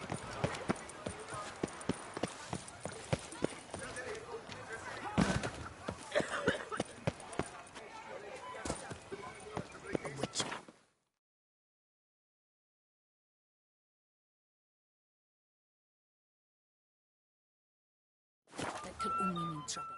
That could only mean trouble.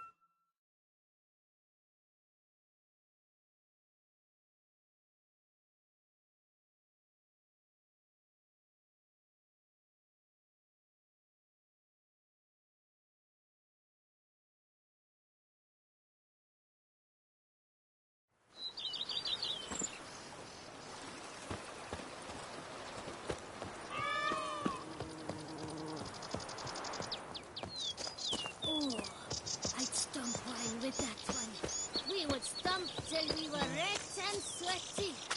We were wet and sweaty.